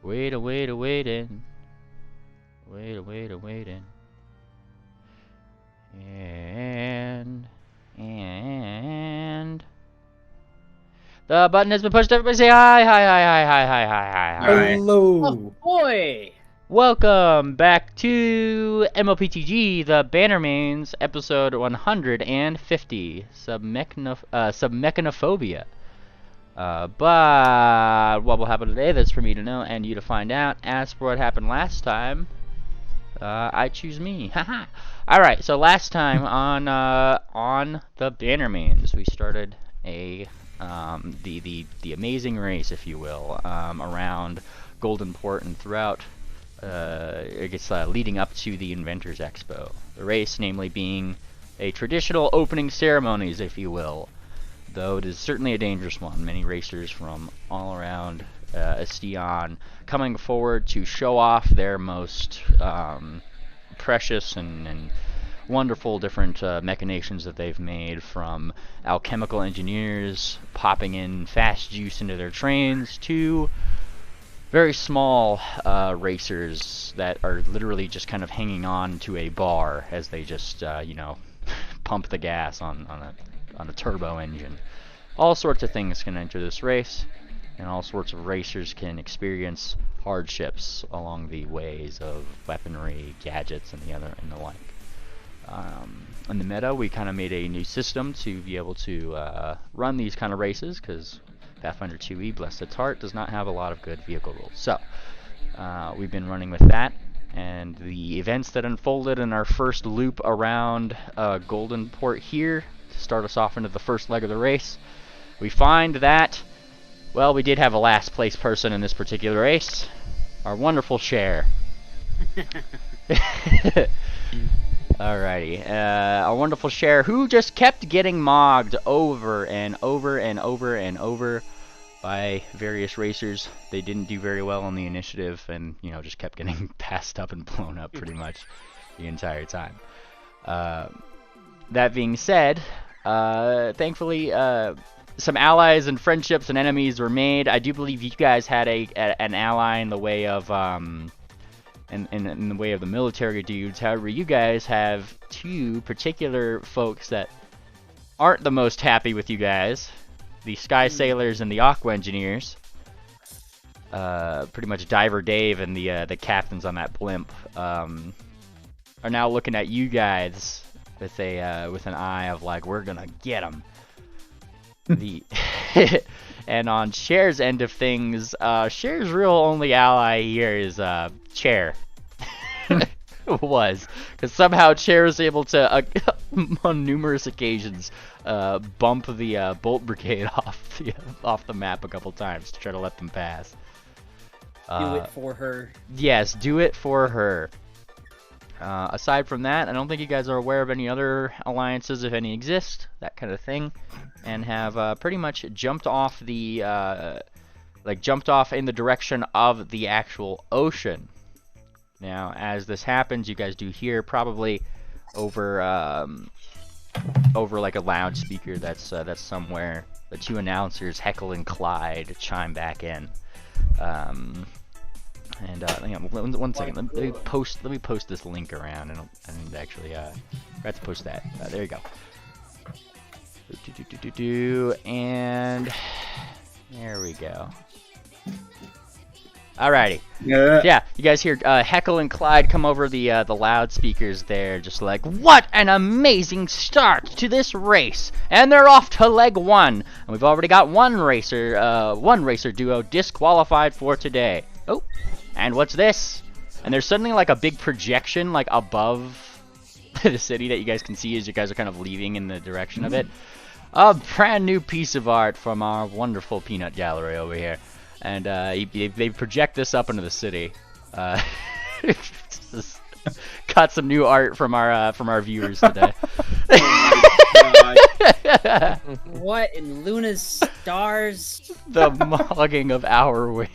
Waiting. Waiting. And the button has been pushed. Everybody say hi. Hi. Hello. Oh boy! Welcome back to mlptg, the Bannermanes, episode 150, Submechanophobia. But what will happen today, that's for me to know and you to find out. As for what happened last time, I choose me. Haha. Alright, so last time on the Bannermanes, we started a the amazing race, if you will, around Goldenport and throughout I guess leading up to the Inventors Expo. The race, namely, being a traditional opening ceremonies, if you will, though it is certainly a dangerous one. Many racers from all around Estion coming forward to show off their most precious and wonderful different machinations that they've made, from alchemical engineers popping in fast juice into their trains to very small racers that are literally just kind of hanging on to a bar as they just, pump the gas on a turbo engine. All sorts of things can enter this race, and all sorts of racers can experience hardships along the ways of weaponry, gadgets, and the like. In the meta, we kind of made a new system to be able to run these kind of races, because Pathfinder 2e, bless its heart, does not have a lot of good vehicle rules. So, we've been running with that, and the events that unfolded in our first loop around Goldenport here, to start us off into the first leg of the race, we find that, well, we did have a last place person in this particular race, our wonderful Cher. Alrighty, our wonderful Cher, who just kept getting mogged over and over by various racers. They didn't do very well on the initiative, and just kept getting passed up and blown up pretty much the entire time. That being said, thankfully some allies and friendships and enemies were made. I do believe you guys had an ally in the way of in the way of the military dudes. However, you guys have two particular folks that aren't the most happy with you guys. The Sky Sailors and the Aqua Engineers. Pretty much Diver Dave and the captains on that blimp are now looking at you guys with an eye of like, we're gonna get them. And on Cher's end of things, Cher's real only ally here is Cher. Was because somehow Cher was able to on numerous occasions bump the Bolt Brigade off the map a couple times to try to let them pass. Do it for her. Yes, do it for her. Aside from that, I don't think you guys are aware of any other alliances, if any exist, that kind of thing, and have pretty much jumped off the jumped off in the direction of the actual ocean. Now, as this happens, you guys do hear probably over like a loudspeaker that's somewhere, the two announcers, Heckle and Clyde, chime back in. Hang on, one second. Let me post this link around, and actually I have to post that. There you go. And there we go. Alrighty. Yeah, you guys hear Heckle and Clyde come over the loudspeakers there, just like, what an amazing start to this race! And they're off to leg one, and we've already got one racer duo disqualified for today. Oh, and what's this? And there's suddenly like a big projection like above the city that you guys can see as you guys are kind of leaving in the direction of it. A brand new piece of art from our wonderful peanut gallery over here. And they project this up into the city. Got some new art from our viewers today. What in Luna's stars? The mogging of our way.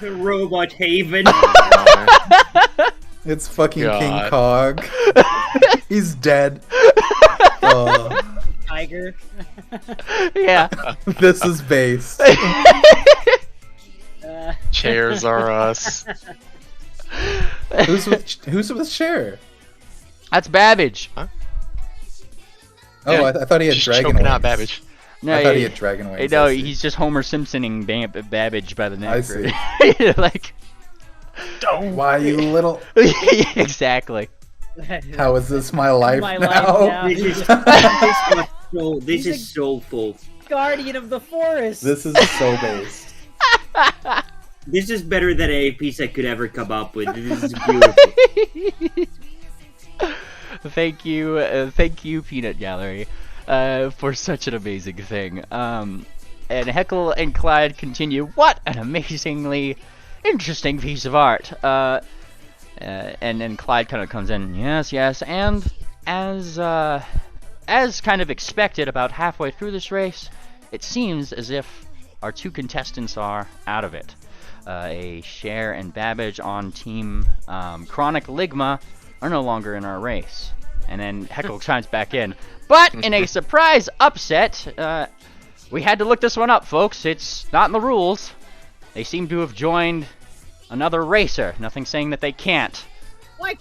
The robot haven. It's fucking King Cog. He's dead. Tiger. Yeah. This is base. Chairs are us. Who's with Cher? That's Babbage. Huh? Oh, Yeah, I thought he had Just dragon choking wings. out Babbage. No, I thought he had dragon wings. No, I see. he's just Homer Simpsoning Babbage by the neck. I see. Right? Like, Why, you little... exactly. How is this my life My now? life This is so full. Guardian of the forest. This is so based. This is better than any piece I could ever come up with. This is beautiful. Thank you, Peanut Gallery, for such an amazing thing. And Heckle and Clyde continue. What an amazingly interesting piece of art. And then Clyde kind of comes in. Yes, and as kind of expected, about halfway through this race, it seems as if our two contestants are out of it. A Cher and Babbage on Team Chronic Ligma are no longer in our race. And then Heckle chimes back in. But in a surprise upset, we had to look this one up, folks. It's not in the rules. They seem to have joined another racer. Nothing saying that they can't. What?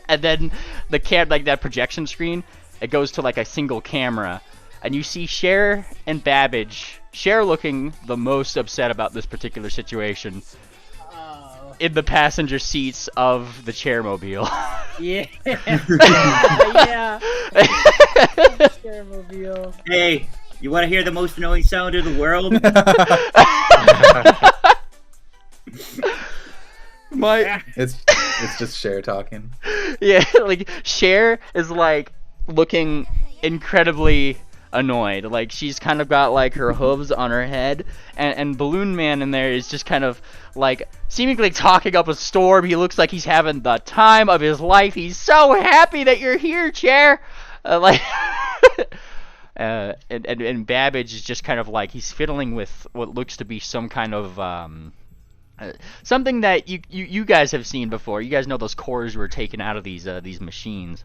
And then the like that projection screen, it goes to like a single camera, and you see Cher and Babbage. Cher looking the most upset about this particular situation in the passenger seats of the Chairmobile. Yeah. Yeah. Chairmobile. Hey, you want to hear the most annoying sound in the world? It's just Cher talking. Yeah, like Cher is like looking incredibly annoyed. Like she's kind of got like her hooves on her head, and Balloon Man in there is just kind of like seemingly talking up a storm. He looks like he's having the time of his life. He's so happy that you're here, Cher. And Babbage is just kind of like he's fiddling with what looks to be some kind of something that you guys have seen before. You guys know those cores were taken out of these machines.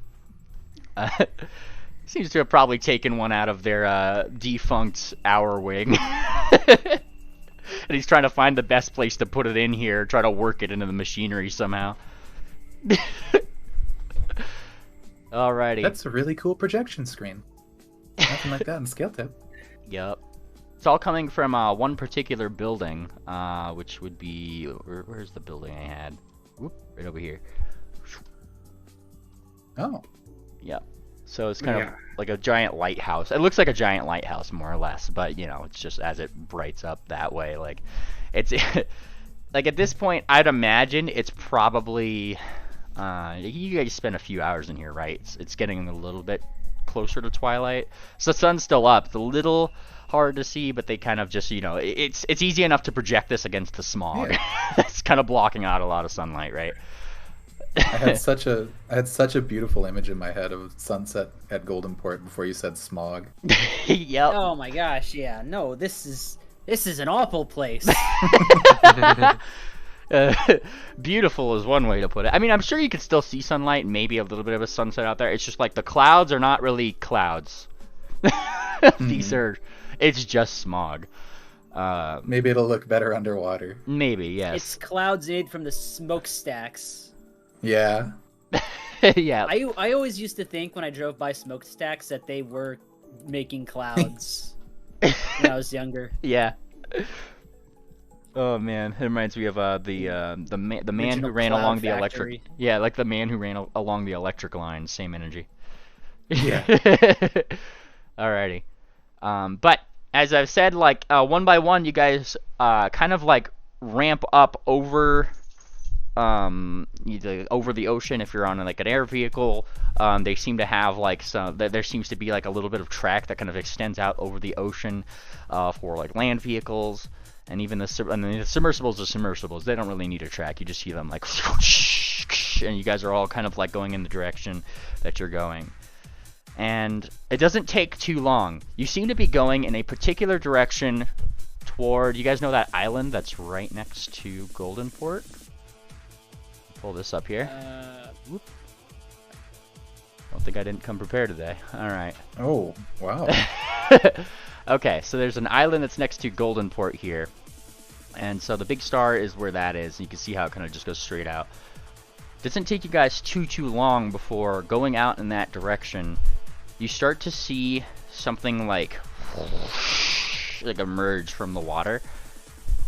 Seems to have probably taken one out of their defunct Hour Wing. And he's trying to find the best place to put it in here, try to work it into the machinery somehow. Alrighty. That's a really cool projection screen. Nothing like that in Scale Tip. Yep. It's all coming from one particular building, which would be... Where's the building I had? Whoop, right over here. Oh. Yep. So it's kind of like a giant lighthouse. It looks like a giant lighthouse, more or less, but, you know, it's just as it brights up that way. Like, it's... like, at this point, I'd imagine it's probably... you guys spent a few hours in here, right? It's getting a little bit closer to twilight. So the sun's still up. It's a little hard to see, but they kind of just, you know, it's easy enough to project this against the smog. Yeah. It's kind of blocking out a lot of sunlight, right? I had such a beautiful image in my head of sunset at Golden Port before you said smog. Yep. Oh my gosh, yeah. No, this is an awful place. Beautiful is one way to put it. I mean, I'm sure you could still see sunlight, maybe a little bit of a sunset out there. It's just like the clouds are not really clouds. It's just smog. Maybe it'll look better underwater. Maybe, yes. It's clouds made from the smokestacks. Yeah. Yeah. I always used to think when I drove by smokestacks that they were making clouds when I was younger. Yeah. Oh man, it reminds me of the man who ran along the electric. Yeah, like the man who ran along the electric line. Same energy. Yeah. Alrighty. But as I've said, like one by one, you guys kind of like ramp up over over the ocean. If you're on like an air vehicle, they seem to have like there seems to be like a little bit of track that kind of extends out over the ocean for like land vehicles. And even the submersibles are submersibles. They don't really need a track. You just see them like, and you guys are all kind of like going in the direction that you're going. And it doesn't take too long. You seem to be going in a particular direction toward, you guys know that island that's right next to Golden Port? Pull this up here. Whoop. Don't think I didn't come prepared today. Alright. Oh, wow. Okay, so there's an island that's next to Golden Port here. And so the big star is where that is. You can see how it kind of just goes straight out. Doesn't take you guys too long before going out in that direction. You start to see something like emerge from the water,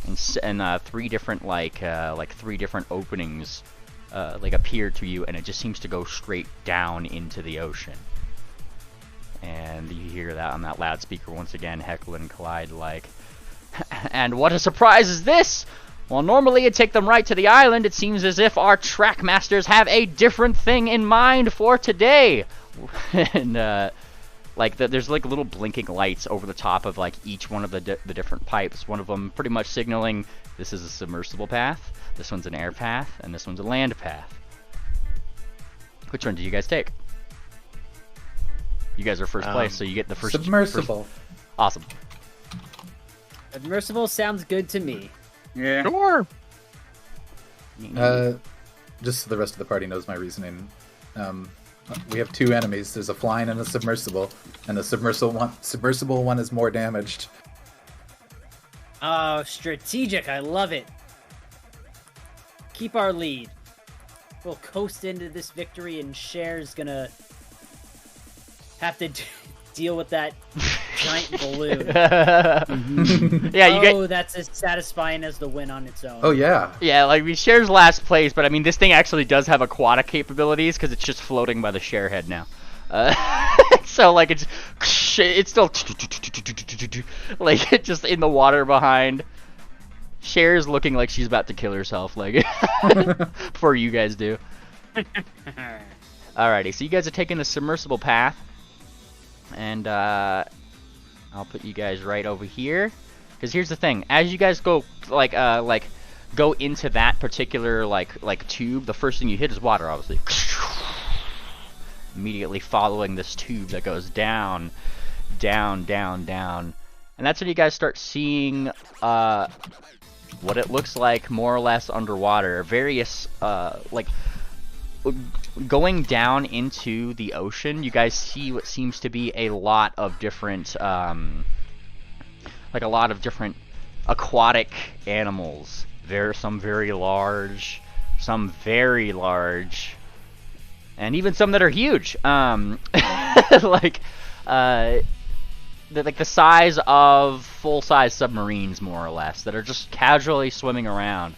and three different three different openings appear to you, and it just seems to go straight down into the ocean. And you hear that on that loudspeaker once again, Heckle and Collide like, and what a surprise is this! While normally it'd take them right to the island, it seems as if our track masters have a different thing in mind for today. And there's like little blinking lights over the top of like each one of the different pipes. One of them pretty much signaling this is a submersible path, this one's an air path, and this one's a land path. Which one do you guys take? You guys are first place, so you get the first submersible. Awesome. Submersible sounds good to me. Yeah. Sure. Just so the rest of the party knows my reasoning. We have two enemies. There's a flying and a submersible, and the submersible one is more damaged. Oh, strategic. I love it. Keep our lead. We'll coast into this victory, and Cher's gonna have to deal with that giant balloon. Yeah, you get. That's as satisfying as the win on its own. Oh yeah. Yeah, like we shares last place, but I mean this thing actually does have aquatic capabilities because it's just floating by the share head now. So like it's still like it's just in the water behind. Cher's looking like she's about to kill herself, like before you guys do. Alrighty, so you guys are taking the submersible path, and I'll put you guys right over here. Because here's the thing: as you guys go go into that particular like tube, the first thing you hit is water, obviously. Immediately following this tube that goes down, down, down, down, and that's when you guys start seeing what it looks like more or less underwater. Various going down into the ocean, you guys see what seems to be a lot of different aquatic animals. There are some very large, some very large, and even some that are huge. The size of full-size submarines, more or less, that are just casually swimming around,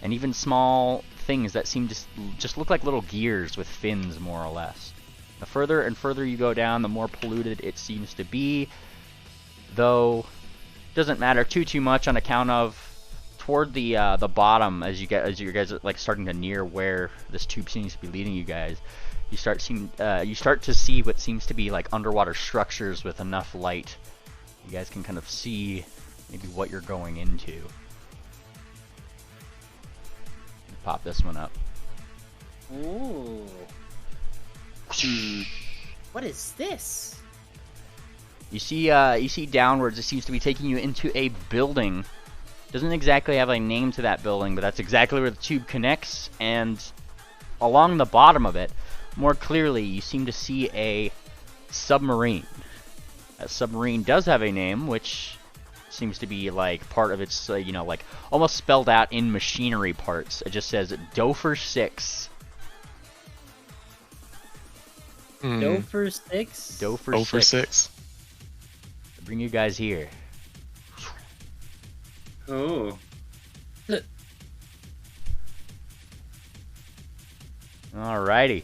and even small things that seem to just look like little gears with fins, more or less. The further and further you go down, the more polluted it seems to be, though doesn't matter too much on account of toward the bottom, as you guys are like starting to near where this tube seems to be leading you guys. You start to see what seems to be like underwater structures with enough light. You guys can kind of see maybe what you're going into. Pop this one up. Ooh. What is this? You see downwards. It seems to be taking you into a building. Doesn't exactly have a name to that building, but that's exactly where the tube connects. And along the bottom of it, more clearly, you seem to see a submarine. That submarine does have a name, which seems to be like part of its, like almost spelled out in machinery parts. It just says Dofer 6. Dofer 6? Dofer 6. Bring you guys here. Oh. Alrighty.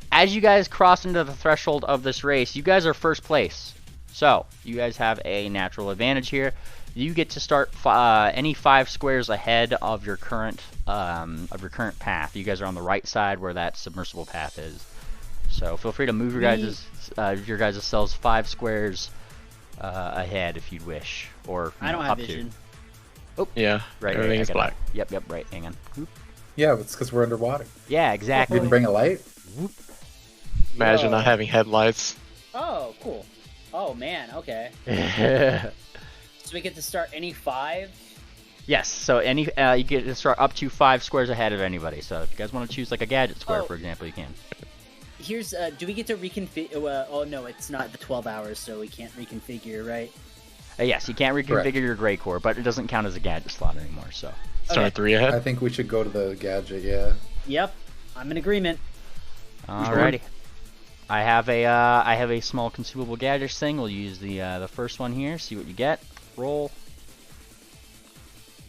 As you guys cross into the threshold of this race, you guys are first place. So, you guys have a natural advantage here. You get to start any 5 squares ahead of your current path. You guys are on the right side where that submersible path is. So feel free to move your guys' selves 5 squares ahead if you wish, or I don't have vision. Oh yeah, right. Everything is black. Yep. Right. Hang on. Whoop. Yeah, it's because we're underwater. Yeah, exactly. Didn't bring a light. Whoop. Imagine not having headlights. Oh, cool. Oh man. Okay. So we get to start any 5. Yes. So any you get to start up to 5 squares ahead of anybody. So if you guys want to choose like a gadget square, for example, you can. Here's do we get to reconfigure? Oh no, it's not the 12 hours, so we can't reconfigure, right? Yes, you can't reconfigure Correct. your Grey Core, but it doesn't count as a gadget slot anymore. So. Start 3 ahead. I think we should go to the gadget. Yeah. Yep, I'm in agreement. Alrighty. I have a small consumable gadget thing. We'll use the first one here. See what you get. Roll.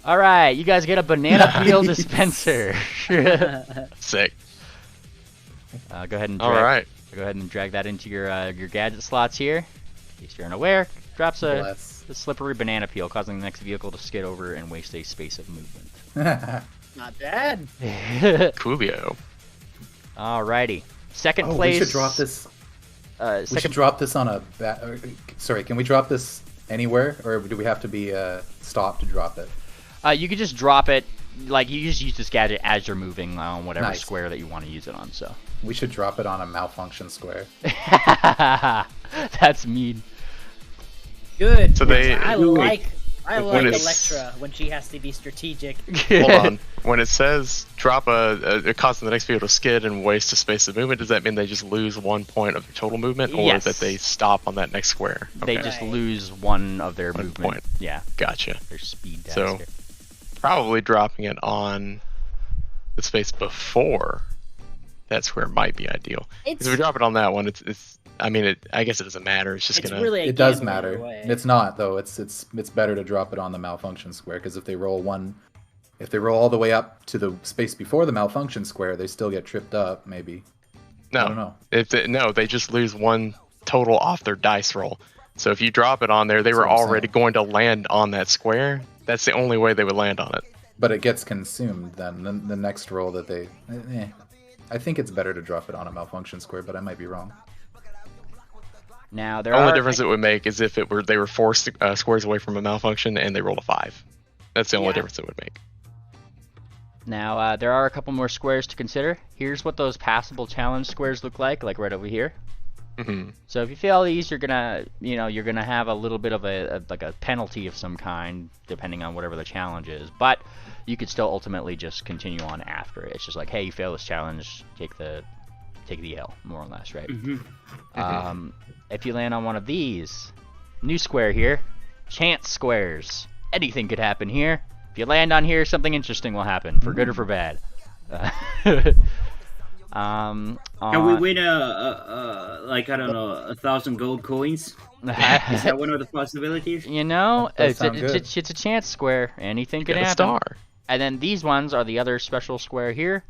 All right, you guys get a banana peel dispenser. Sick. Go ahead and All right. go ahead and drag that into your gadget slots here. In case you're unaware, drops a Bless. slippery banana peel, causing the next vehicle to skid over and waste a space of movement. Not bad. Coolio. Alrighty. Second Oh, place. we should drop this. We should drop this on a. Sorry, can we drop this anywhere, or do we have to be stopped to drop it? You could just drop it. Like, you just use this gadget as you're moving on whatever Nice. square that you want to use it on. So. We should drop it on a malfunction square. That's mean. Good. So they- I like when it's- Electra when she has to be strategic. Hold on. When it says drop causing the next vehicle to skid and waste a space of movement, does that mean they just lose 1 point of their total movement, or Yes. that they stop on that next square? They Okay. just Right. lose 1 of their 1 movement. point. Yeah, Gotcha. their speed dice. So- here. Probably dropping it on the space before that square might be ideal. It's, Because if we drop it on that one, it's I mean, I guess it doesn't matter. It's just it's gonna. really a It does gamble either matter. way. It's not though. It's better to drop it on the malfunction square, because if they roll all the way up to the space before the malfunction square, they still get tripped up. Maybe. I don't No, know. they just lose 1 total off their dice roll. So if you drop it on there, they That's were what I'm already saying. going to land on that square. That's the only way they would land on it. But it gets consumed then. The next roll that they. I think it's better to drop it on a malfunction square, but I might be wrong. Now there The only are difference it would make is if they were 4 squares away from a malfunction and they rolled a 5. That's the only Yeah. difference it would make. Now there are a couple more squares to consider. Here's what those passable challenge squares look like right over here. Hmm. So if you fail these, you're gonna have a little bit of a penalty of some kind, depending on whatever the challenge is. But you could still ultimately just continue on after it. It's just like, hey, you fail this challenge, take the L, more or less, right? If you land on one of these, new square here, chance squares. Anything could happen here. If you land on here, something interesting will happen, for good or for bad. Can we win like, I don't know, 1,000 gold coins? Is that one of the possibilities? You know, That does it's sound good. a chance square. Anything could Get a happen. star. And then these ones are the other special square here.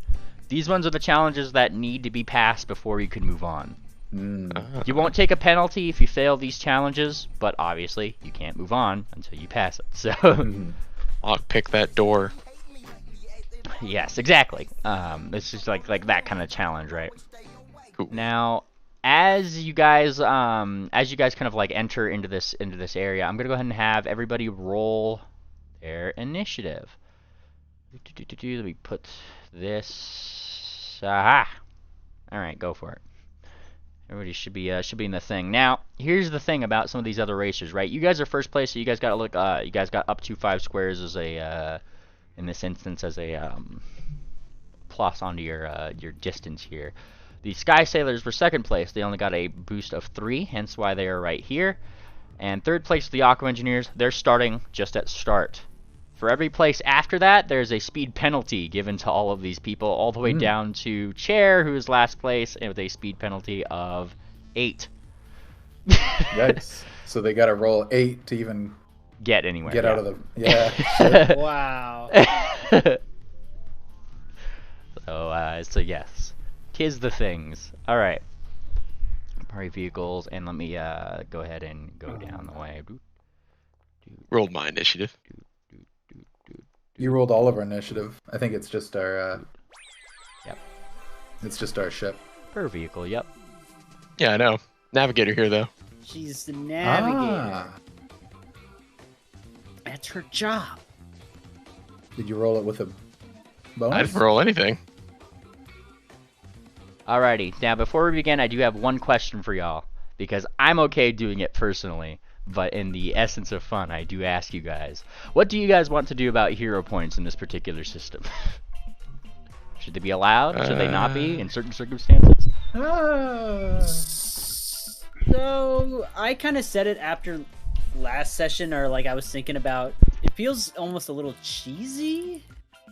These ones are the challenges that need to be passed before you can move on. You won't take a penalty if you fail these challenges, but obviously you can't move on until you pass it. So, Pick that door. yes, exactly. It's just like that kind of challenge, right? Cool. Now, as you guys kind of like enter into this area, I'm gonna go ahead and have everybody roll their initiative. Let me put this. Aha! All right, go for it. Everybody should be in the thing. Now, here's the thing about some of these other racers, right? You guys are first place, so you guys got to look. You guys got up to 5 squares as a, in this instance, as a plus onto your distance here. The Sky Sailors were second place. They only got a boost of 3, hence why they are right here. And third place, the Aqua Engineers. They're starting just at start. For every place after that, there's a speed penalty given to all of these people, all the way down to Chair, who is last place, and with a speed penalty of 8. Yikes. So they got to roll 8 to even Get anywhere. get yeah. out of the. Yeah. Wow. So yes, 'tis the things. All right. Party vehicles, and let me go ahead and go down the way. Rolled my initiative. You rolled all of our initiative. I think it's just our. Yep. It's just our ship. Per vehicle. Yep. Yeah, I know. Navigator here though. She's the navigator. Ah. That's her job. Did you roll it with a I bonus? didn't roll anything. Alrighty. Now, before we begin, I do have one question for y'all, because I'm okay doing it personally, but in the essence of fun, I do ask you guys, what do you guys want to do about hero points in this particular system? Should they be allowed? Should they not be in certain circumstances? Ah. So I kind of said it after last session, or like I was thinking about, it feels almost a little cheesy.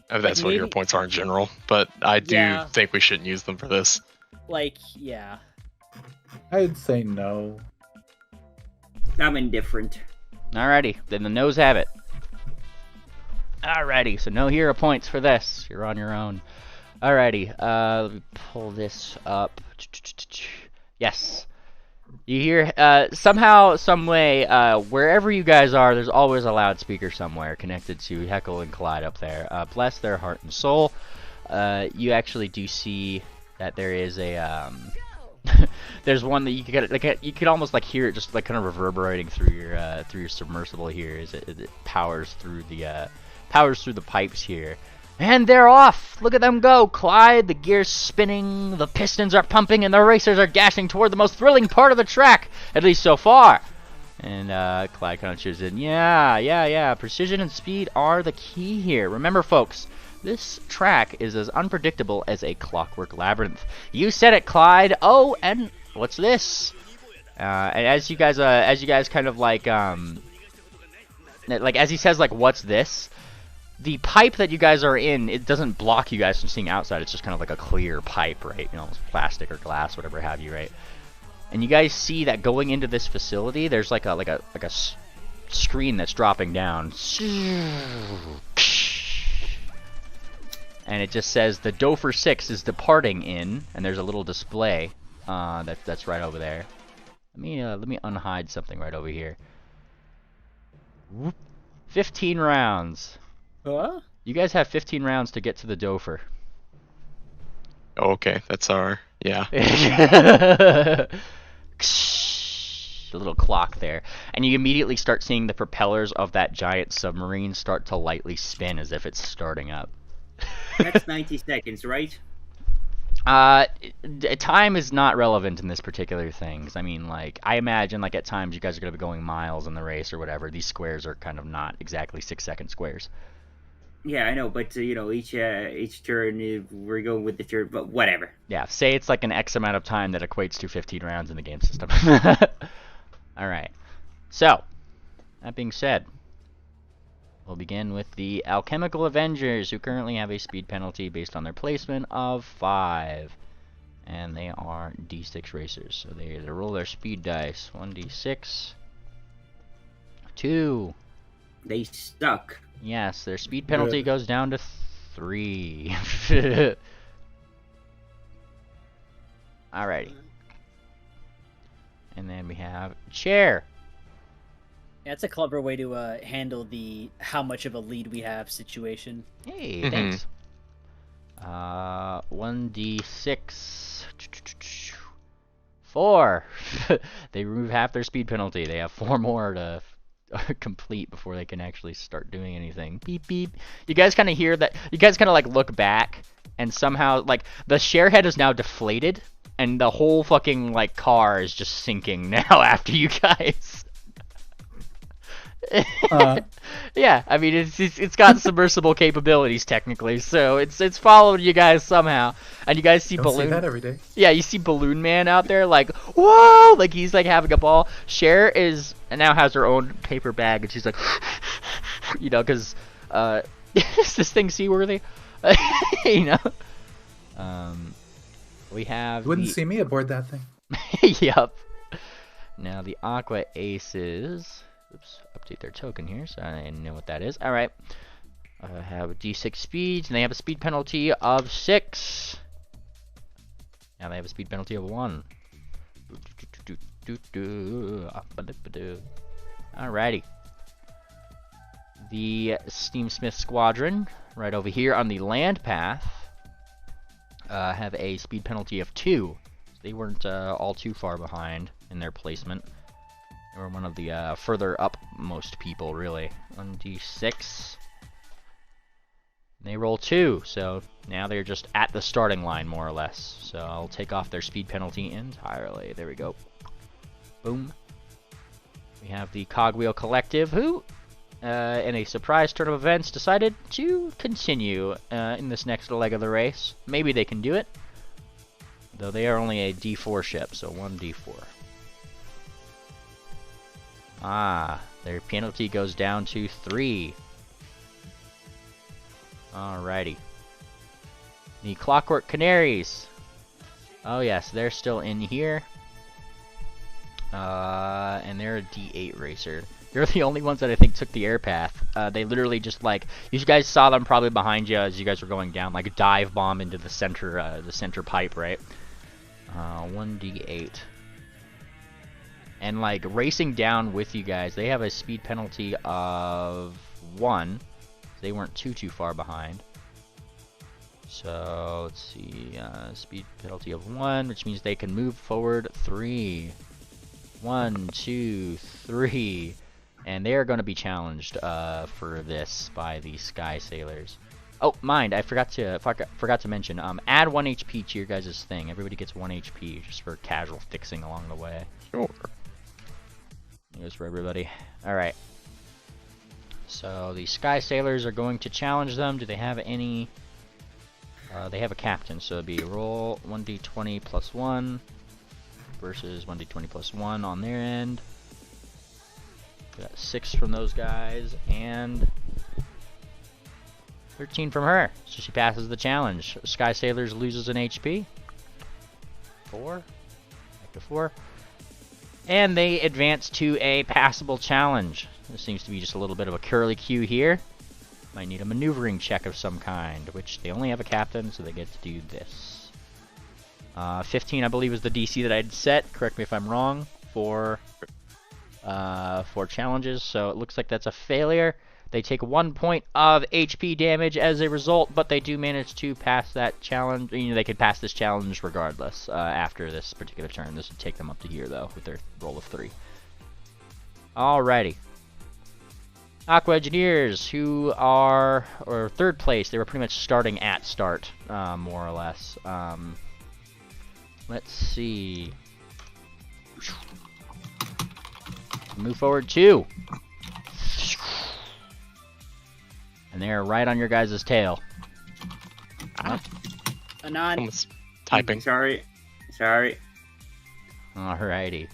If that's what your points are in general, but I do think we shouldn't use them for this. Like, yeah. I'd say no. I'm indifferent. Alrighty, then the no's have it. Alrighty, so no hero points for this. You're on your own. Alrighty, let me pull this up. Yes. You hear, somehow, some way, wherever you guys are, there's always a loudspeaker somewhere connected to Heckle and Clyde up there. Bless their heart and soul. You actually do see that there is a, there's one that you could get, like, you could almost like hear it just like kind of reverberating through your submersible here as it powers through the pipes here. And they're off! Look at them go! Clyde, the gear's spinning, the pistons are pumping, and the racers are dashing toward the most thrilling part of the track, at least so far. And Clyde kind of cheers in, yeah, precision and speed are the key here. Remember, folks, this track is as unpredictable as a clockwork labyrinth. You said it, Clyde. Oh, and what's this? And as you guys kind of like as he says, like, what's this? The pipe that you guys are in, it doesn't block you guys from seeing outside. It's just kind of like a clear pipe, right? You know, it's plastic or glass, whatever have you, right? And you guys see that going into this facility, there's like a screen that's dropping down. And it just says the Dofer 6 is departing in, and there's a little display that's right over there. Let me unhide something right over here. 15 rounds. Huh? You guys have 15 rounds to get to the Dofer. Okay, that's our yeah. A little clock there, and you immediately start seeing the propellers of that giant submarine start to lightly spin as if it's starting up. That's 90 seconds, right? Time is not relevant in this particular thing. I mean, like, I imagine, like, at times you guys are going to be going miles in the race or whatever. These squares are kind of not exactly 6-second squares. Yeah, I know, but, you know, each turn, we're going with the turn, but whatever. Yeah, say it's like an X amount of time that equates to 15 rounds in the game system. Alright. So, that being said, we'll begin with the Alchemical Avengers, who currently have a speed penalty based on their placement of 5. And they are D6 racers. So they roll their speed dice. 1d6. 2. They stuck. Yes, their speed penalty goes down to 3. Alrighty. And then we have Chair. Yeah, it's a clever way to handle the how much of a lead we have situation. Hey, thanks. 1d6. 4. They remove half their speed penalty. They have 4 more to complete before they can actually start doing anything. Beep beep. You guys kind of hear that. You guys kind of like look back, and somehow like the share head is now deflated, and the whole fucking like car is just sinking now after you guys. Yeah, I mean it's got submersible capabilities technically, so it's followed you guys somehow, and you guys see Balloon. See that every day. Yeah, you see Balloon Man out there like whoa, like he's like having a ball. Cher is now has her own paper bag, and she's like, you know, because is this thing seaworthy? You know. We have. You wouldn't see me aboard that thing. Yep. Now the Aqua Aces. Oops, update their token here, so I know what that is. Alright. Have D6 speeds, and they have a speed penalty of 6. Now they have a speed penalty of 1. Alrighty. The Steamsmith Squadron, right over here on the land path, have a speed penalty of 2. They weren't all too far behind in their placement. They were one of the further upmost people, really. 1d6. They roll 2, so now they're just at the starting line, more or less. So I'll take off their speed penalty entirely. There we go. Boom. We have the Cogwheel Collective, who, in a surprise turn of events, decided to continue in this next leg of the race. Maybe they can do it, though they are only a D4 ship, so 1d4. Their penalty goes down to 3. Alrighty. The Clockwork Canaries. Oh yes, they're still in here. And they're a D8 racer. They're the only ones that I think took the air path. They literally just like, you guys saw them probably behind you as you guys were going down, like a dive bomb into the center pipe, right? 1d8. And like racing down with you guys, they have a speed penalty of 1. They weren't too far behind. So let's see, speed penalty of 1, which means they can move forward 3. 1, 2, 3. And they are going to be challenged for this by the Sky Sailors. Oh, mind, I forgot to mention, add 1 HP to your guys' thing. Everybody gets 1 HP just for casual fixing along the way. Sure. It goes for everybody. Alright. So the Sky Sailors are going to challenge them. Do they have any... they have a captain, so it'd be roll 1d20 plus 1 versus 1d20 plus 1 on their end. Got 6 from those guys, and 13 from her. So she passes the challenge. Sky Sailors loses an HP. 4. Back to 4. And they advance to a passable challenge. There seems to be just a little bit of a curly-cue here. Might need a maneuvering check of some kind, which they only have a captain, so they get to do this. 15, I believe, is the DC that I'd set. Correct me if I'm wrong. For challenges, so it looks like that's a failure. They take 1 point of HP damage as a result, but they do manage to pass that challenge. You know, they could pass this challenge regardless after this particular turn. This would take them up to here, though, with their roll of 3. Alrighty. Aqua Engineers, who are, or 3rd place, they were pretty much starting at start, more or less. Let's see. Move forward 2. And they're right on your guys' tail. Anon. Almost typing. Sorry. Alrighty.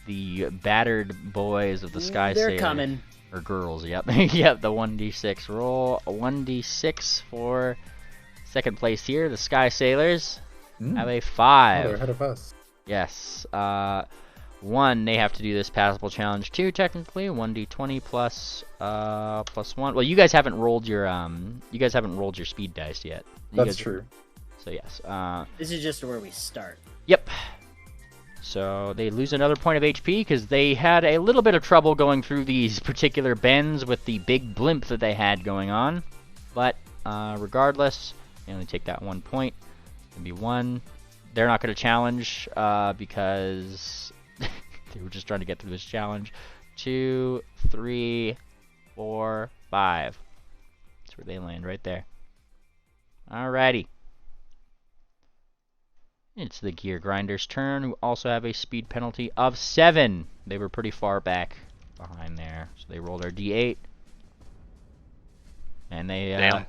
The battered boys of the Sky Sailor. They're coming. Or girls, yep. Yep, the 1d6. Roll a 1d6 for 2nd place here. The Sky Sailors have a 5. Oh, they're ahead of us. Yes. 1, they have to do this passable challenge 2, technically. 1d20 plus 1. Well, you guys haven't rolled your speed dice yet. That's true. So yes. This is just where we start. Yep. So they lose another point of HP because they had a little bit of trouble going through these particular bends with the big blimp that they had going on. But regardless, they only take that 1 point. It'll be 1. They're not going to challenge because they were just trying to get through this challenge. 2, 3, 4, 5. That's where they land, right there. Alrighty. It's the Gear Grinders' turn, who also have a speed penalty of 7. They were pretty far back behind there, so they rolled their D8, and they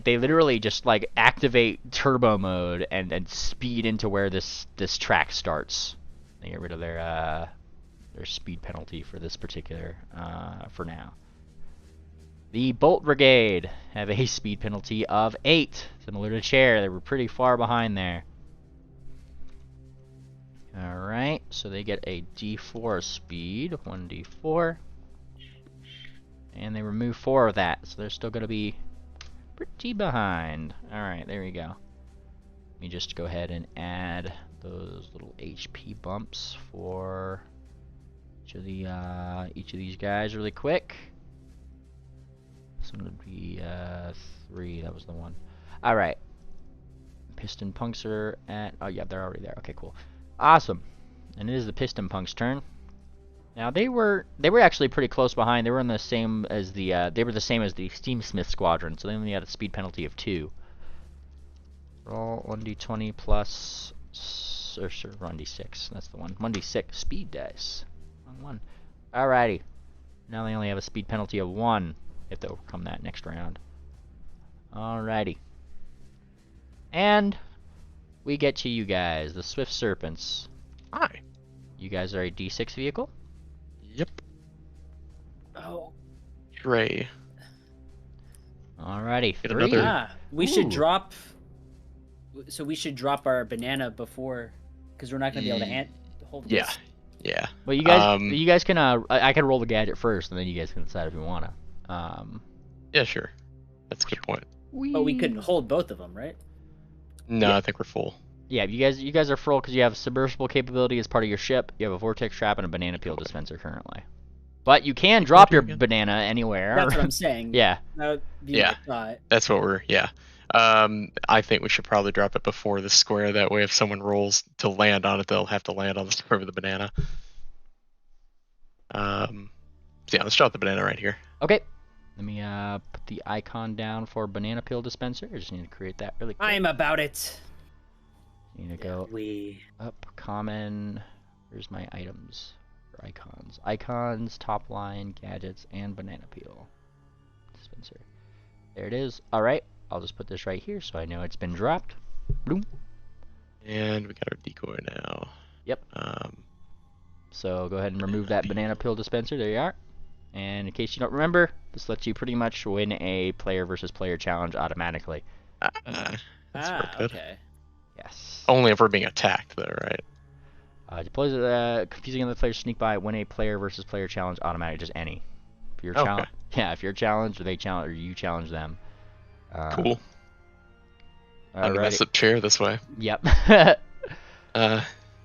they literally just like activate turbo mode and speed into where this track starts. They get rid of their speed penalty for this particular for now. The Bolt Brigade have a speed penalty of 8, similar to Chair. They were pretty far behind there. Alright, so they get a D4 speed, 1d4. And they remove 4 of that, so they're still going to be pretty behind. Alright, there we go. Let me just go ahead and add those little HP bumps for each of these guys really quick. This one would be 3. That was the one. All right. Piston punks are at. Oh yeah, they're already there. Okay, cool. Awesome. And it is the piston punks' turn. Now they were actually pretty close behind. They were in the same as the Steamsmith squadron, so they only had a speed penalty of 2. Roll 1d20 plus, or sure, 1d6. That's the one. 1d6 speed dice. Wrong one. Alrighty. Now they only have a speed penalty of 1. If they overcome that next round. Alrighty. And we get to you guys, the Swift Serpents. Hi. You guys are a D6 vehicle. Yep. Oh. Hooray. Alrighty, Get 3. another- We should drop. So we should drop our banana before, because we're not going to be able to hold this. Yeah. Yeah. Well, you guys can. I can roll the gadget first, and then you guys can decide if you wanna. Yeah, sure. That's a good point. But we could hold both of them, right? No, Yeah. I think we're full. Yeah, you guys are full because you have submersible capability as part of your ship. You have a vortex trap and a banana peel dispenser currently. But you can drop your banana anywhere. That's what I'm saying. Yeah. That would be Yeah. my thought. That's what we're. Yeah. I think we should probably drop it before the square. That way, if someone rolls to land on it, they'll have to land on the square with the banana. So yeah, let's drop the banana right here. Okay. Let me put the icon down for banana peel dispenser. I just need to create that really quick. I'm about it. Need to go We up, common. Where's my items? Or icons. Icons, top line, gadgets, and banana peel dispenser. There it is. Alright, I'll just put this right here so I know it's been dropped. Boom. And we got our decoy now. Yep. So go ahead and remove that banana peel dispenser. There you are. And in case you don't remember, this lets you pretty much win a player versus player challenge automatically. That's worth it. Okay. Yes. Only if we're being attacked, though, right? Deploys confusing other players sneak by, win a player versus player challenge automatic, just any. If you're Okay. yeah, if you're challenged or they challenge or you challenge them. Cool. I'm gonna Alrighty. mess up chair this way. Yep. Yeah,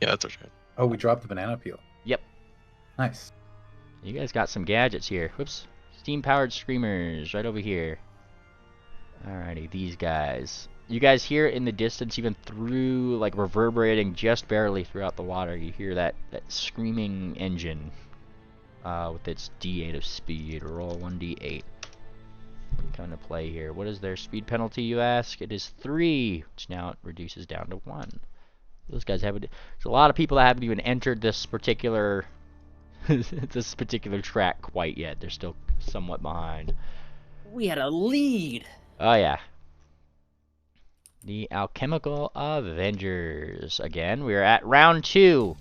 that's okay. Oh, we dropped the banana peel. Yep. Nice. You guys got some gadgets here. Whoops. Steam-powered screamers right over here. Alrighty, these guys. You guys hear in the distance, even through, like, reverberating just barely throughout the water, you hear that screaming engine with its D8 of speed. Roll 1d8. Kind of play here. What is their speed penalty, you ask? It is 3, which now it reduces down to 1. Those guys haven't. There's a lot of people that haven't even entered this particular track quite yet. They're still somewhat behind. We had a lead. Oh yeah. The Alchemical Avengers. Again, we are at round 2.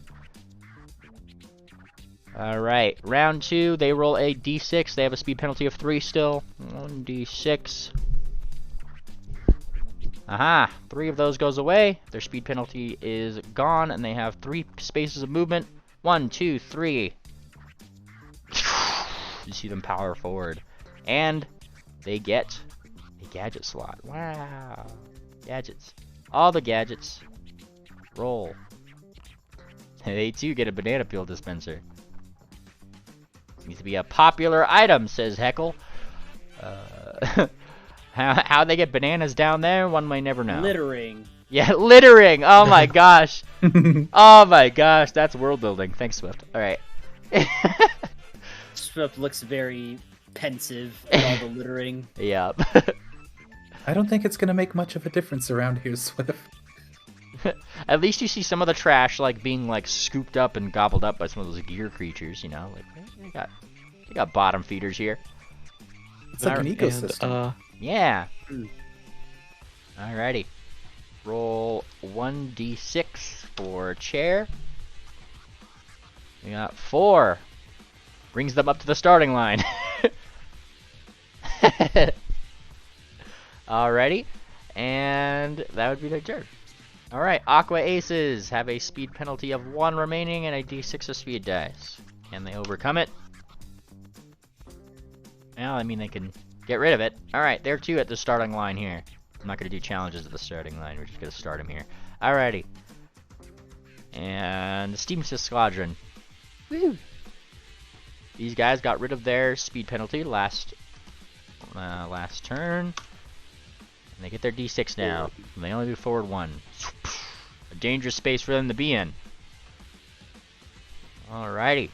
Alright, round 2, they roll a d6. They have a speed penalty of 3 still. 1d6. Aha! 3 of those goes away. Their speed penalty is gone, and they have 3 spaces of movement. 1, 2, 3. You see them power forward. And they get a gadget slot. Wow. Gadgets. All the gadgets. Roll. They too get a banana peel dispenser. Needs to be a popular item, says Heckle. How they get bananas down there, one may never know. Littering. Yeah, littering! Oh my gosh! Oh my gosh, that's world building. Thanks, Swift. Alright. Swift looks very pensive at all the littering. Yep. I don't think it's gonna make much of a difference around here, Swift. At least you see some of the trash like being like scooped up and gobbled up by some of those gear creatures, you know? Like they got bottom feeders here. It's like an ecosystem. Yeah. Alrighty. Roll 1d6 for chair. We got 4. Brings them up to the starting line. Alrighty. And that would be their turn. Alright, Aqua Aces have a speed penalty of 1 remaining and a d6 of speed dice. Can they overcome it? Well, I mean, they can get rid of it. Alright, they're 2 at the starting line here. I'm not going to do challenges at the starting line. We're just going to start them here. Alrighty. And the Steam Squadron. Woo! These guys got rid of their speed penalty last turn. And they get their d6 now. And they only move forward 1. A dangerous space for them to be in. Alrighty.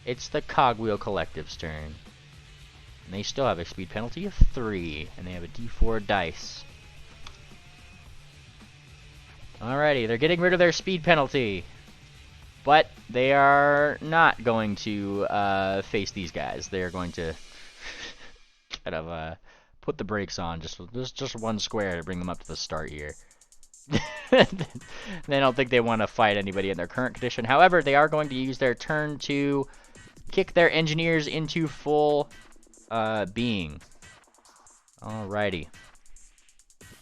It's the Cogwheel Collective's turn. And they still have a speed penalty of 3. And they have a d4 dice. Alrighty, they're getting rid of their speed penalty. But they are not going to face these guys. They're going to kind of put the brakes on just one square to bring them up to the start here. They don't think they want to fight anybody in their current condition. However, they are going to use their turn to kick their engineers into full being. Alrighty.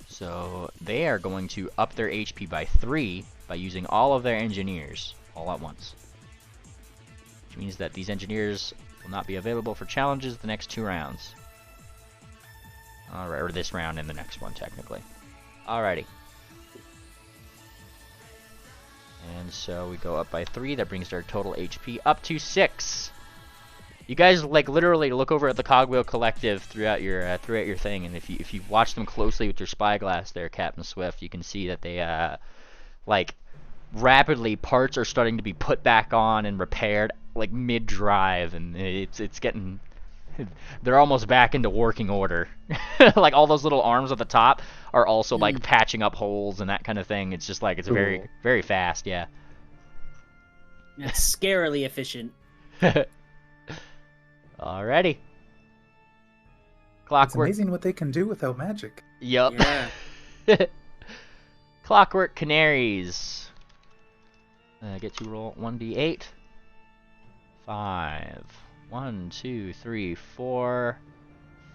So they are going to up their HP by 3 by using all of their engineers all at once. Which means that these engineers will not be available for challenges the next 2 rounds. Alright, or this round and the next one, technically. Alrighty. And so we go up by 3. That brings their total HP up to 6. You guys like literally look over at the Cogwheel Collective throughout your thing, and if you watch them closely with your spyglass, there, Captain Swift, you can see that they like rapidly parts are starting to be put back on and repaired like mid-drive, and it's getting. They're almost back into working order. Like all those little arms at the top are also like patching up holes and that kind of thing. It's just like it's very very fast, yeah. That's scarily efficient. Alrighty. It's amazing what they can do without magic. Yup. Yeah. Clockwork Canaries. Get to roll 1d8. 5. 1, 2, 3, 4,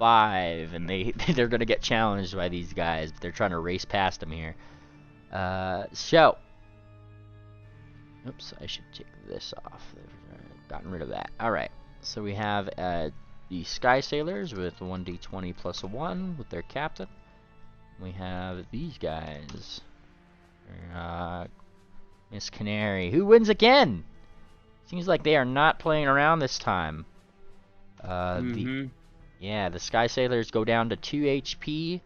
5, and they're gonna get challenged by these guys. But they're trying to race past them here. So, oops, I should take this off. They've gotten rid of that. All right. So we have the Sky Sailors with 1d20 plus 1 with their captain. We have these guys. Miss Canary, who wins again. Seems like they are not playing around this time. The Sky Sailors go down to 2 HP.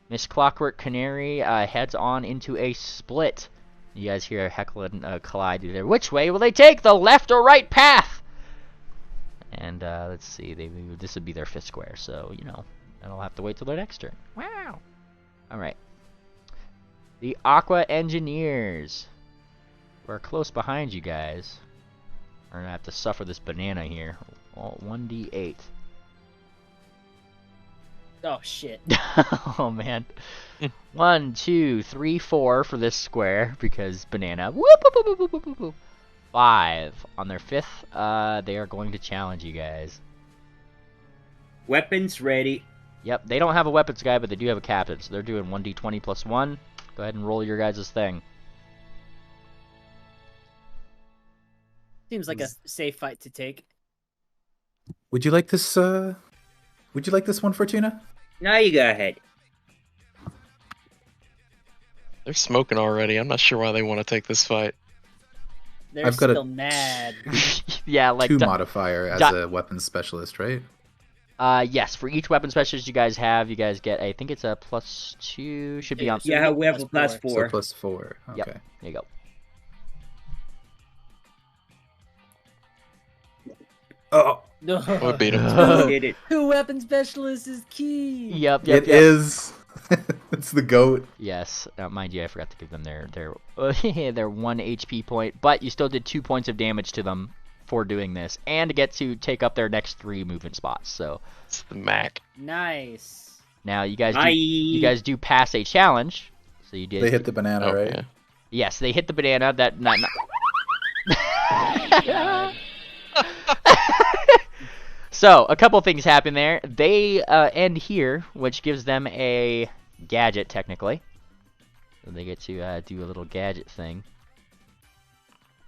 Miss Clockwork Canary heads on into a split. You guys hear Heckle and Collide do there. Which way will they take? The left or right path? And let's see, this would be their 5th square, so you know, I'll have to wait till their next turn. Wow. All right. The Aqua Engineers, who are close behind you guys, are gonna have to suffer this banana here. 1d8. Oh shit. Oh man. 1, 2, 3, 4 for this square because banana. Whoop, whoop, whoop, whoop, whoop, whoop. 5 on their 5th. They are going to challenge you guys. Weapons ready. Yep, they don't have a weapons guy, but they do have a captain, so they're doing 1d20 plus 1. Go ahead and roll your guys' thing. Seems like a safe fight to take. Would you like this? Would you like this one, Fortuna? Now you go ahead. They're smoking already. I'm not sure why they want to take this fight. They're I've got still mad. Yeah, like 2 modifier as a weapons specialist, right? Yes, for each weapon specialist you guys have, you guys get, I think it's a +2, should be on. Yeah, we have a +4. So +4. Okay. Yep, there you go. Oh, No. We'll beat him. Did it. Who weapon specialist is key? Yep. it is. It's the goat. Yes. Mind you, I forgot to give them their 1 HP point, but you still did 2 points of damage to them for doing this, and get to take up their next 3 movement spots. So It's the Mac. Nice. now you guys do pass a challenge. So you did. They hit the banana, right? Yeah. Yes, they hit the banana. That not. So, a couple things happen there. They end here, which gives them a gadget, technically. So they get to do a little gadget thing.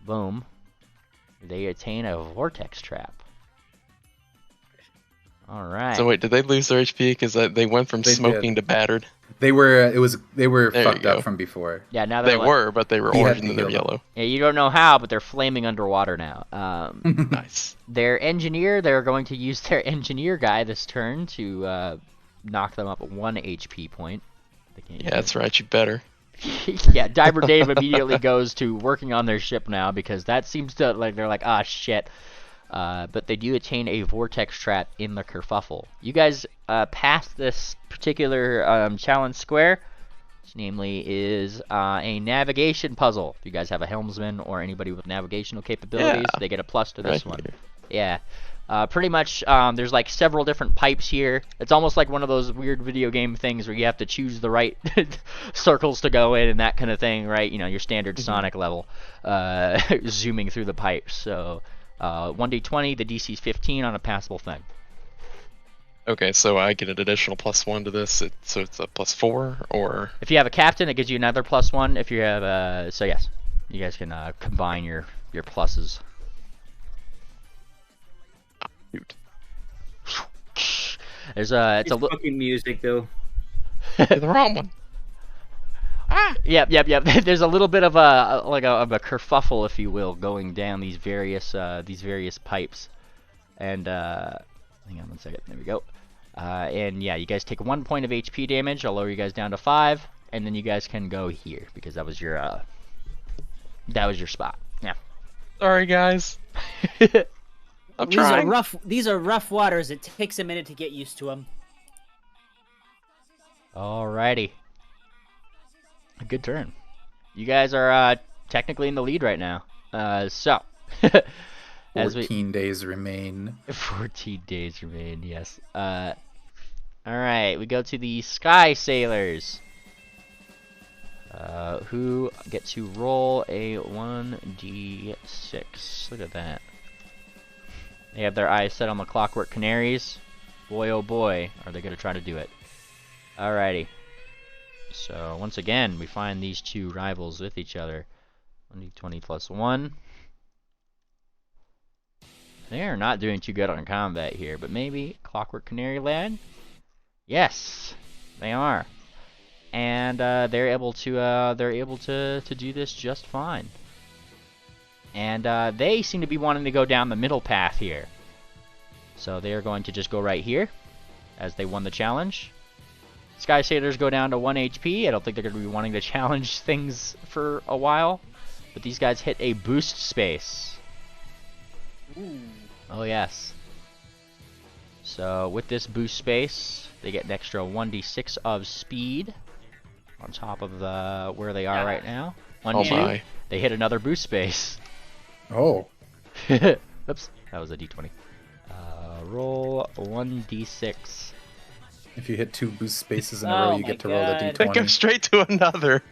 Boom. They attain a vortex trap. Alright. So wait, did they lose their HP? Because they went from They smoking to battered. They were There fucked you up go. from before. Yeah, now They they're were, but they were He had orange to and then they're heal them. yellow. Yeah, you don't know how, but they're flaming underwater now. Nice. Their engineer, they're going to use their engineer guy this turn to knock them up 1 HP point. They can't Yeah, that's right. You better. Yeah, Diver Dave immediately goes to working on their ship now because that seems to, like, they're like, ah, shit. But they do attain a vortex trap in the kerfuffle. You guys passed this particular challenge square, which namely is a navigation puzzle. If you guys have a helmsman or anybody with navigational capabilities, Yeah. they get a plus to this Right one. here. Yeah. Pretty much, there's like several different pipes here. It's almost like one of those weird video game things where you have to choose the right circles to go in and that kind of thing, right? You know, your standard Sonic level, zooming through the pipes. So, 1d20, the DC is 15 on a passable thing. Okay, so I get an additional +1 to this, so it's a +4, or... If you have a captain, it gives you another +1. If you have so yes, you guys can combine your pluses. Shoot. There's it's a fucking music though. The wrong one. Yep. There's a little bit of a kerfuffle, if you will, going down these various pipes. And hang on one second. There we go. And yeah, you guys take 1 point of HP damage. I'll lower you guys down to 5, and then you guys can go here because that was your spot. Yeah. Sorry, guys. I'm these trying. These are rough waters. It takes a minute to get used to them. Alrighty. A good turn. You guys are technically in the lead right now. So. 14 days remain. 14 days remain, yes. Alright, we go to the Sky Sailors. Who get to roll a 1d6. Look at that. They have their eyes set on the Clockwork Canaries. Boy, oh boy, are they going to try to do it. Alrighty. So, once again, we find these two rivals with each other. 1d20 plus 1. They are not doing too good on combat here, but maybe Clockwork Canary Lad? Yes, they are. And they're able to do this just fine. And they seem to be wanting to go down the middle path here. So they are going to just go right here, as they won the challenge. Sky Sailors go down to 1 HP. I don't think they're going to be wanting to challenge things for a while. But these guys hit a boost space. Ooh. Oh yes. So with this boost space, they get an extra 1d6 of speed on top of the where they are right now. 1, 2. They hit another boost space. Oh. Oops, that was a d20. Roll 1d6. If you hit 2 boost spaces in a row, you get to roll the d20. They go straight to another.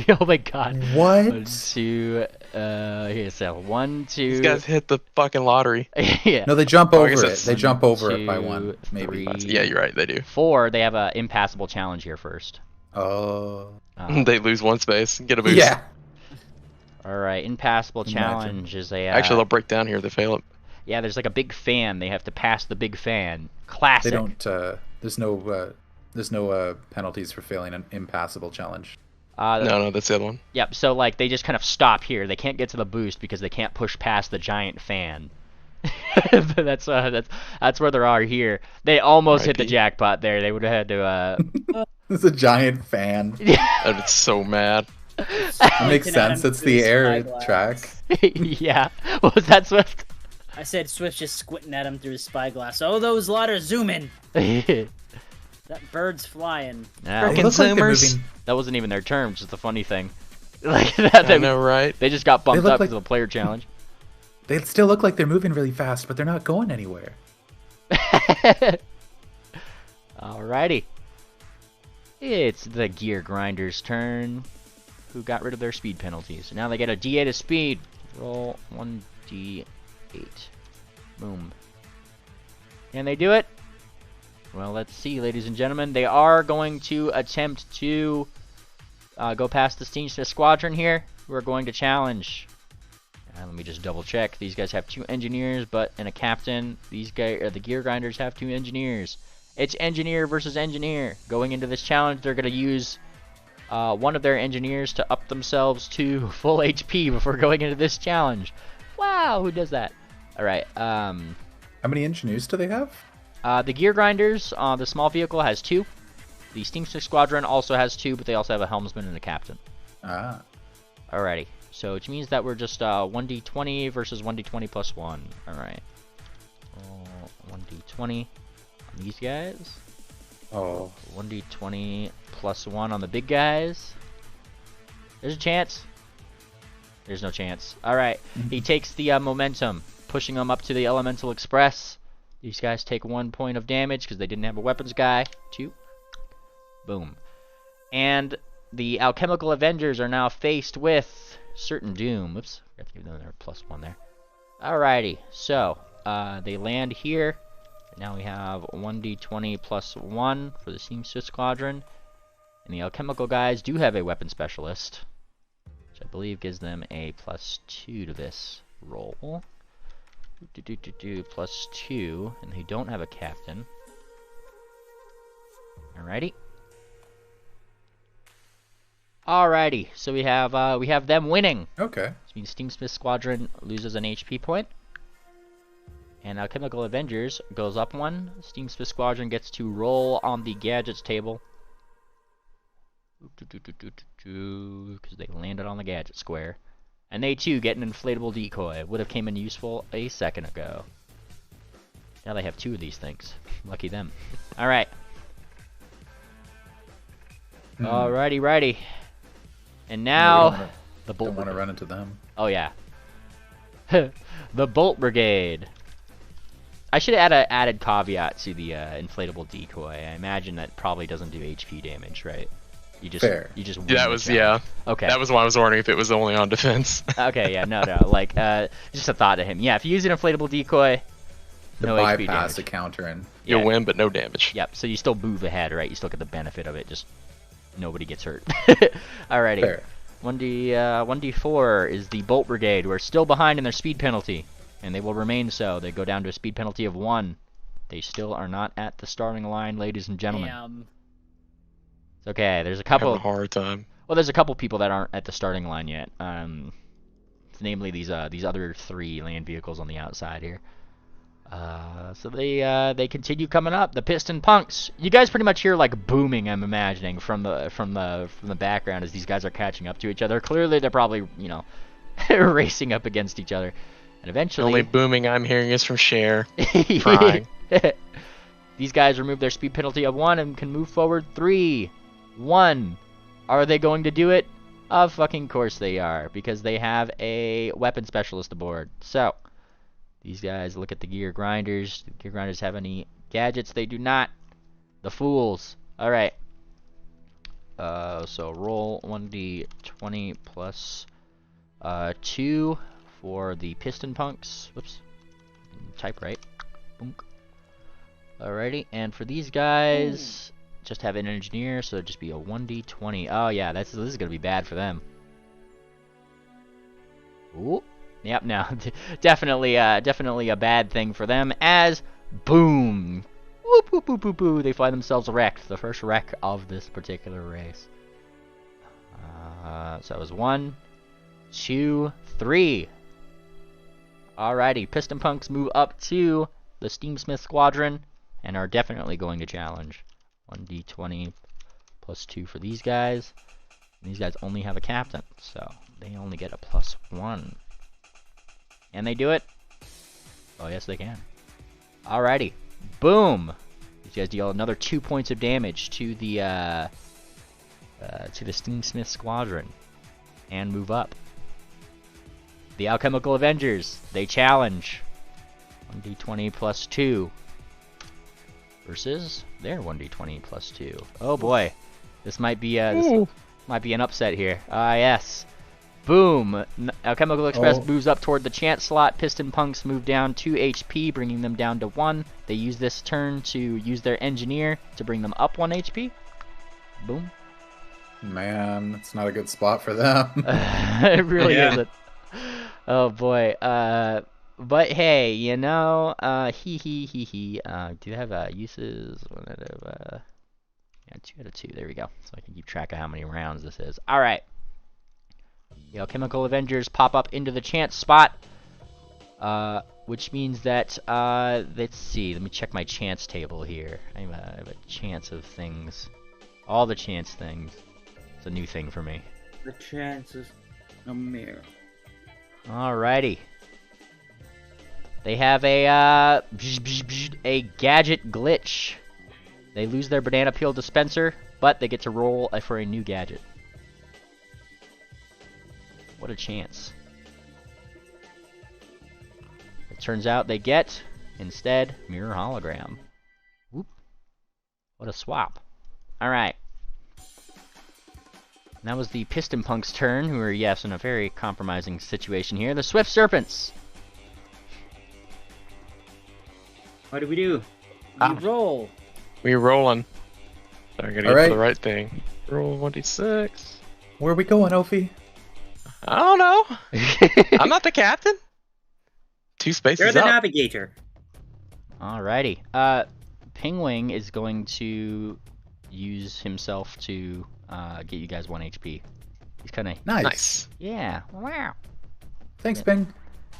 Oh my god. What? 1, 2, here's so 1, 2. These guys hit the fucking lottery. Yeah. No, they jump over guess it. that's They jump over 2, it by 1, maybe. 3, Yeah, you're right, they do. 4, they have a impassable challenge here first. Oh. They lose 1 space, get a boost. Yeah. Alright, impassable challenge is a... Actually, they'll break down here if they fail it. Yeah, there's like a big fan. They have to pass the big fan. Classic. They don't, there's no penalties for failing an impassable challenge. No, that's the other one. Yep, so like they just kind of stop here. They can't get to the boost because they can't push past the giant fan. that's where they are here. They almost hit the jackpot there. They would have had to It's a giant fan. I'd be so mad. It makes sense. It's the air track. Yeah. What was that, Swift? I said Swift just squinting at him through his spyglass. Oh, those ladders zooming. That bird's flying. Now, It looks like they're moving. that wasn't even their term, which is the funny thing. Like that, I know, right? They just got bumped look up like- because of the player challenge. They still look like they're moving really fast, but they're not going anywhere. Alrighty. It's the Gear Grinders' turn, who got rid of their speed penalties. Now they get a D8 of speed. Roll 1d8. Boom. Can they do it? Well, let's see, ladies and gentlemen. They are going to attempt to go past the Steamsmith Squadron here. We're going to challenge. Let me just double check. These guys have 2 engineers, and a captain. These guys, the Gear Grinders, have 2 engineers. It's engineer versus engineer. Going into this challenge, they're going to use one of their engineers to up themselves to full HP before going into this challenge. Wow, who does that? All right. How many engineers do they have? The Gear Grinders, the small vehicle, has 2. The Steamsmith Squadron also has 2, but they also have a helmsman and a captain. Ah. Alrighty. So, which means that we're just 1d20 versus 1d20 plus 1. Alright. 1d20 on these guys. Oh. 1d20 plus 1 on the big guys. There's a chance. There's no chance. Alright. He takes the momentum, pushing them up to the Elemental Express. These guys take 1 point of damage because they didn't have a weapons guy. 2. Boom. And the Alchemical Avengers are now faced with certain doom. Oops, forgot to give them their plus 1 there. Alrighty, so they land here. Now we have 1d20 plus 1 for the Seamstress Squadron. And the alchemical guys do have a weapon specialist, which I believe gives them a +2 to this roll. +2, and they don't have a captain. Alrighty. Alrighty, so we have them winning. Okay. Which means Steamsmith Squadron loses an HP point. And Alchemical Avengers goes up 1. Steamsmith Squadron gets to roll on the gadgets table. Because they landed on the gadget square. And they too get an inflatable decoy. Would have came in useful a second ago. Now they have 2 of these things. Lucky them. Alright. Righty. And now the Bolt. Don't want to run into them. Oh yeah. The Bolt Brigade. I should add a added caveat to the inflatable decoy. I imagine that probably doesn't do HP damage, right? You just Fair. You just win Yeah, the challenge. Okay. That was why I was wondering if it was only on defense. Okay, yeah, no, like just a thought to him. Yeah, if you use an inflatable decoy, no HP bypass damage. the counter and You'll win, but no damage. Yep. So you still move ahead, right? You still get the benefit of it. Just nobody gets hurt. Alrighty. fair. 1d4 is the Bolt Brigade. We're still behind in their speed penalty, and they will remain so. They go down to a speed penalty of 1. They still are not at the starting line, ladies and gentlemen. Damn. It's okay. There's a Having couple. a hard time. Well, there's a couple people that aren't at the starting line yet. Namely these other 3 land vehicles on the outside here. So they continue coming up. The Piston Punks. You guys pretty much hear like booming. I'm imagining from the background as these guys are catching up to each other. Clearly, they're probably racing up against each other, and eventually. The only booming I'm hearing is from Cher crying. These guys remove their speed penalty of 1 and can move forward 3, 1. Are they going to do it? Of fucking course they are, because they have a weapon specialist aboard. So. These guys look at the gear grinders. The gear grinders have any gadgets? They do not. The fools. Alright. So roll 1d20 plus 2 for the Piston Punks. Whoops. Type right. Boom. Alrighty. And for these guys, just have an engineer, so it'd just be a 1d20. Oh yeah, this is gonna be bad for them. Ooh. Yep, no, definitely a bad thing for them. As boom, whoop whoop whoop whoop whoop, they find themselves wrecked. The first wreck of this particular race. So that was 1, 2, 3. Alrighty, Piston Punks move up to the Steamsmith Squadron and are definitely going to challenge. 1d20 plus 2 for these guys. And these guys only have a captain, so they only get a +1. And they do it? Oh, yes, they can. Alrighty. Boom! These guys deal another 2 points of damage to the Steamsmith Squadron. And move up. The Alchemical Avengers, they challenge. 1d20 plus 2. Versus their 1d20 plus 2. Oh boy. This might be an upset here. Ah, yes. Boom! Alchemical Express moves up toward the chance slot. Piston Punks move down 2 HP, bringing them down to 1. They use this turn to use their engineer to bring them up 1 HP. Boom. Man, it's not a good spot for them. It really isn't. Oh boy. But hey, do they have uses? Yeah, 2 out of 2. There we go. So I can keep track of how many rounds this is. All right. The Alchemical Avengers pop up into the chance spot, which means that, let's see, let me check my chance table here. I have a chance of things. All the chance things. It's a new thing for me. The chances are mere. Alrighty. They have a gadget glitch. They lose their banana peel dispenser, but they get to roll for a new gadget. What a chance. It turns out they get, instead, mirror hologram. Whoop. What a swap. Alright. That was the Piston Punks' turn, who are, yes, in a very compromising situation here. The Swift Serpents. What do we do? You roll. We're rolling. So I gotta All get right. to the right thing. Roll 1d6. Where are we going, Ophi? I don't know. I'm not the captain. 2 spaces You're the up. navigator. Alrighty. Pingwing is going to use himself to get you guys 1 HP. He's kind of Nice. yeah. Wow. Thanks, Ping.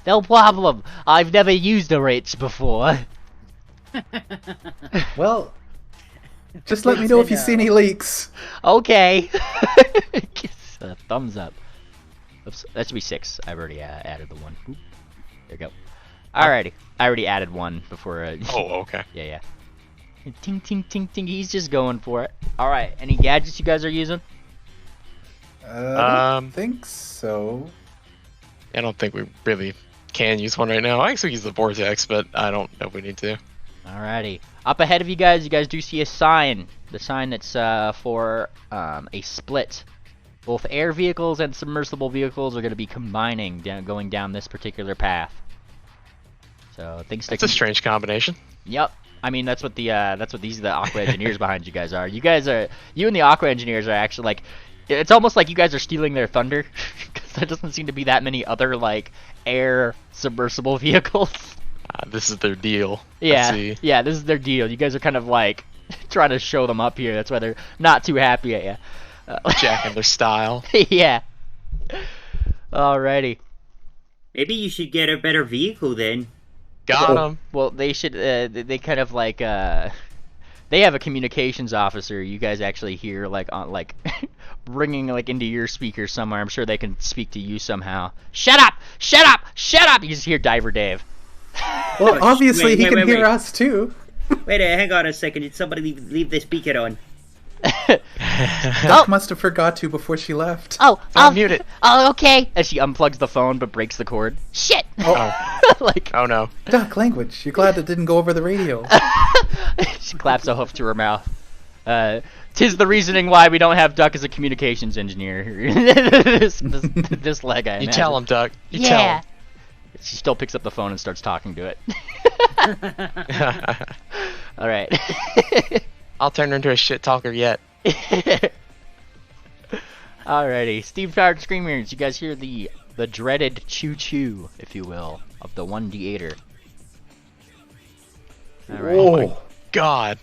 No problem. I've never used a rich before. Well, just let me know if you see any leaks. Okay. Thumbs up. Oops, that should be 6. I've already added the 1. Oop. There you go. Alrighty. I already added 1 before. Oh, okay. Yeah. Ting, ting, ting, ting. He's just going for it. Alright. Any gadgets you guys are using? I don't think so. I don't think we really can use one right now. I actually use the vortex, but I don't know if we need to. Alrighty. Up ahead of you guys do see a sign. The sign that's for a split. Both air vehicles and submersible vehicles are going to be combining, going down this particular path. So things. That's a strange combination. Yep. I mean, that's what the Aqua engineers behind you guys are. You and the Aqua engineers are actually like, it's almost like you guys are stealing their thunder, because there doesn't seem to be that many other like air submersible vehicles. This is their deal. Yeah, yeah, this is their deal. You guys are kind of like trying to show them up here. That's why they're not too happy at you. Jacking their style. Yeah. Alrighty. Maybe you should get a better vehicle then. Got him. Well, they should. They kind of like. They have a communications officer. You guys actually hear like on like ringing like into your speaker somewhere. I'm sure they can speak to you somehow. Shut up! Shut up! Shut up! You just hear Diver Dave. Well, obviously he can hear wait. us too. Wait, hang on a second. Did somebody leave the speaker on? Duck must have forgot to before she left. Oh, Unmute it. Oh, okay. As she unplugs the phone but breaks the cord. Shit! Like, Oh no. Duck language. You're glad it didn't go over the radio. she claps a hoof to her mouth. Tis the reasoning why we don't have Duck as a communications engineer. this leg, I You imagine. tell him, Duck. You tell him. She still picks up the phone and starts talking to it. Alright. I'll turn her into a shit talker yet. Alrighty. Steam-powered screamers. You guys hear the dreaded choo-choo, if you will, of the 1d8er. Alright. Oh my god.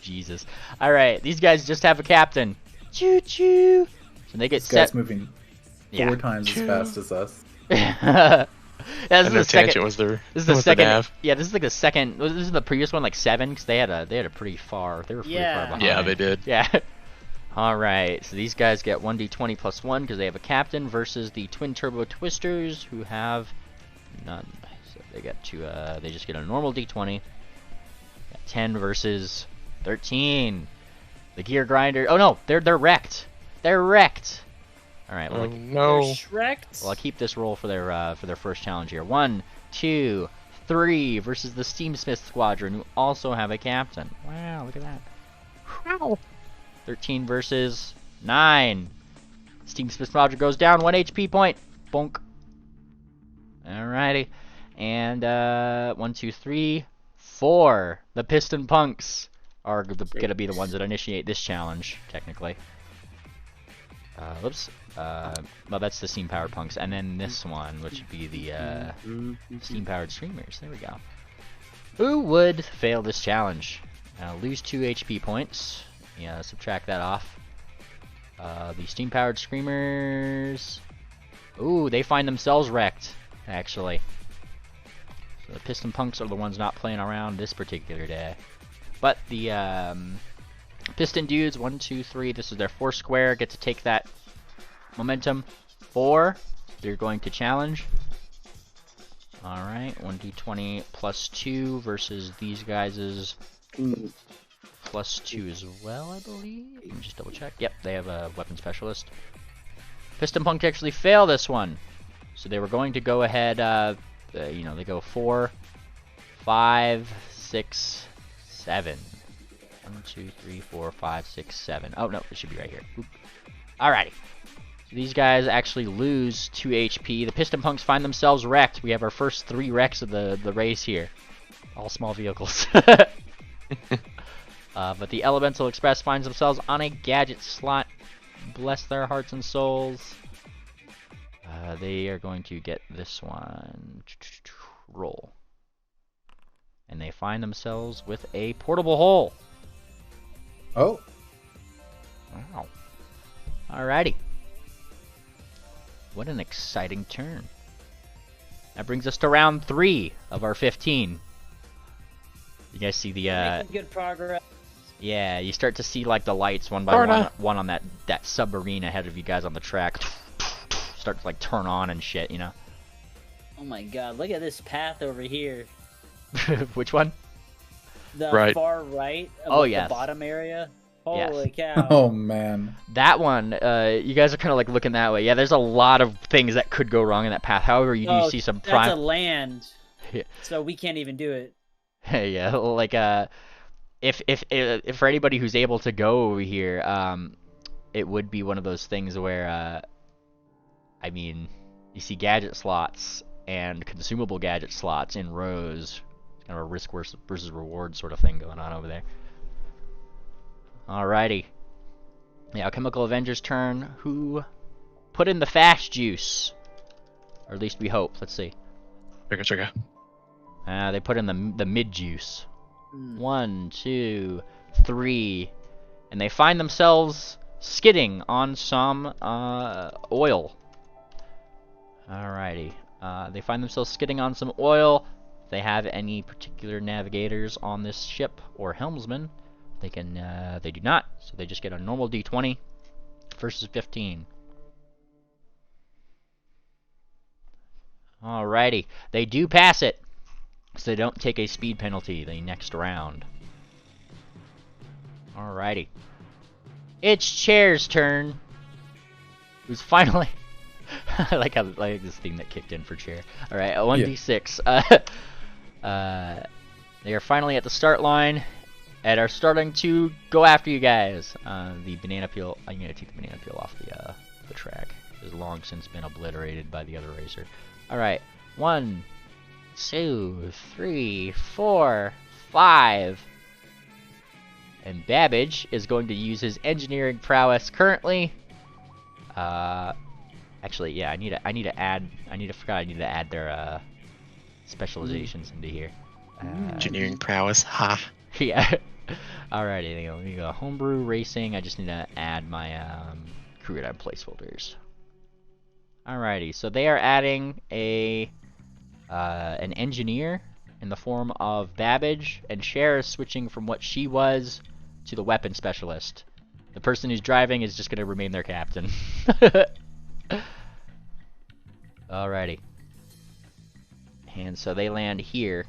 Jesus. Alright, these guys just have a captain. Choo-choo. So they get This set. guy's moving 4 times as fast as us. Yeah, this is And their the second. tangent was their. This is the was second. nav. Yeah, this is like the second. This is the previous one, like 7, because they had a pretty far. They were pretty far behind. Yeah, they did. Yeah. All right. So these guys get 1d20 plus 1 because they have a captain versus the twin turbo twisters who have none. So they get to. They just get a normal d20. Got 10 versus 13. The gear grinder. Oh no, they're wrecked. They're wrecked. All right. Well, Oh no. Shreked. I'll keep this roll for their first challenge here. 1, 2, 3 versus the Steamsmith Squadron, who also have a captain. Wow, look at that. Wow. 13 versus 9. Steamsmith Squadron goes down 1 HP point. Bonk. Alrighty. And 1, 2, 3, 4. The Piston Punks are gonna be the ones that initiate this challenge, technically. Whoops. Well, that's the steam-powered punks, and then this one, which would be the steam-powered streamers. There we go. Who would fail this challenge? Lose 2 HP points. Yeah, subtract that off. The steam-powered screamers. Ooh, they find themselves wrecked, actually. So the piston punks are the ones not playing around this particular day. But the piston dudes, 1, 2, 3. This is their 4 square. Get to take that momentum. 4. They're going to challenge. Alright, 1d20 plus 2 versus these guys' plus 2 as well, I believe. Let me just double check. Yep, they have a weapon specialist. Piston Punk actually fail this one. So they were going to go ahead, you know, they go 4, 5, 6, 7. 1, 2, 3, 4, 5, 6, 7. Oh, no, it should be right here. Oop. Alrighty. So these guys actually lose 2 HP. The Piston Punks find themselves wrecked. We have our first 3 wrecks of the race here. All small vehicles. But the Elemental Express finds themselves on a gadget slot. Bless their hearts and souls. They are going to get this one. Roll. And they find themselves with a portable hole. Oh. Wow. Alrighty. What an exciting turn. That brings us to round 3 of our 15. You guys see the Making good progress. yeah, you start to see like the lights one by one on that submarine ahead of you guys on the track. Start to like turn on and shit, you know. Oh my god, look at this path over here. Which one? The far right of yes. the bottom area. Holy Yes. cow. Oh man. That one, you guys are kind of like looking that way. Yeah, there's a lot of things that could go wrong in that path. However, you do see some prime. That's a land, Yeah. so we can't even do it. Yeah, like if for anybody who's able to go over here, it would be one of those things where, I mean, you see gadget slots and consumable gadget slots in rows. It's kind of a risk versus reward sort of thing going on over there. Alrighty. Now, Chemical Avenger's turn. Who put in the fast juice? Or at least we hope. Let's see. Trigger. They put in the mid juice. 1, 2, 3, and they find themselves skidding on some oil. Alrighty. They find themselves skidding on some oil. If they have any particular navigators on this ship or helmsmen, they can. They do not, so they just get a normal D20 versus 15. Alrighty, they do pass it, so they don't take a speed penalty the next round. Alrighty, it's Chair's turn. Who's finally. I like this theme that kicked in for Chair. All right, 1d6. They are finally at the start line and are starting to go after you guys. The banana peel. I'm gonna take the banana peel off the track. It has long since been obliterated by the other racer. All right, 1, 2, 3, 4, 5. And Babbage is going to use his engineering prowess currently. Actually, yeah, I need to add their specializations into here. Engineering prowess, ha. Yeah. Alrighty, there we go. Homebrew racing. I just need to add my career time placeholders. Alrighty, so they are adding an engineer in the form of Babbage, and Cher is switching from what she was to the weapon specialist. The person who's driving is just going to remain their captain. Alrighty. And so they land here.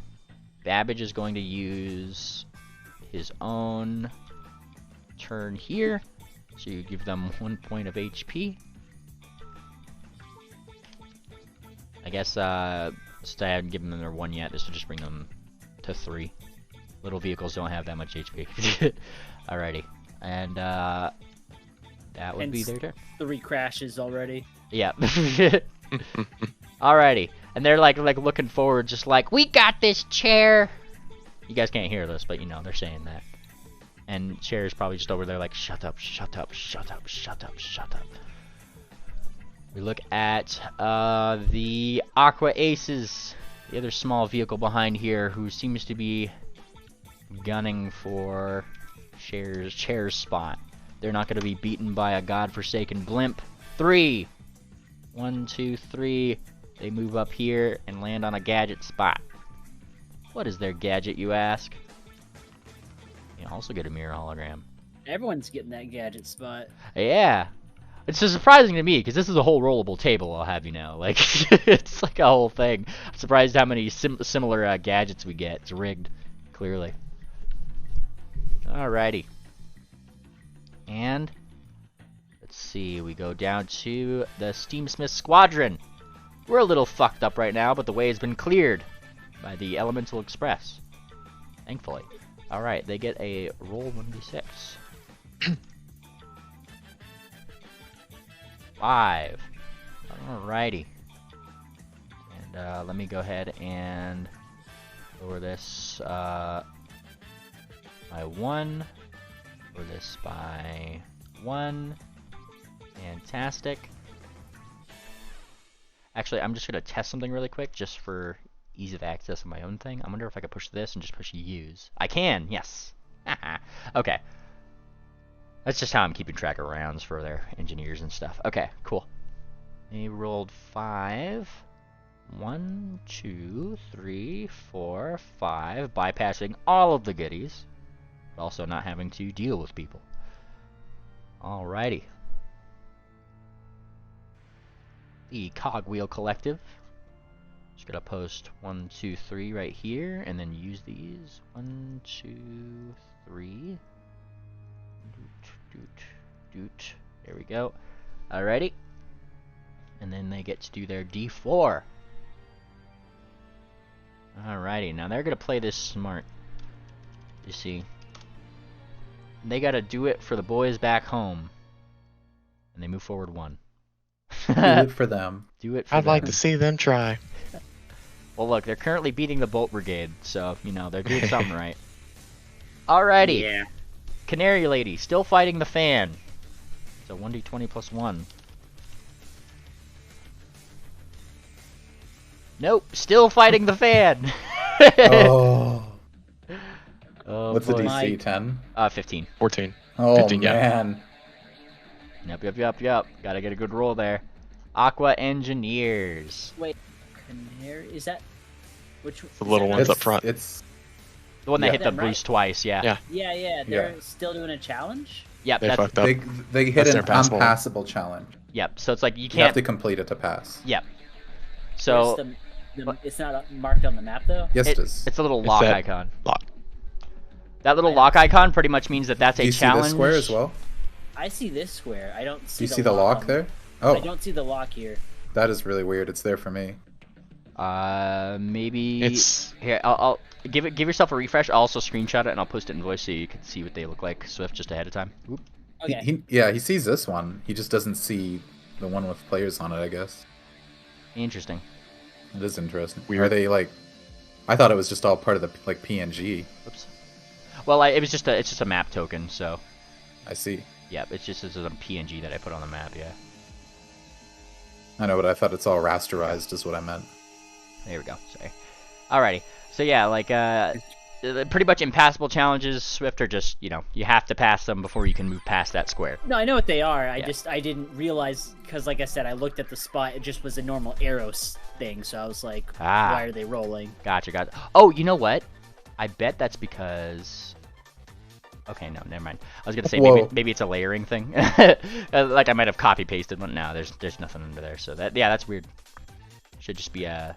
Babbage is going to use his own turn here. So you give them 1 point of HP. I guess since I haven't given them their 1 yet, this will just bring them to 3. Little vehicles don't have that much HP. Alrighty. And that would be their turn. 3 crashes already. Yeah. Alrighty. And they're like looking forward, just like, we got this, Chair. You guys can't hear this, but you know, they're saying that. And Chair's probably just over there like, shut up, shut up, shut up, shut up, shut up. We look at the Aqua Aces, the other small vehicle behind here, who seems to be gunning for Chair's spot. They're not going to be beaten by a godforsaken blimp. 3. 1, 2, 3. They move up here and land on a gadget spot. What is their gadget, you ask? You also get a mirror hologram. Everyone's getting that gadget spot. Yeah. It's just surprising to me, because this is a whole rollable table, I'll have you know. Like, it's like a whole thing. I'm surprised how many similar gadgets we get. It's rigged, clearly. Alrighty. And let's see, we go down to the Steamsmith Squadron. We're a little fucked up right now, but the way has been cleared by the Elemental Express. Thankfully. Alright, they get a roll 1d6. 5. Alrighty. And let me go ahead and lower this by 1. Lower this by 1. Fantastic. Actually, I'm just going to test something really quick just for ease of access on my own thing. I wonder if I could push this and just push use. I can, yes. Okay. That's just how I'm keeping track of rounds for their engineers and stuff. Okay, cool. He rolled 5. 1, 2, 3, 4, 5. Bypassing all of the goodies. But also not having to deal with people. Alrighty. The Cogwheel Collective. Just gonna post 1, 2, 3 right here, and then use these. 1, 2, 3. Doot. There we go. Alrighty. And then they get to do their D4. Alrighty, now they're gonna play this smart. You see. They gotta do it for the boys back home. And they move forward 1. Do it for them. Do it for I'd them. like to see them try. Well, look, they're currently beating the Bolt Brigade, so, you know, they're doing something right. Alrighty. Yeah. Canary Lady, still fighting the fan. So 1d20 plus 1. Nope, still fighting the fan. Oh. Oh, What's the boy. DC? 10? 15. 14. Oh 15, yeah. man. Yep. Gotta get a good roll there. Aqua Engineers. Wait, Canary, is that which? The little ones up front. It's The one that Yeah. hit the Them, right? boost twice, yeah. Yeah. Yeah, they're still doing a challenge. Yep, They that's, fucked up. they hit That's an their passable. unpassable challenge. yep. So it's like you You have can't. to complete it to pass. Yep. So It's not marked on the map though. Yes, it is. it's a little It's lock that icon. Lock. That little lock icon pretty much means that that's Do a you see challenge. this square as well? I see this square. I don't Do see. you see the lock on- there? I Oh, don't see the lock here. that is really weird. It's there for me. Maybe It's here. I'll give yourself a refresh. I'll also screenshot it and I'll post it in voice so you can see what they look like. Swift just ahead of time. Oop. Okay. He sees this one. He just doesn't see the one with players on it, I guess. Interesting. It is interesting. Weird. Are they like? I thought it was just all part of the like PNG. Oops. Well, it's just a map token. So I see. yep, it's just a PNG that I put on the map. Yeah. I know, but I thought it's all rasterized is what I meant. There we go. Sorry. Alrighty. So yeah, like pretty much impassable challenges. Swift are just, you know, you have to pass them before you can move past that square. No, I know what they are. Yeah. I didn't realize because, like I said, I looked at the spot. It just was a normal arrow thing. So I was like, why are they rolling? Gotcha. Oh, you know what? I bet that's because. Okay, no, never mind. I was gonna say maybe it's a layering thing. Like I might have copy pasted one. No, there's nothing under there. So that's weird. Should just be a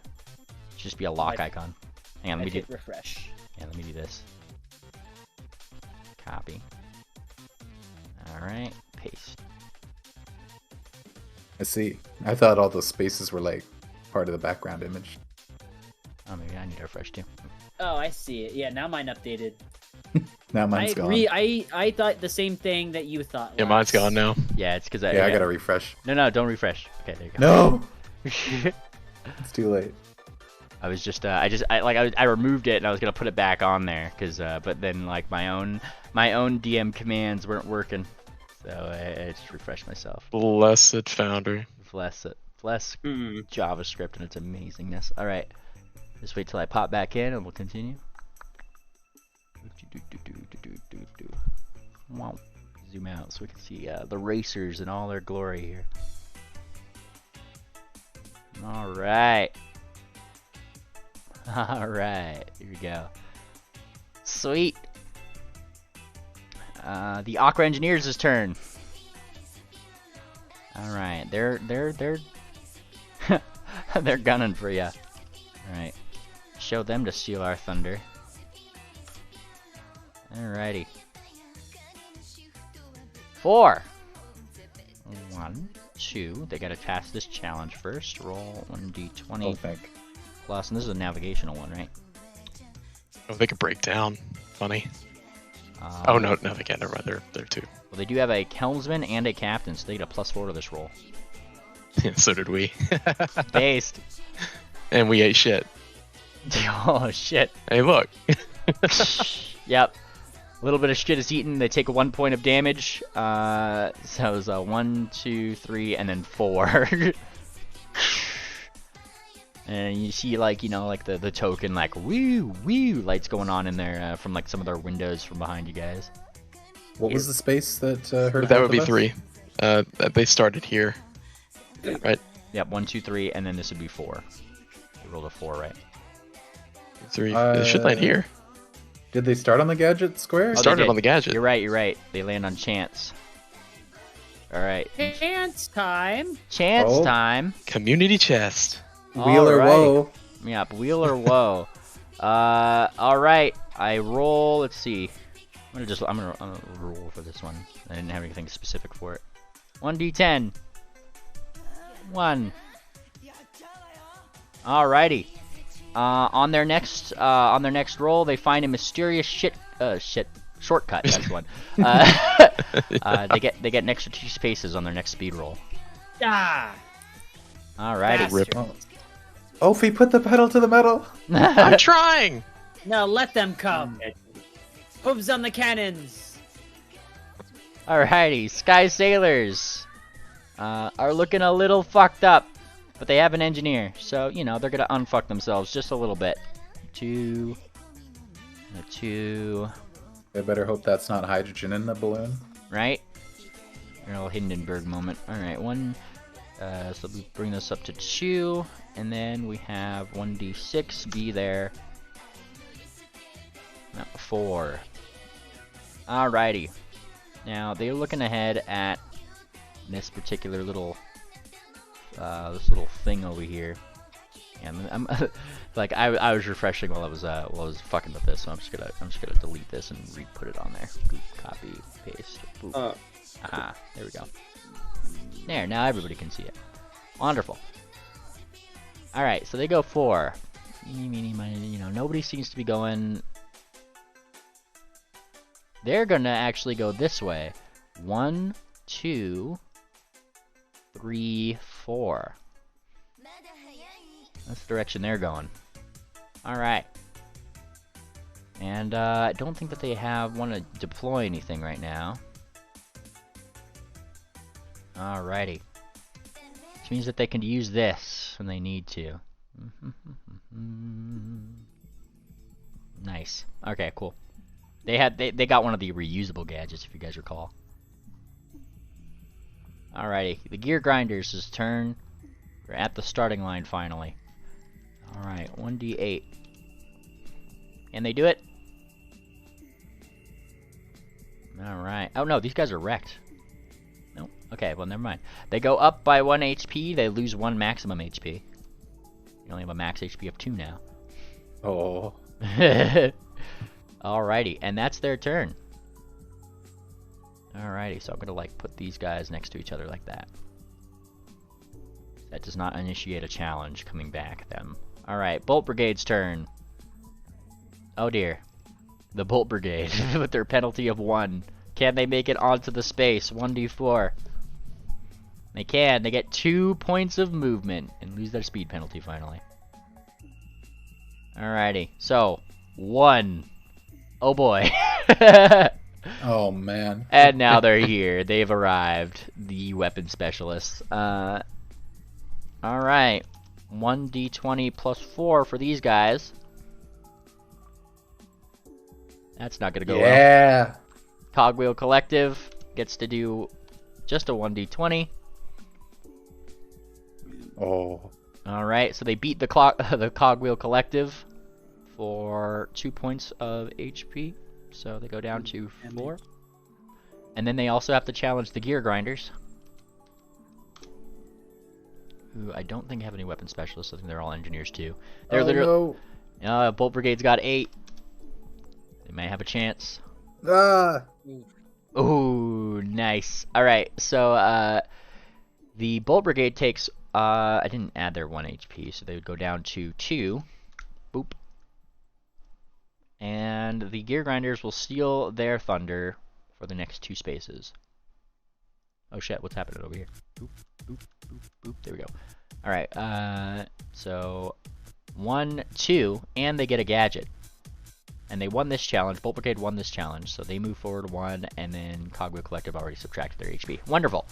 lock icon. Hang on, let me do. Refresh. Yeah, let me do this. Copy. All right, paste. I see. I thought all those spaces were like part of the background image. Oh, maybe I need to refresh too. Oh, I see it. Yeah, now mine updated. Now I mine's agree. gone. I thought the same thing that you thought. Yeah, mine's Lex. gone now. Yeah, it's because Yeah, I gotta refresh. No, don't refresh. Okay, there you go. No, it's too late. I was just I removed it and I was gonna put it back on there because but then like my own DM commands weren't working, so I just refreshed myself. Blessed Foundry. Bless JavaScript and its amazingness. All right, just wait till I pop back in and we'll continue. Wow. Zoom out so we can see the racers in all their glory here. All right. Alright, here we go. Sweet. The Aqua Engineers' turn. Alright, they're they're gunning for ya. Alright. Show them to steal our thunder. Alrighty. 4. 1, 2. They gotta pass this challenge first. Roll 1d20. I think. Plus, and this is a navigational one, right? Oh, they could break down. Funny. Oh no, they can't. Never mind. They're two. Well, they do have a helmsman and a captain, so they get a +4 to this roll. Yeah, so did we. Based. And we ate shit. Oh shit. Hey, look. Yep. A little bit of shit is eaten. They take 1 point of damage. So it was 1, 2, 3, and then 4. And you see, like, you know, like the token, like, woo, woo, lights going on in there from, like, some of their windows from behind you guys. What was the space that hurt? That would be 3. They started here. Right? Yep, 1, 2, 3, and then this would be 4. You rolled a 4, right? 3. They should land here. Did they start on the gadget square? Oh, Started on the gadget. You're right. They land on chance. Alright. Chance time. Chance time. Community chest. Wheel or woe. Yep, wheel or woe. Alright. I roll, let's see. I'm gonna roll for this one. I didn't have anything specific for it. 1d10. 1. Alrighty. On their next roll, they find a mysterious shortcut. That's one. They get an extra 2 spaces on their next speed roll. Ah. Alrighty. Oh, if he put the pedal to the metal. I'm trying. Now let them come. Hooves on the cannons. Alrighty, Sky Sailors are looking a little fucked up, but they have an engineer, so you know they're gonna unfuck themselves just a little bit. 2. I better hope that's not hydrogen in the balloon. Right? A little Hindenburg moment. Alright, 1. So we bring this up to 2, and then we have 1d6 be there. 4. Alrighty. Now they're looking ahead at this particular little thing over here. And I'm like I was refreshing while I was fucking with this, so I'm just gonna delete this and re-put it on there. Boop, copy, paste. Boop. Aha, there we go. There, now everybody can see it. Wonderful. Alright, so they go 4. Eeny, miny, you know, nobody seems to be going. They're gonna actually go this way. 1, 2, 3, 4. That's the direction they're going. Alright. And I don't think that they want to deploy anything right now. Alrighty. Which means that they can use this when they need to. Nice. Okay, cool. They got one of the reusable gadgets, if you guys recall. Alrighty, the gear grinders' turn. We're at the starting line finally. Alright, 1d8. And they do it. Alright. Oh no, these guys are wrecked. Nope. Okay, well never mind. They go up by 1 HP, they lose 1 maximum HP. You only have a max HP of 2 now. Oh. Alrighty, and that's their turn. Alrighty, so I'm gonna like put these guys next to each other like that. That does not initiate a challenge coming back at them. Alright, Bolt Brigade's turn. Oh dear. The Bolt Brigade with their penalty of 1. Can they make it onto the space? 1d4. They can. They get 2 points of movement and lose their speed penalty finally. Alrighty, so 1. Oh boy. Oh man. And now they're here. They've arrived. The weapon specialists. Alright. 1d20 plus 4 for these guys. That's not gonna go well. Yeah. Cogwheel Collective gets to do just a 1d20. Oh. Alright, so they beat the Cogwheel Collective for 2 points of HP. So they go down to 4. And then they also have to challenge the Gear Grinders, who I don't think have any weapon specialists. I think they're all engineers too. They're literally. No. Bolt Brigade's got 8. They may have a chance. Ah. Ooh, nice. Alright, so the Bolt Brigade takes I didn't add their 1 HP, so they would go down to 2. Boop. And the Gear Grinders will steal their thunder for the next 2 spaces. Oh shit, what's happening over here? Boop, boop, boop, boop. There we go. Alright, so 1, 2, and they get a gadget. And they won this challenge. Bolt Brigade won this challenge, so they move forward 1, and then Cogwheel Collective already subtracted their HP. Wonderful.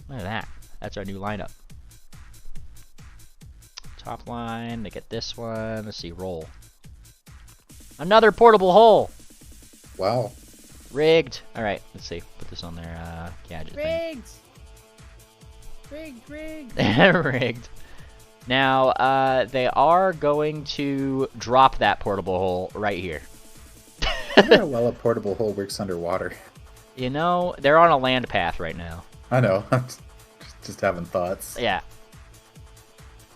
Look at that. That's our new lineup. Top line, they get this one. Let's see, roll. Another portable hole! Wow. Rigged. Alright, let's see. Put this on their gadget thing. Rigged! Rigged! Rigged. Now, they are going to drop that portable hole right here. I wonder how well a portable hole works underwater. You know, they're on a land path right now. I know. I'm just having thoughts. Yeah.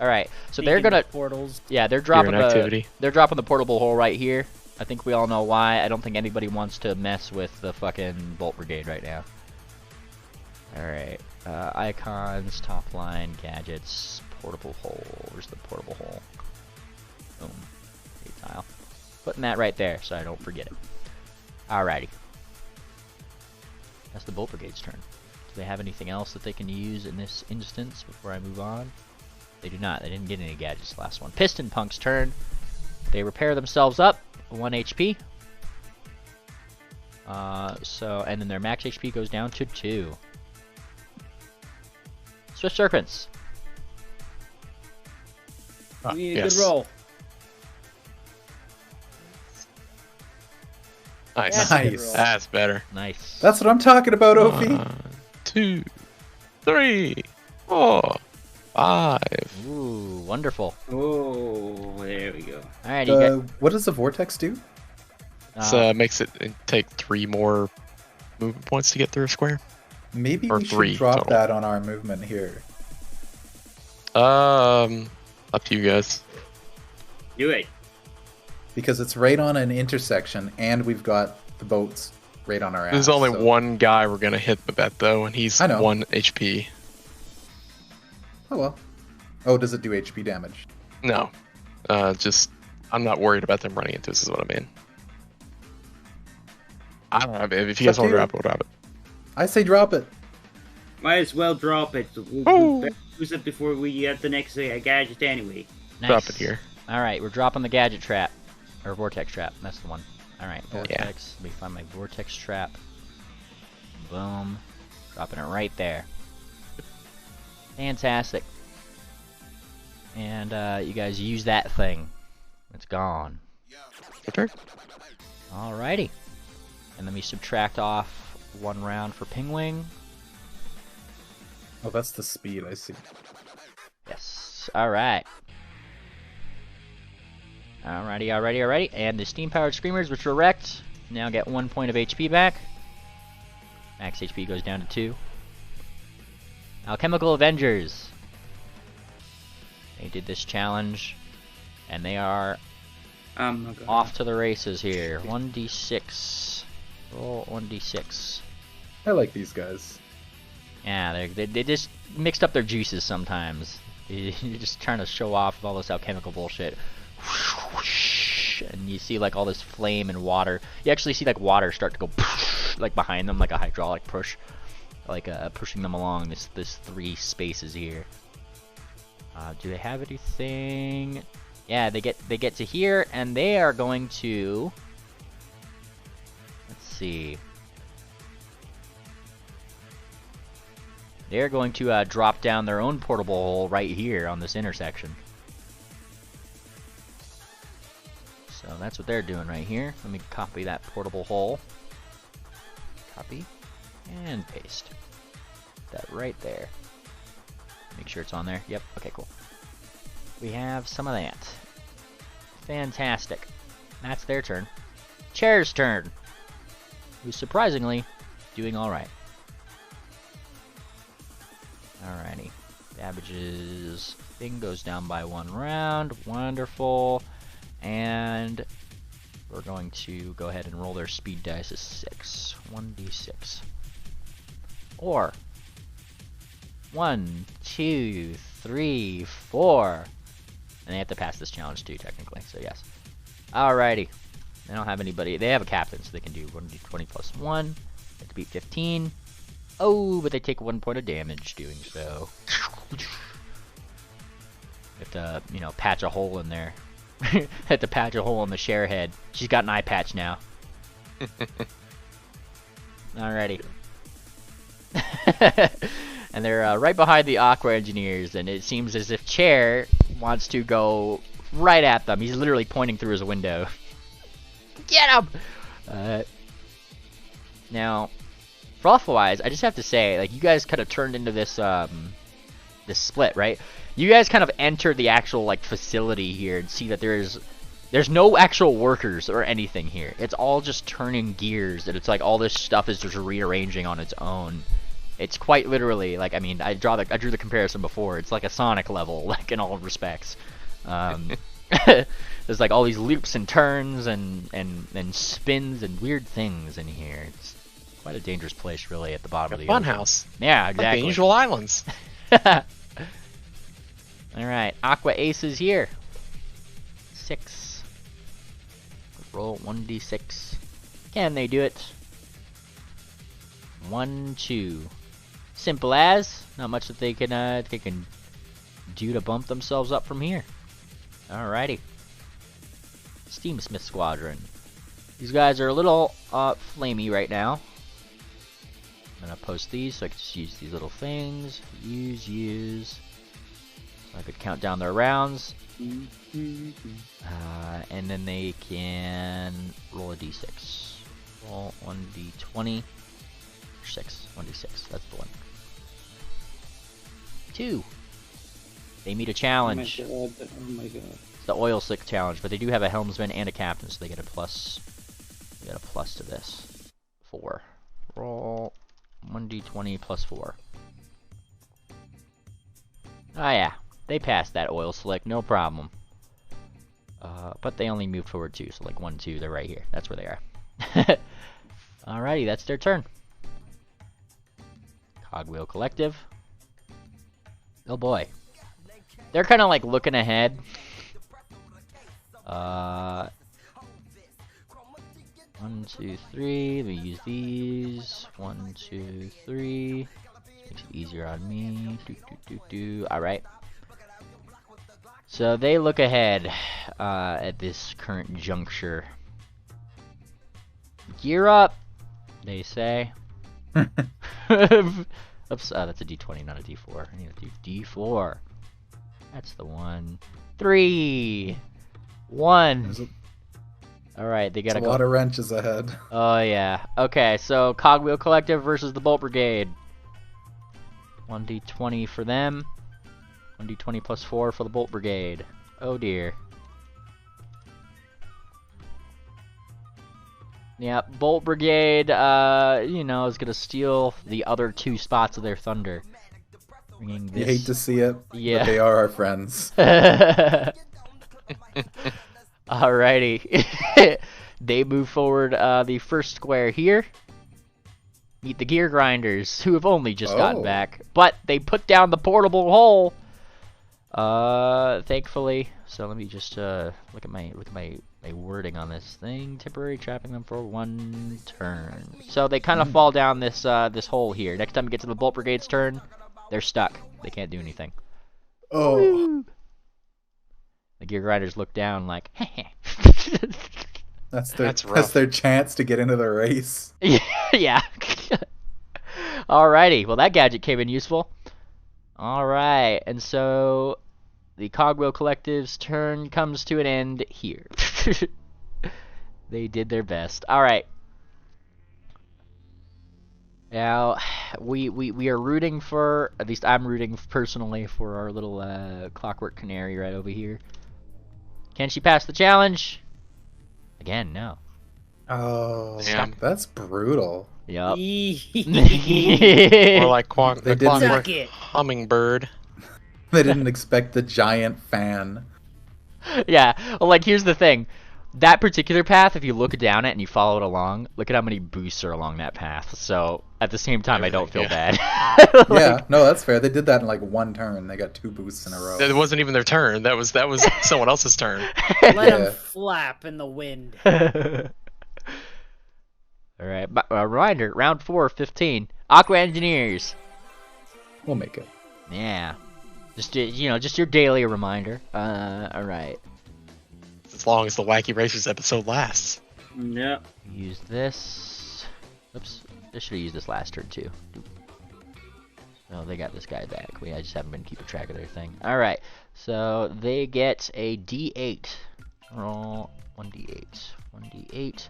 All right. So Speaking they're gonna of portals. Yeah, they're dropping activity. They're dropping the portable hole right here. I think we all know why. I don't think anybody wants to mess with the fucking Bolt Brigade right now. All right. Icons, top line, gadgets, portable hole. Where's the portable hole? Boom. Tile. Putting that right there so I don't forget it. Alrighty. That's the Bolt Brigade's turn. Do they have anything else that they can use in this instance before I move on? They do not. They didn't get any gadgets last one. Piston Punk's turn. They repair themselves up. 1 HP. And then their max HP goes down to 2. Swift Serpents. We need a yes. good roll. Nice. Nice. That's better. Nice. That's what I'm talking about, Ophi. 1, 2, 3, 4, 5. Ooh, wonderful. Oh, there we go. Alright, you get. What does the vortex do? Makes it take 3 more movement points to get through a square. Maybe Or we 3 should drop total. that on our movement here. Up to you guys. Do it. Because it's right on an intersection, and we've got the boats right on our ass. There's only so- one guy we're gonna hit with that though, and he's I know. 1 HP. Oh well. Oh, does it do HP damage? No, just I'm not worried about them running into us. Is what I mean. I don't know if you guys want to drop it, we'll drop it. I say drop it. Might as well drop it. We'll Oh. use it before we get the next gadget anyway. Nice. Drop it here. Alright, we're dropping the gadget trap. Or vortex trap. That's the one. Alright, Yeah. vortex. Let me find my vortex trap. Boom. Dropping it right there. Fantastic. And you guys use that thing. It's gone. Your turn. Alrighty. And let me subtract off 1 round for Pingwing. Oh, that's the speed, I see. Yes. Alright. Alrighty. And the steam-powered screamers, which were wrecked, now get 1 point of HP back. Max HP goes down to 2. Alchemical Avengers. They did this challenge, and they are I'm not gonna. off to the races here. 1d6. Roll 1d6. I like these guys. Yeah, they just mixed up their juices sometimes. You're just trying to show off with all this alchemical bullshit. And you see like all this flame and water. You actually see like water start to go like behind them, like a hydraulic push, like pushing them along this 3 spaces here. Do they have anything? Yeah, they get to here, and they are going to. Let's see. They're going to drop down their own portable hole right here on this intersection. So that's what they're doing right here. Let me copy that portable hole. Copy. And paste. That right there. Make sure it's on there. Yep. Okay, cool. We have some of that. Fantastic. That's their turn. Chair's turn. Who's surprisingly doing alright. Alrighty. Babbage's thing goes down by 1 round. Wonderful. And we're going to go ahead and roll their speed dice as 6. 1d6. Or 1, 2, 3, 4. And they have to pass this challenge too, technically, so yes. Alrighty. They don't have anybody. They have a captain, so they can do 1d20 plus 1. They have to beat 15. Oh, but they take 1 point of damage doing so. Have to, you know, patch a hole in there. Have to patch a hole in the share head. She's got an eye patch now. Alrighty. And they're right behind the Aqua Engineers, and it seems as if Chair wants to go right at them. He's literally pointing through his window. Get him! Now, Frothwise, I just have to say, like, you guys kind of turned into this, this split, right? You guys kind of entered the actual, like, facility here and see that there's no actual workers or anything here. It's all just turning gears, and it's like all this stuff is just rearranging on its own. It's quite literally, like, I mean, I drew the comparison before. It's like a Sonic level, like, in all respects. There's like all these loops and turns and spins and weird things in here. It's quite a dangerous place, really, at the bottom of the ocean. Funhouse. Yeah, exactly. Like the Angel Islands. Alright, Aqua Aces here. 6. Roll 1d6. Can they do it? 1, 2. Simple as. Not much that they can do to bump themselves up from here. Alrighty. Steamsmith Squadron. These guys are a little flamey right now. I'm gonna post these so I can just use these little things. Use. So I could count down their rounds. And then they can roll a d6. Roll 1d20. 6. 1d6. That's the one. 2. They meet a challenge. Oh my god. It's the oil slick challenge, but they do have a helmsman and a captain, so they get a plus. They get a plus to this. 4. Roll 1d20 plus 4. Oh yeah, they passed that oil slick, no problem. But they only moved forward 2, so like 1, 2, they're right here. That's where they are. Alrighty, that's their turn. Cogwheel Collective. Oh boy. They're kind of like looking ahead. 1, 2, 3. Let me use these. 1, 2, 3. Makes it easier on me. Alright. So they look ahead at this current juncture. Gear up, they say. Oops, that's a d20, not a d4. I need to do d4. That's the one. 3, 1. Alright, they gotta go. A lot of wrenches ahead. Oh, yeah. Okay, so Cogwheel Collective versus the Bolt Brigade. 1d20 for them. 1d20 plus 4 for the Bolt Brigade. Oh, dear. Yeah, Bolt Brigade, you know, is gonna steal the other 2 spots of their thunder. Bringing this... You hate to see it, yeah. But they are our friends. Alrighty. They move forward the first square here. Meet the Gear Grinders, who have only just gotten back. But they put down the portable hole. Thankfully. So let me just look at my wording on this thing. Temporary trapping them for 1 turn. So they kind of fall down this this hole here. Next time we get to the Bolt Brigade's turn, they're stuck. They can't do anything. Oh. Woo! The Gear Grinders look down like, heh. That's their chance to get into the race. Yeah. Alrighty. Well, that gadget came in useful. Alright. And so the Cogwheel Collective's turn comes to an end here. They did their best. Alright. Now, we are rooting for, at least I'm rooting personally for our little Clockwork Canary right over here. Can she pass the challenge? Again, no. Oh, Damn. That's brutal. Yup. Or like They the didn't- Clockwork Suck it. Hummingbird. They didn't expect the giant fan. Yeah. Well, like, here's the thing. That particular path, if you look down it and you follow it along, look at how many boosts are along that path. So, at the same time, I don't feel bad. Yeah, no, that's fair. They did that in like 1 turn. They got 2 boosts in a row. It wasn't even their turn. That was someone else's turn. Let Yeah. them flap in the wind. Alright, reminder, round 4, 15. Aqua Engineers. We'll make it. Yeah. Just just your daily reminder. All right. As long as the Wacky Racers episode lasts. Yeah. Use this. Oops. I should have used this last turn too. Oh, they got this guy back. I just haven't been keeping track of their thing. All right. So they get a D8. Roll 1d8. 1d8.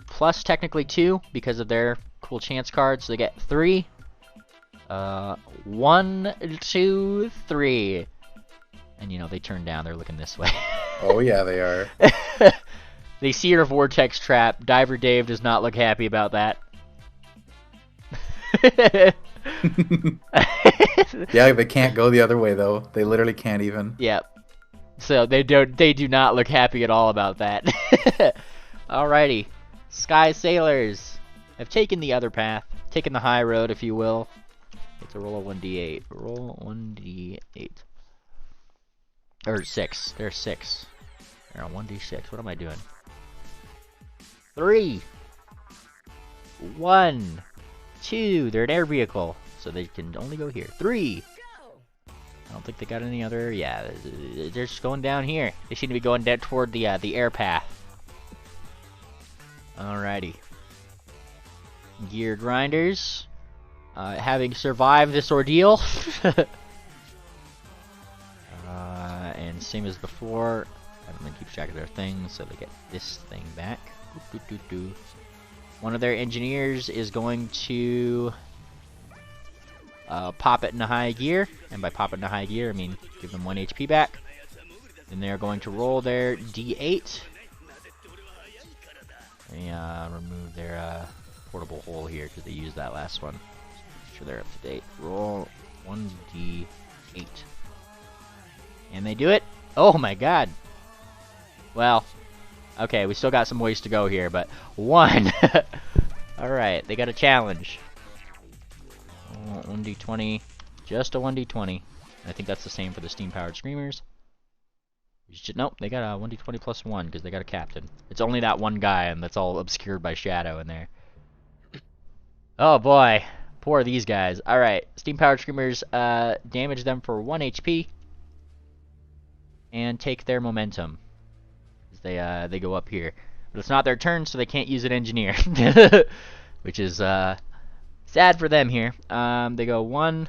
Plus technically 2 because of their cool chance cards. So they get 3. 1, 2, 3. And they turn down. They're looking this way. Oh yeah, they are. They see your vortex trap. Diver Dave does not look happy about that. Yeah, they can't go the other way though. They literally can't even. Yep. So they do not look happy at all about that. Alrighty. Sky Sailors have taken the other path, taken the high road, if you will. It's a roll of 1d8. Roll 1d8. Or 6. There's 6. They're on 1d6. What am I doing? 3. 1. 2. They're an air vehicle, so they can only go here. 3. I don't think they got any other. Yeah, they're just going down here. They seem to be going down toward the air path. Alrighty. Gear Grinders, having survived this ordeal, and same as before, everyone keeps track of their things, so they get this thing back. One of their engineers is going to pop it into high gear, and by pop it into high gear, I mean give them 1 HP back. Then they're going to roll their D8. They remove their portable hole here because they used that last one. Make sure they're up to date. Roll 1d8. And they do it. Oh my god. Well, okay, we still got some ways to go here, but 1. Alright, they got a challenge. 1d20. Just a 1d20. I think that's the same for the steam-powered screamers. Nope, they got a 1d20 plus 1 because they got a captain. It's only that one guy, and that's all obscured by shadow in there. Oh boy, poor these guys. Alright, steam-powered screamers damage them for 1 HP and take their momentum. They go up here. But it's not their turn, so they can't use an engineer. Which is sad for them here. They go 1.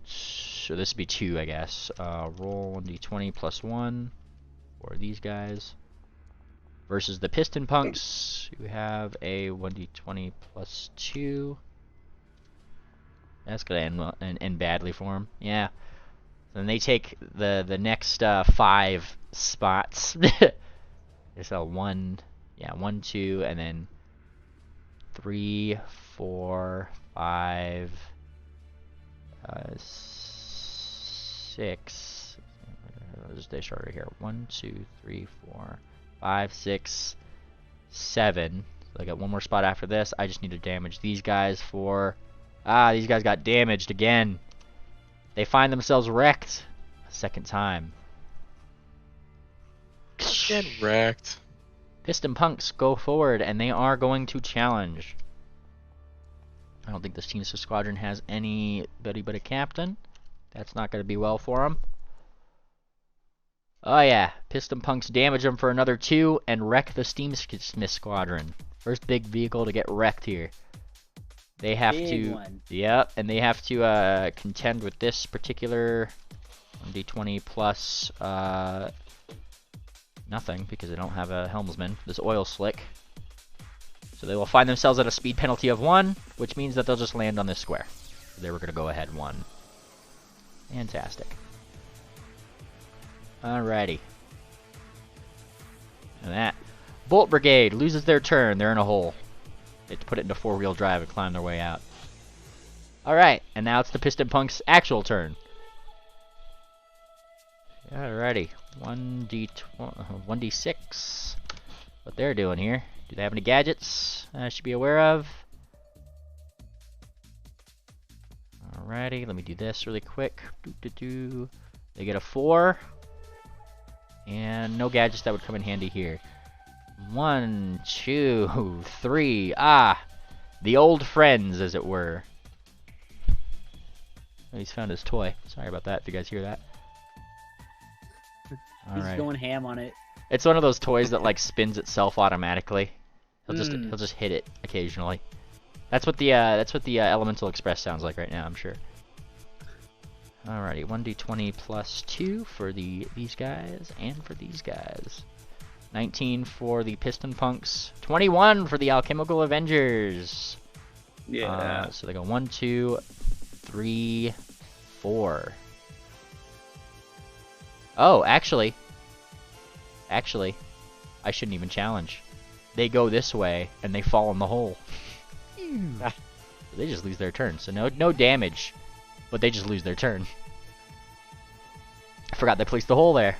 So this would be 2, I guess. Roll 1d20 plus 1 for these guys. Versus the Piston Punks, who have a 1d20 plus 2. That's gonna end badly for them. Yeah. Then they take the next 5 spots. There's a 1, 1, 2, and then 3, 4, 5, 6. I'll just stay shorter here. 1, 2, 3, 4, 5, 6, 7. So I got one more spot after this. I just need to damage these guys for... these guys got damaged again. They find themselves wrecked a second time. Get wrecked. Piston Punks go forward, and they are going to challenge. I don't think this Team Squadron has anybody but a captain. That's not going to be well for them. Oh yeah, Piston Punks damage them for another 2 and wreck the Steamsmith Squadron. First big vehicle to get wrecked here. They have yep, and they have to contend with this particular 1d20 plus nothing because they don't have a helmsman. This oil slick. So they will find themselves at a speed penalty of 1, which means that they'll just land on this square. So they were going to go ahead 1. Fantastic. Alrighty. And that. Bolt Brigade loses their turn. They're in a hole. They have to put it into 4-wheel drive and climb their way out. Alright, and now it's the Piston Punk's actual turn. Alrighty. 1d6. What they're doing here. Do they have any gadgets I should be aware of? Alrighty, let me do this really quick. They get a 4. And no gadgets that would come in handy here. 1, 2, 3. The old friends, as it were. Oh, he's found his toy. Sorry about that, if you guys hear that. He's going ham on it. It's one of those toys that like spins itself automatically. He'll just hit it occasionally. That's what the Elemental Express sounds like right now, I'm sure. Alrighty, 1d20 plus 2 for these guys and for these guys. 19 for the Piston Punks. 21 for the Alchemical Avengers. Yeah. So they go 1, 2, 3, 4. Oh, actually, I shouldn't even challenge. They go this way and they fall in the hole. They just lose their turn. So no damage, but they just lose their turn. I forgot they placed the hole there.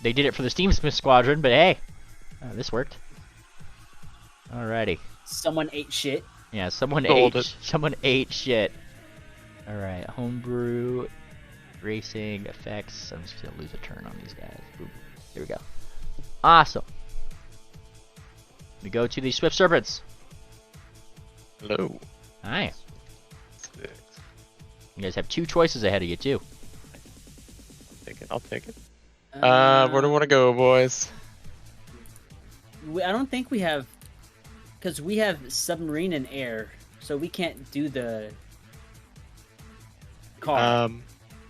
They did it for the Steamsmith Squadron, but hey, this worked. Alrighty. Someone ate shit. Yeah, someone ate shit. Alright, homebrew, racing, effects. I'm just gonna lose a turn on these guys. Boom. Here we go. Awesome. We go to the Swift Serpents. Hello. Hi. You guys have 2 choices ahead of you, too. I'll take it. Where do we want to go, boys? I don't think we have... Because we have submarine and air, so we can't do the car.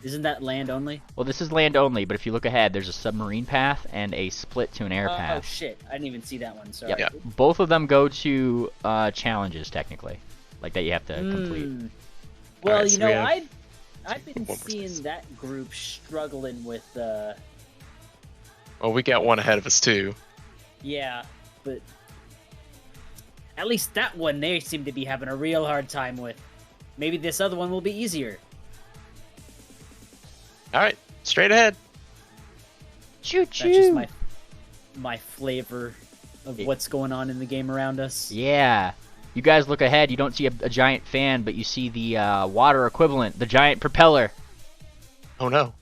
Isn't that land only? Well, this is land only, but if you look ahead, there's a submarine path and a split to an air path. Oh, shit. I didn't even see that one, sorry. Yep. Both of them go to challenges, technically. Like, that you have to complete. Well, right, you so know, I've been seeing that group struggling with... Well, we got one ahead of us, too. Yeah, but... At least that one they seem to be having a real hard time with. Maybe this other one will be easier. Alright, straight ahead. Choo-choo! That's just my flavor of what's going on in the game around us. Yeah. You guys look ahead, you don't see a giant fan, but you see the water equivalent, the giant propeller. Oh no.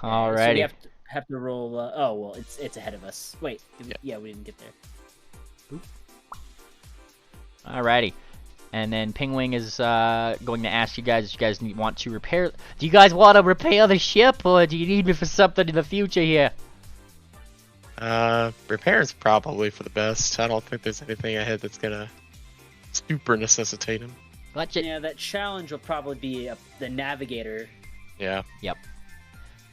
Alrighty. So we have to roll. Oh well, it's ahead of us. Wait, we didn't get there. Oop. Alrighty, and then Pingwing is going to ask you guys if you guys want to repair. Do you guys want to repair the ship, or do you need me for something in the future here? Repair is probably for the best. I don't think there's anything ahead that's gonna super necessitate him. Gotcha. Yeah, that challenge will probably be the navigator. Yeah. Yep.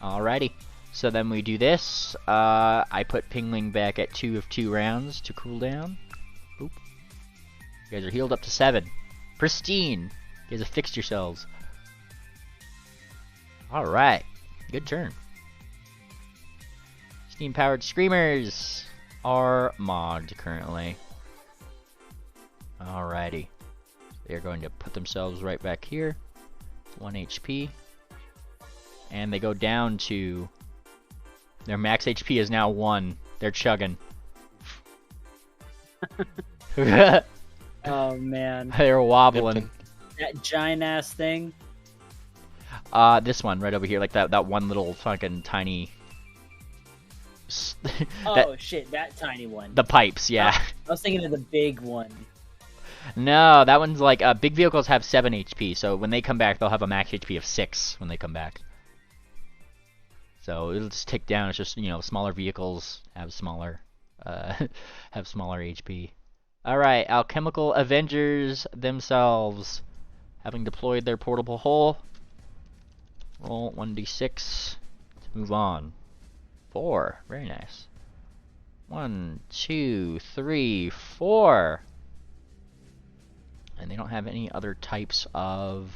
Alrighty. So then we do this. I put Pingling back at 2 of 2 rounds to cool down. Boop. You guys are healed up to 7. Pristine. You guys have fixed yourselves. Alright. Good turn. Steam-powered Screamers are modded currently. Alrighty. They're going to put themselves right back here. 1 HP. And they go down to... Their max HP is now 1. They're chugging. Oh, man. They're wobbling. That giant-ass thing? This one right over here. Like that one little fucking tiny... Shit, that tiny one. The pipes, yeah. I was thinking of the big one. No, that one's like... big vehicles have 7 HP, so when they come back, they'll have a max HP of 6 when they come back. So it'll just tick down. It's just, you know, smaller vehicles have smaller HP. Alright, Alchemical Avengers themselves, having deployed their portable hull. Roll 1d6 to move on. 4. Very nice. 1, 2, 3, 4. And they don't have any other types of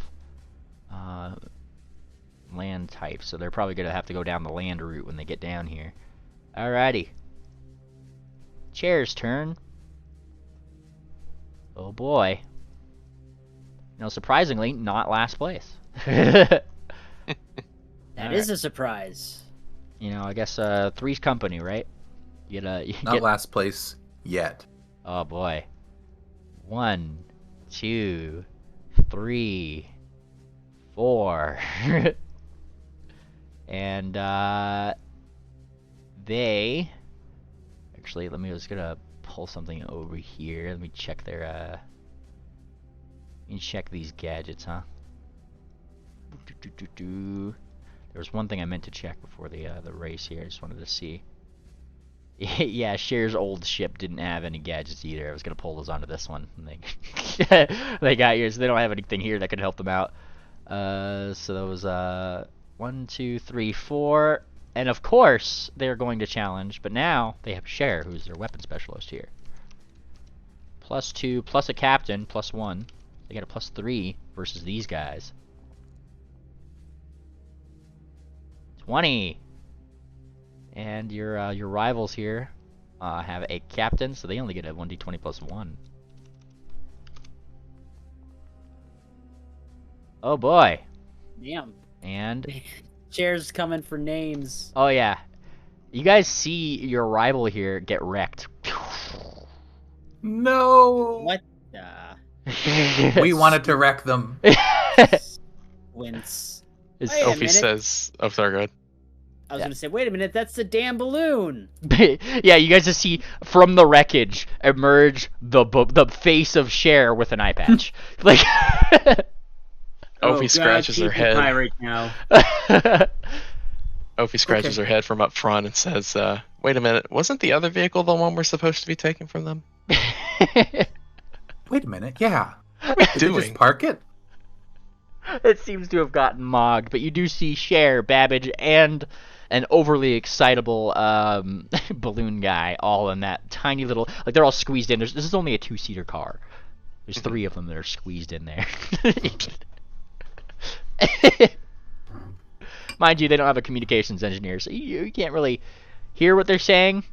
land types, so they're probably going to have to go down the land route when they get down here. Alrighty. Chair's turn. Oh boy. You know, surprisingly, not last place. That is a surprise. You know, I guess Three's Company, right? Not last place yet. Oh boy. 1, 2, 3, 4. And they actually, let me just gonna pull something over here. Let me check their let me check these gadgets, huh? There was one thing I meant to check before the race here. I just wanted to see. Yeah, Cher's old ship didn't have any gadgets either. I was gonna pull those onto this one. They got here, so they don't have anything here that could help them out. So that was 1, 2, 3, 4, and of course they're going to challenge. But now they have Cher, who's their weapon specialist here. +2, plus a captain, +1. They got a +3 versus these guys. 20. And your rivals here have a captain, so they only get a 1d20 +1. Oh boy. Damn. And Chair's coming for names. oh yeah, you guys see your rival here get wrecked. No. What? We wanted to wreck them. Wince. It's- Wait a Ophi minute. says, "Oh, sorry, go ahead." I was Yeah. gonna say, wait a minute, that's the damn balloon. Yeah, you guys just see from the wreckage emerge the face of Cher with an eye patch. Like Ophi scratches her head. Pirate now. Ophi scratches her head from up front and says, "Wait a minute, wasn't the other vehicle the one we're supposed to be taking from them?" Wait a minute. Yeah. What are we Did they just doing? park it? It seems to have gotten mogged, but you do see Cher, Babbage, and an overly excitable balloon guy all in that tiny little... Like, they're all squeezed in. This is only a 2-seater car. There's 3 of them that are squeezed in there. Mind you, they don't have a communications engineer, so you can't really hear what they're saying.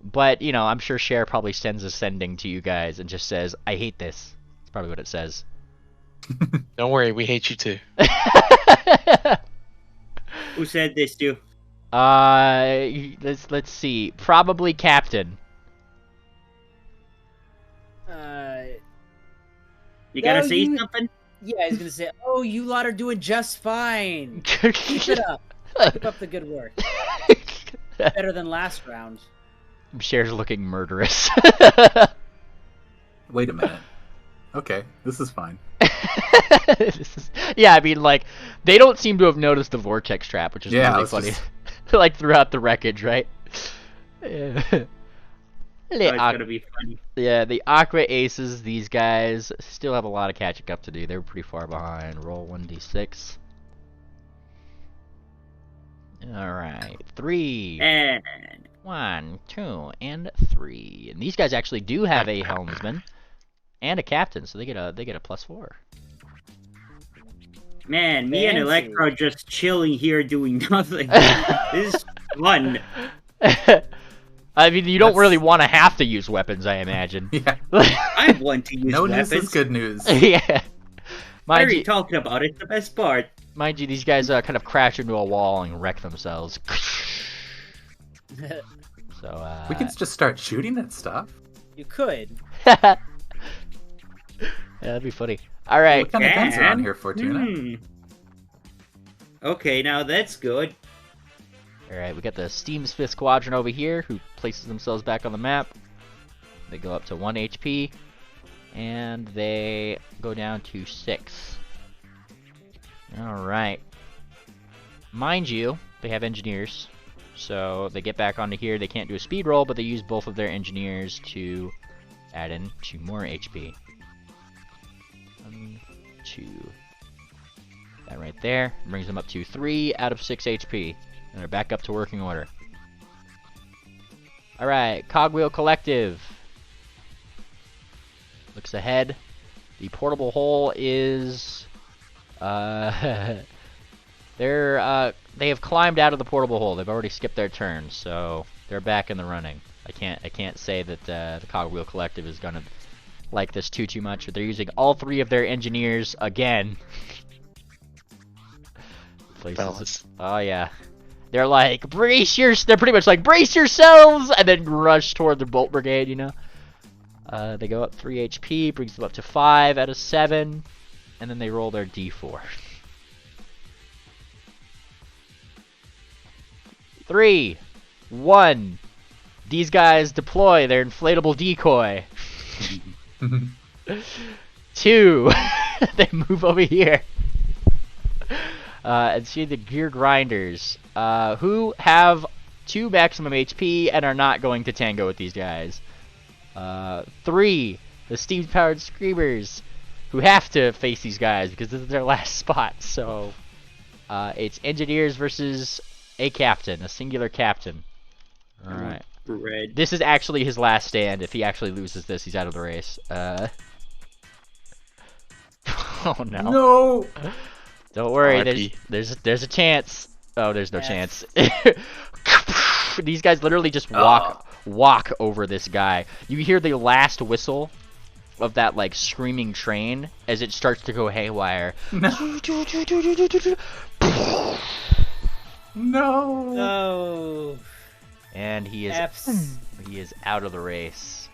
But, you know, I'm sure Cher probably sends a sending to you guys and just says, "I hate this." That's probably what it says. Don't worry, we hate you too. Who said this, too? Let's see. Probably Captain. You gotta No, say you- something? Yeah, he's gonna say, "Oh, you lot are doing just fine. Keep it up. Keep up the good work. Better than last round." Cher's looking murderous. Wait a minute. Okay, this is fine. Yeah, I mean, like, they don't seem to have noticed the vortex trap, which is Yeah, really it's funny. just- Like, throughout the wreckage, right? Yeah. Oh, it's gonna be funny. Yeah, the Aqua Aces, these guys, still have a lot of catching up to do. They were pretty far behind. Roll 1d6. Alright, 3. And 1, 2, and 3. And these guys actually do have a helmsman and a captain, so they get a +4. man, me and Fancy. Electro just chilling here doing nothing. This is fun. I mean, you don't That's- really want to have to use weapons, I imagine. Yeah. I want to use No weapons. news is good news. Yeah. What are Mind you you, talking about? It's the best part. mind you, these guys kind of crash into a wall and wreck themselves. So, We can just start shooting at stuff. You could. yeah, that'd be funny. All right. What kind of guns are on And- here, Fortuna? Okay, now that's good. Alright, we got the Steam's 5th Squadron over here, who places themselves back on the map. They go up to 1 HP, and they go down to 6. Alright. Mind you, they have engineers, so they get back onto here. They can't do a speed roll, but they use both of their engineers to add in 2 more HP. 1, 2. That right there brings them up to 3 out of 6 HP. And they're back up to working order. Alright, Cogwheel Collective. Looks ahead. The portable hole is... they have climbed out of the portable hole. They've already skipped their turn, so they're back in the running. I can't say that the Cogwheel Collective is gonna like this too much, but they're using all 3 of their engineers again. Fellas. Oh yeah. They're like, they're pretty much like, brace yourselves, and then rush toward the bolt brigade, you know? They go up 3 HP, brings them up to 5 out of 7, and then they roll their D4. 3, 1, These guys deploy their inflatable decoy. 2, they move over here. And see the gear grinders, who have 2 maximum HP and are not going to tango with these guys. 3, the steam-powered screamers, who have to face these guys because this is their last spot. So it's engineers versus a captain, a singular captain. All right. Red. This is actually his last stand. If he actually loses this, he's out of the race. Oh no. No. Don't worry. There's a chance. Oh, there's no chance. These guys literally just walk over this guy. You hear the last whistle of that like screaming train as it starts to go haywire. No. No. And he is out of the race.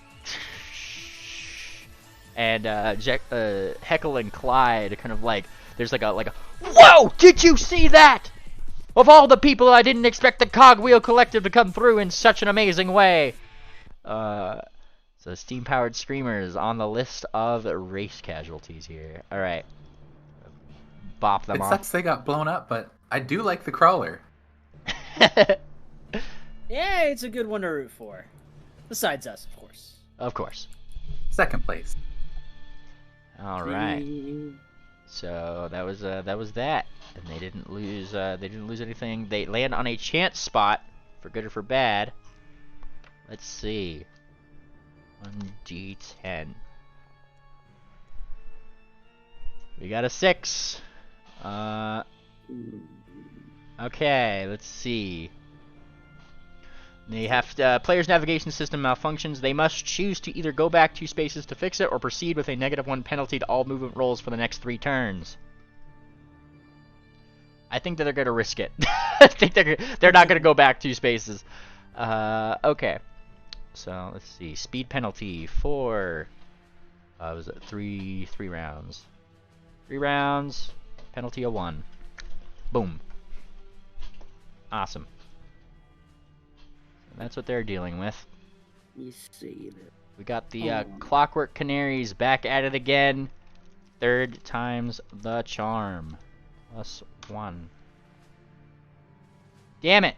And Heckle and Clyde kind of like there's like a whoa! Did you see that? Of all the people, I didn't expect the Cogwheel Collective to come through in such an amazing way. So steam-powered screamers on the list of race casualties here. All right, bop them It off. sucks they got blown up, but I do like the crawler. Yeah, it's a good one to root for. Besides us, of course. Of course. Second place. All right. So that was that, and they didn't lose. They didn't lose anything. They land on a chance spot, for good or for bad. Let's see. 1d10. We got a 6. Okay, let's see. They have player's navigation system malfunctions. They must choose to either go back 2 spaces to fix it or proceed with a -1 penalty to all movement rolls for the next 3 turns. I think that they're going to risk it. I think they're not going to go back 2 spaces. Okay. So, let's see. Speed penalty for was it 3 rounds. 3 rounds, penalty of 1. Boom. Awesome. That's what they're dealing with. You see that. We got the Clockwork Canaries back at it again. 3rd time's the charm. +1. Damn it!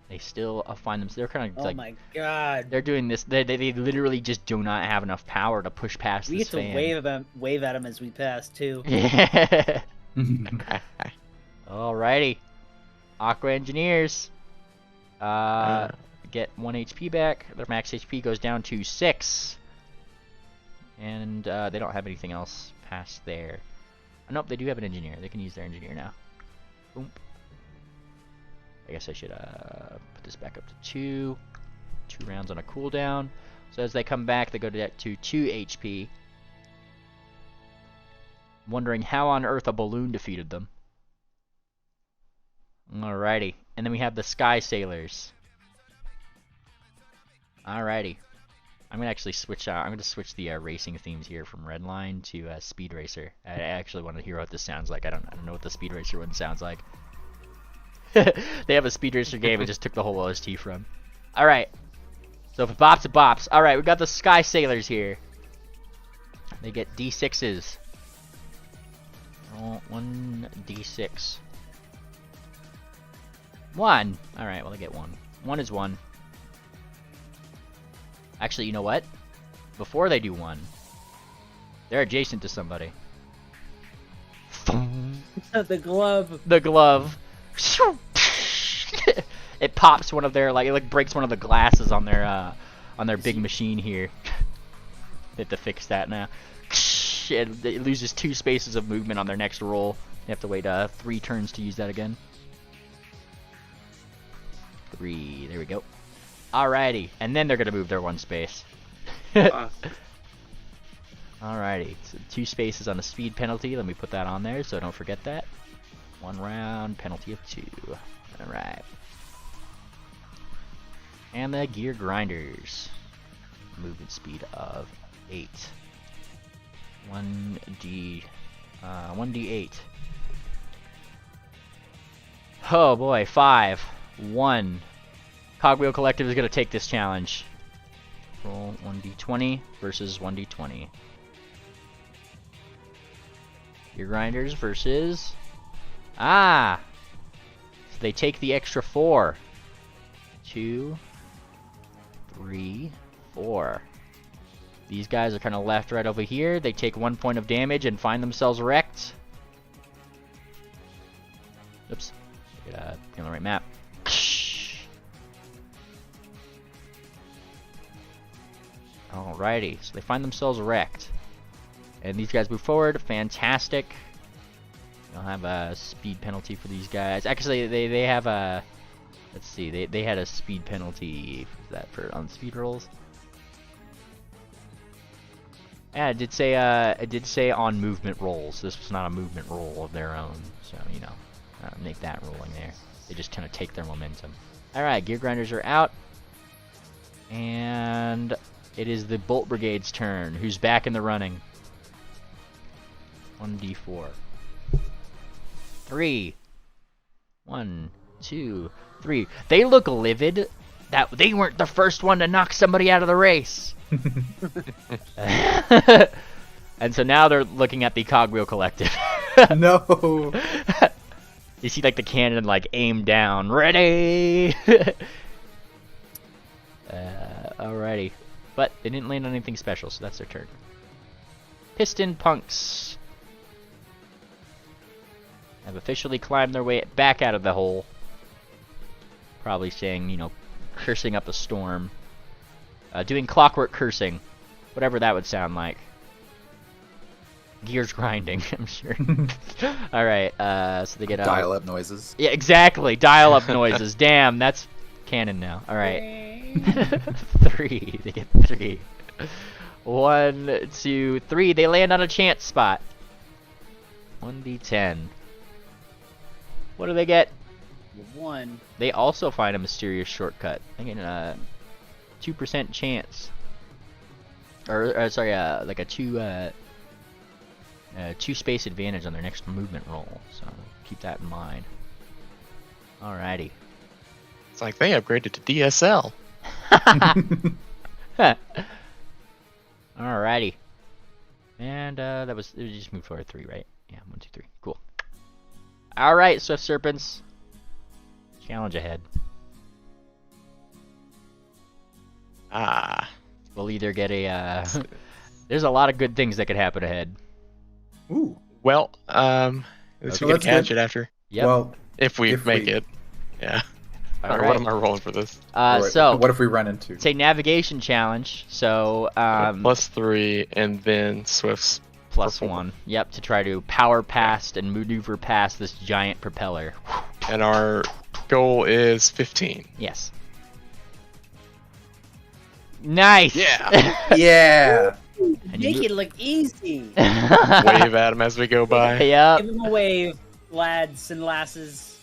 They still find them. They're kind of Oh my god. They're doing this. They literally just do not have enough power to push past We this get to wave at them as we pass too. Yeah. Alrighty. Aqua Engineers. Get 1 HP back. Their max HP goes down to 6. And they don't have anything else past there. Oh, nope, they do have an engineer. They can use their engineer now. Boom. I guess I should put this back up to 2. 2 rounds on a cooldown. So as they come back, they go to 2 HP. Wondering how on earth a balloon defeated them. Alrighty. And then we have the Sky Sailors. Alrighty. I'm gonna actually switch out. I'm gonna switch the racing themes here from Redline to Speed Racer. I actually want to hear what this sounds like. I don't know what the Speed Racer one sounds like. They have a Speed Racer game. I just took the whole OST from. Alright. So if it bops, it bops. Alright, we got the Sky Sailors here. They get D6s. Oh, 1d6. 1. Alright, well, I get 1. 1 is 1. Actually, you know what? Before they do 1, they're adjacent to somebody. The glove. The glove. It pops one of their, like, it like breaks one of the glasses on their big machine here. They have to fix that now. It loses 2 spaces of movement on their next roll. They have to wait 3 turns to use that again. 3. There we go. Alrighty, and then they're gonna move their 1 space. Alrighty, so 2 spaces on a speed penalty. Let me put that on there so don't forget that. 1 round, penalty of 2. Alright. And the gear grinders. Movement speed of 8. 1d8. Oh boy, 5. 1. Cogwheel Collective is going to take this challenge. Roll 1d20 versus 1d20. Your grinders versus... Ah! So they take the extra 4. 2, 3, 4. These guys are kind of left right over here. They take 1 point of damage and find themselves wrecked. Oops. Get on the right map. Alrighty, so they find themselves wrecked. And these guys move forward. Fantastic. They'll have a speed penalty for these guys. Actually, they have a... Let's see, they had a speed penalty for that on speed rolls. Yeah, it did say on movement rolls. This was not a movement roll of their own, so you know, make that rolling there. They just kind of take their momentum. All right, Gear Grinders are out, and it is the Bolt Brigade's turn. Who's back in the running? 1d4. 3. 1, 2, 3. They look livid. That they weren't the first one to knock somebody out of the race. And so now they're looking at the Cogwheel Collective. No. You see like the cannon like aim down. Ready. Alrighty. But they didn't land on anything special, so that's their turn. Piston Punks have officially climbed their way back out of the hole. Probably saying, you know, cursing up a storm. Doing clockwork cursing. Whatever that would sound like. Gears grinding, I'm sure. Alright, so they get... Dial-up noises. Yeah, exactly. Dial-up noises. Damn, that's canon now. Alright. 3. They get 3. 1, 2, 3. They land on a chance spot. 1d10. What do they get? 1. They also find a mysterious shortcut. They get a 2% chance. Or sorry, like a 2 space advantage on their next movement roll. So keep that in mind. Alrighty. It's like they upgraded to DSL. Alrighty. And that was just move forward 3, right? Yeah, 1, 2, 3. Cool. Alright, Swift Serpents. Challenge ahead. We'll either get a there's a lot of good things that could happen ahead. Ooh. Well, let's Okay, catch it after. Yep. Well, If we make it. Yeah. Alright, what am I rolling for this? So what if we run into? it's a navigation challenge, so +3 and then Swift's +1. Yep, to try to power past and maneuver past this giant propeller. And our goal is 15. Yes. Nice. Yeah. Yeah. And Make it look easy. Wave at him as we go by. Yep. Give him a wave, lads and lasses.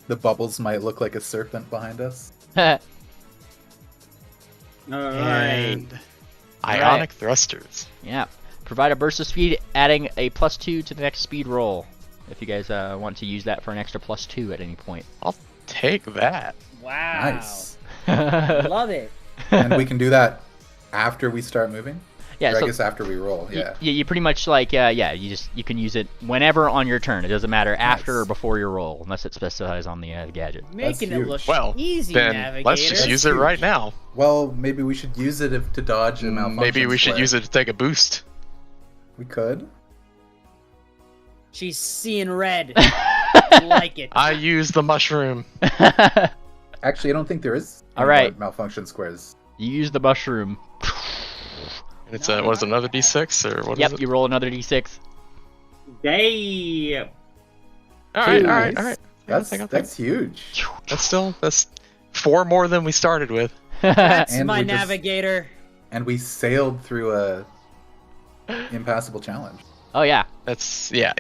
The bubbles might look like a serpent behind us. Alright. And ionic thrusters. Yeah. Provide a burst of speed, adding a +2 to the next speed roll. If you guys want to use that for an extra +2 at any point. I'll take that. Wow. Nice. Love it. And we can do that after we start moving? Yeah, Or I so guess after we roll, yeah. you pretty much like you can use it whenever on your turn. It doesn't matter after or before your roll, unless it specifies on the gadget. Making it huge. look Well, easy, then Navigator. let's just use it right now. Well, maybe we should use it to dodge a malfunction. Maybe we should square. use it to take a boost. We could. She's seeing red. I like it. I use the mushroom. Actually, I don't think there is All any right. more malfunction squares. You use the mushroom. And it's what is it, another D6 or what is Yep, it? you roll another d6. Damn. Alright. That's huge. That's 4 more than we started with. That's And my we just- Navigator. And we sailed through a impassable challenge. Oh yeah. That's yeah.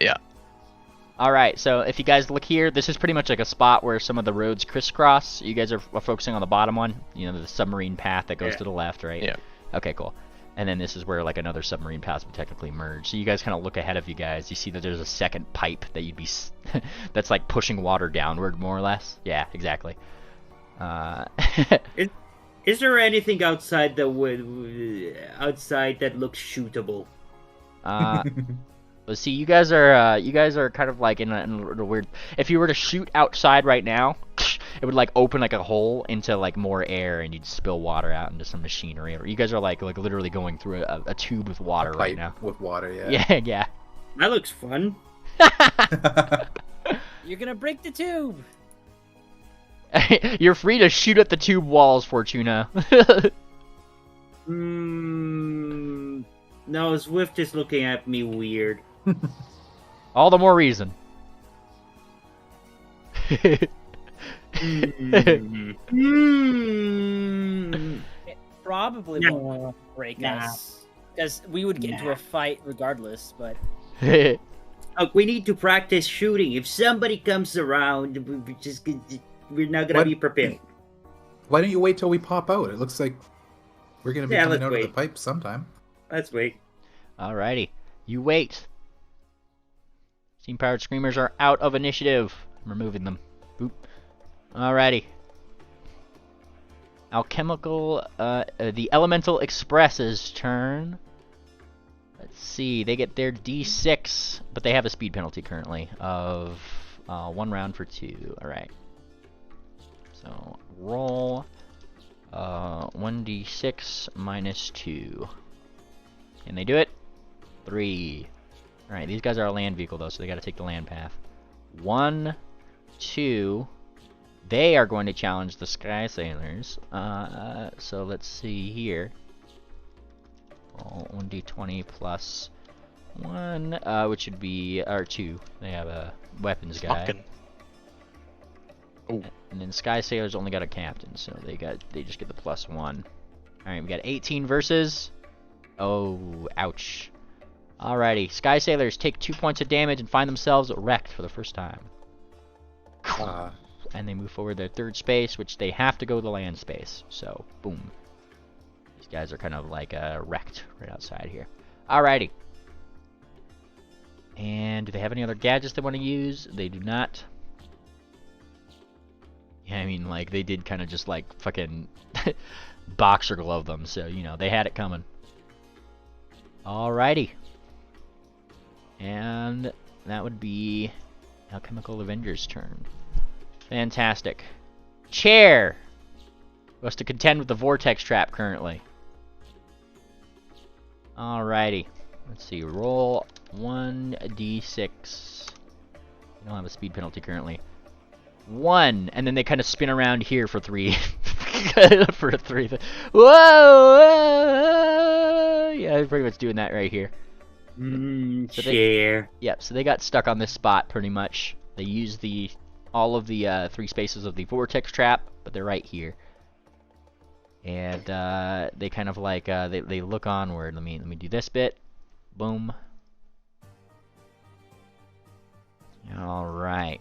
Alright, so if you guys look here, this is pretty much like a spot where some of the roads crisscross. You guys are focusing on the bottom one, you know, the submarine path that goes to the left, right? Yeah. Okay, cool. And then this is where like another submarine pass would technically merge. So you guys kind of look ahead of you guys. You see that there's a second pipe that you'd be that's like pushing water downward, more or less. Yeah, exactly. Is there anything outside that looks shootable? Let's see. You guys are kind of like in a weird. If you were to shoot outside right now, it would like open like a hole into like more air, and you'd spill water out into some machinery. You guys are like literally going through a tube with water right now. With water, yeah. Yeah, yeah. That looks fun. You're gonna break the tube. You're free to shoot at the tube walls, Fortuna. No, Swift is looking at me weird. All the more reason. It probably won't break us, because we would get into a fight regardless. But look, we need to practice shooting. If somebody comes around, we're not gonna be prepared. Why don't you wait till we pop out? It looks like we're gonna be coming out of the pipe sometime. Let's wait. Alrighty, you wait. Steam-powered screamers are out of initiative. I'm removing them. Boop. Alrighty. Alchemical, the Elemental Express's turn. Let's see, they get their D6, but they have a speed penalty currently of 1 round for 2. Alright. So, roll 1d6 minus 2. Can they do it? 3. Alright, these guys are a land vehicle though, so they gotta take the land path. 1, 2. They are going to challenge the Sky Sailors. So let's see here. 1d20 plus 1, which would be, or 2. They have a weapons guy. Ooh. And then Sky Sailors only got a captain, so they just get the plus 1. Alright, we got 18 versus. Oh, ouch. Alrighty, Sky Sailors take 2 points of damage and find themselves wrecked for the first time. And they move forward their 3rd space, which they have to go the land space. So, boom. These guys are kind of like wrecked right outside here. Alrighty. And do they have any other gadgets they want to use? They do not. Yeah, I mean, like, they did kind of just, like, fucking boxer glove them, so, you know, they had it coming. Alrighty. And that would be Alchemical Avenger's turn. Fantastic. Chair! Who has to contend with the Vortex Trap currently. Alrighty. Let's see, roll 1d6. We don't have a speed penalty currently. 1, and then they kind of spin around here for 3. For 3. Whoa! Yeah, they're pretty much doing that right here. So chair. Yep, so they got stuck on this spot pretty much. They used all of the 3 spaces of the Vortex Trap, but they're right here. And they kind of like they look onward. Let me do this bit. Boom. All right.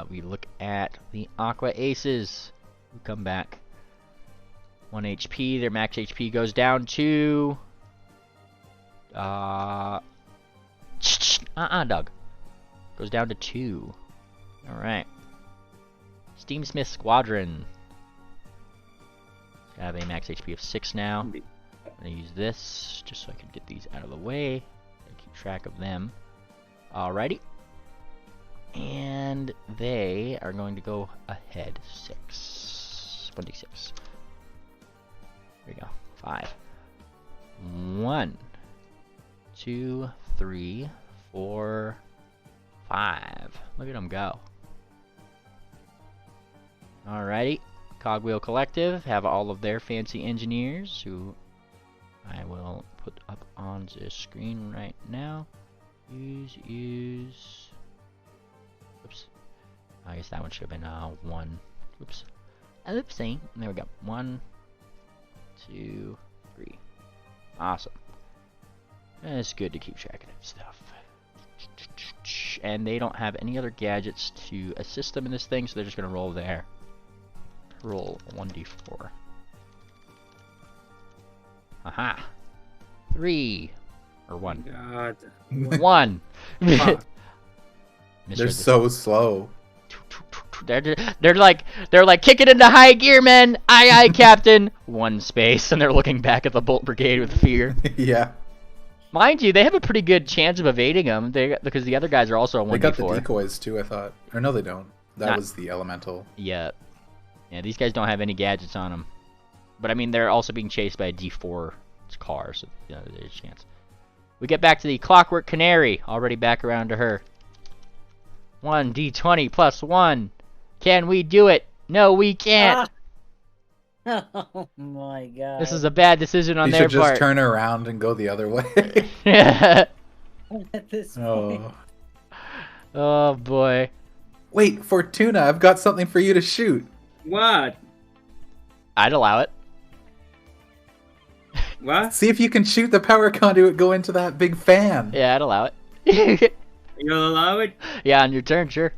We look at the Aqua Aces who come back. 1 HP. Their max HP goes down to Doug. Goes down to 2. All right. Steamsmith Squadron. I have a max HP of 6 now. I'm gonna use this just so I can get these out of the way. Keep track of them. Alrighty. And they are going to go ahead 6. 1d6. There we go. 5. 1, 2, 3, 4, 5. Look at them go. Alrighty. Cogwheel Collective have all of their fancy engineers, who I will put up on the screen right now. Use. Oops. I guess that one should have been 1. Oops. Oopsie. There we go. 1, 2, 3. Awesome. It's good to keep track of that stuff. And they don't have any other gadgets to assist them in this thing, so they're just going to roll there. Roll 1d4. Aha. 3. Or 1. God. 1. They're Misread so slow. They're like kick it into high gear, men. Aye, aye, Captain. 1 space, and they're looking back at the Bolt Brigade with fear. Yeah. Mind you, they have a pretty good chance of evading them. Because the other guys are also a 1d4. They got the decoys too, I thought. Or no, they don't. That was the elemental. Yeah. Yeah, these guys don't have any gadgets on them. But I mean, they're also being chased by a D4 car, so you know, there's a chance. We get back to the Clockwork Canary. Already back around to her. 1d20 plus 1. Can we do it? No, we can't. Oh my god. This is a bad decision on You their should part. just turn around and go the other way. At this point. Oh. Oh boy. Wait, Fortuna, I've got something for you to shoot. What? I'd allow it. What? See if you can shoot the power conduit go into that big fan. Yeah, I'd allow it. You'll allow it? Yeah, on your turn, sure.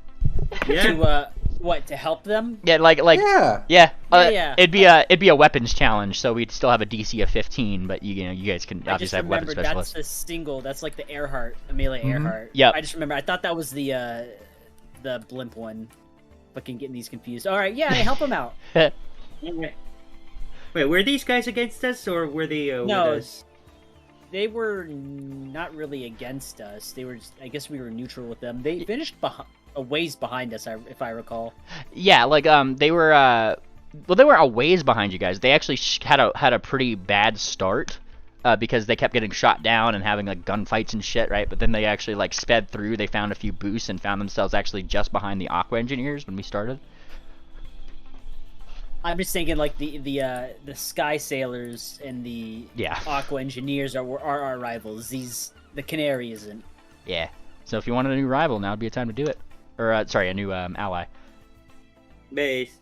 Yeah. To, what, to help them? Yeah, Yeah. yeah. Yeah. It'd be a weapons challenge, so we'd still have a DC of 15, but you know, you guys can I just obviously have weapons remembered specialists. that's the single. That's like the Earhart, a melee Earhart. Yep. I just remember. I thought that was the blimp one. Fucking getting these confused. All right, yeah, help them out. Wait, were these guys against us, or were they No. with us? They were not really against us. They were. Just, I guess we were neutral with them. They finished a ways behind us, if I recall. Yeah, like they were well, they were a ways behind you guys. They actually had a pretty bad start because they kept getting shot down and having like gunfights and shit, right? But then they actually like sped through. They found a few boosts and found themselves actually just behind the Aqua Engineers when we started. I'm just thinking like the Sky Sailors and the Aqua Engineers are our rivals. The Canary isn't. Yeah. So if you wanted a new rival, now would be a time to do it. Or sorry, a new ally. Base.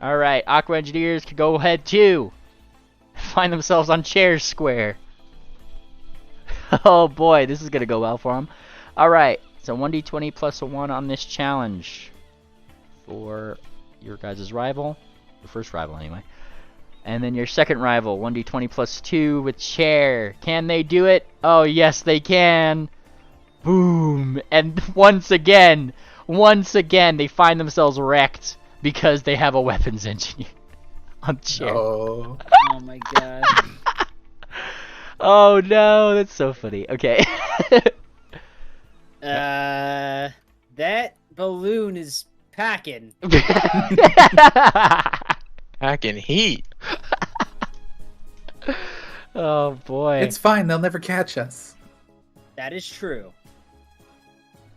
All right, Aqua Engineers can go ahead too. Find themselves on Chairs Square. Oh boy, this is gonna go well for them. All right, so 1d20 plus a 1 on this challenge for your guys' rival. Your first rival, anyway. And then your second rival, 1d20 plus 2 with Chair. Can they do it? Oh, yes, they can. Boom. And once again, they find themselves wrecked because they have a weapons engineer on Chair. Oh. Oh my god. Oh, no. That's so funny. Okay. That balloon is packing. Packing heat. Oh boy. It's fine, they'll never catch us. That is true.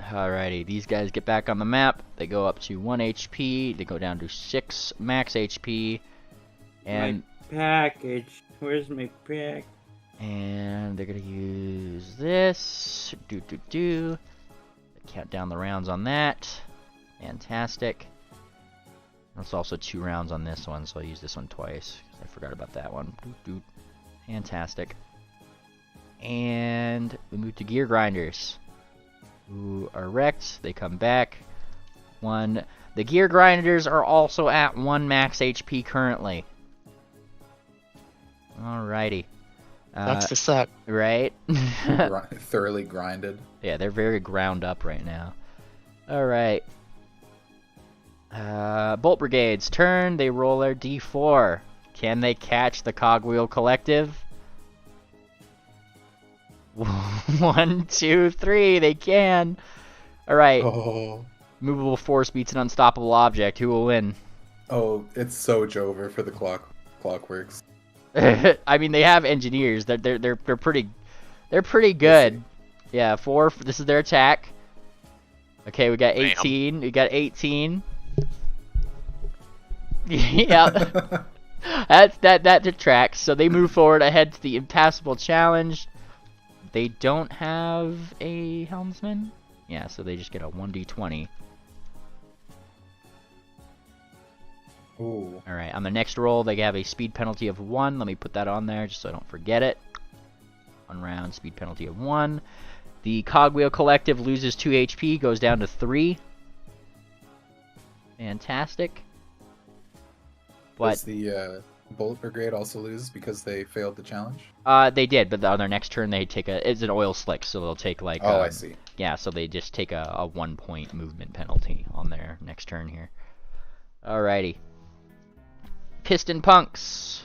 Alrighty, these guys get back on the map. They go up to 1 HP. They go down to 6 max HP. And my package. Where's my pack? And they're gonna use this. Count down the rounds on that. Fantastic. There's also 2 rounds on this one, so I'll use this one twice. I forgot about that one. Fantastic. And we move to Gear Grinders, who are wrecked. They come back. The Gear Grinders are also at 1 max HP currently. Alrighty. Sucks to suck. Right? Thoroughly grinded. Yeah, they're very ground up right now. Alright. Bolt Brigade's turn. They roll their D4. Can they catch the Cogwheel Collective? 1, 2, 3. They can. Alright. Oh. Movable force beats an unstoppable object. Who will win? Oh, it's so Jover for the Clockworks. I mean, they have engineers. They're pretty good. Yeah, 4. This is their attack. Okay, we got 18. Bam. We got 18. Yeah. that detracts. So they move forward ahead to the impassable challenge. They don't have a helmsman. Yeah, so they just get a 1d20. Ooh. Alright, on the next roll, they have a speed penalty of 1. Let me put that on there just so I don't forget it. 1 round, speed penalty of 1. The Cogwheel Collective loses 2 HP, goes down to 3. Fantastic. But Does the Bullet Brigade also lose because they failed the challenge? They did, but on their next turn they take it's an oil slick, so they'll take like. Oh, I see. Yeah, so they just take a 1 point movement penalty on their next turn here. Alrighty. Piston Punks.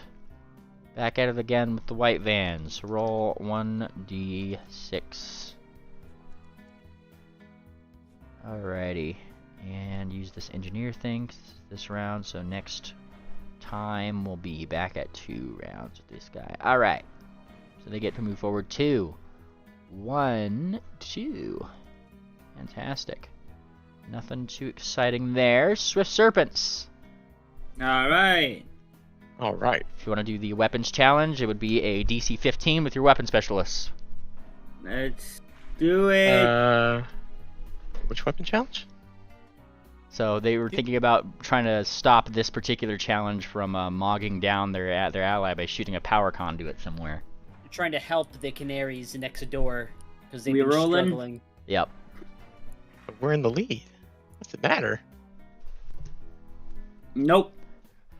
Back at it again with the white vans. Roll 1d6. Alrighty. And use this engineer thing this round, so next time we'll be back at 2 rounds with this guy. Alright. So they get to move forward 2. 1, 2. Fantastic. Nothing too exciting there. Swift Serpents. Alright. Alright. If you want to do the weapons challenge, it would be a DC 15 with your weapon specialists. Let's do it. Which weapon challenge? So they were thinking about trying to stop this particular challenge from mogging down their ally by shooting a power conduit somewhere. Trying to help the Canaries next door because they've We been rolling? struggling. Yep. But we're in the lead. What's it matter? Nope.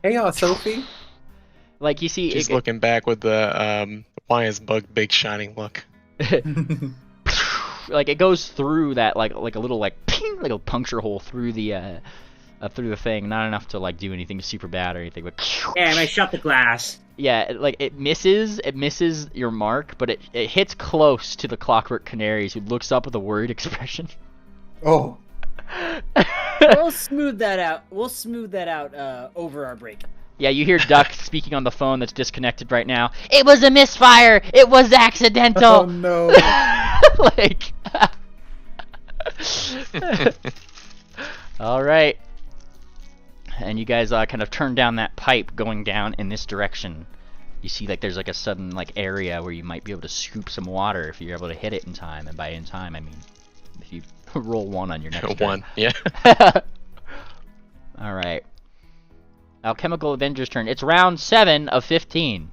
Hey, Sophie. Like you see, She's looking back with the why is Bug big shining look. like it goes through that like a little like ping, like a puncture hole through the thing. Not enough to like do anything super bad or anything, but Damn, I shot the glass. yeah, it misses your mark, but it hits close to the Clockwork Canaries, who looks up with a worried expression. Oh. We'll smooth that out. We'll smooth that out over our break. Yeah, you hear Duck speaking on the phone that's disconnected right now. It was a misfire. It was accidental. Oh no. Like. All right. And you guys kind of turn down that pipe going down in this direction. You see like there's like a sudden like area where you might be able to scoop some water if you're able to hit it in time. And by in time, I mean if you roll 1 on your next turn. 1, yeah. All right. Alchemical Avenger's turn. It's round 7 of 15.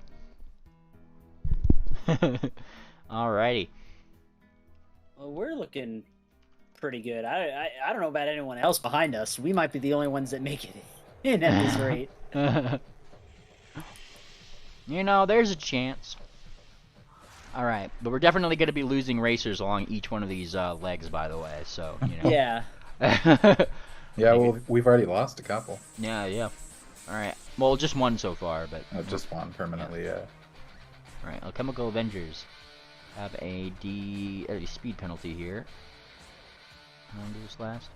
Alrighty. Well, we're looking pretty good. I don't know about anyone else behind us. We might be the only ones that make it in at this rate. You know, there's a chance. Alright, but we're definitely going to be losing racers along each one of these legs, by the way, so, you know. Yeah. Yeah, well, we've already lost a couple. Yeah. Alright, well, just one so far, but... Just one permanently, yeah. Alright, Alchemical Avengers have a speed penalty here. How long does this last?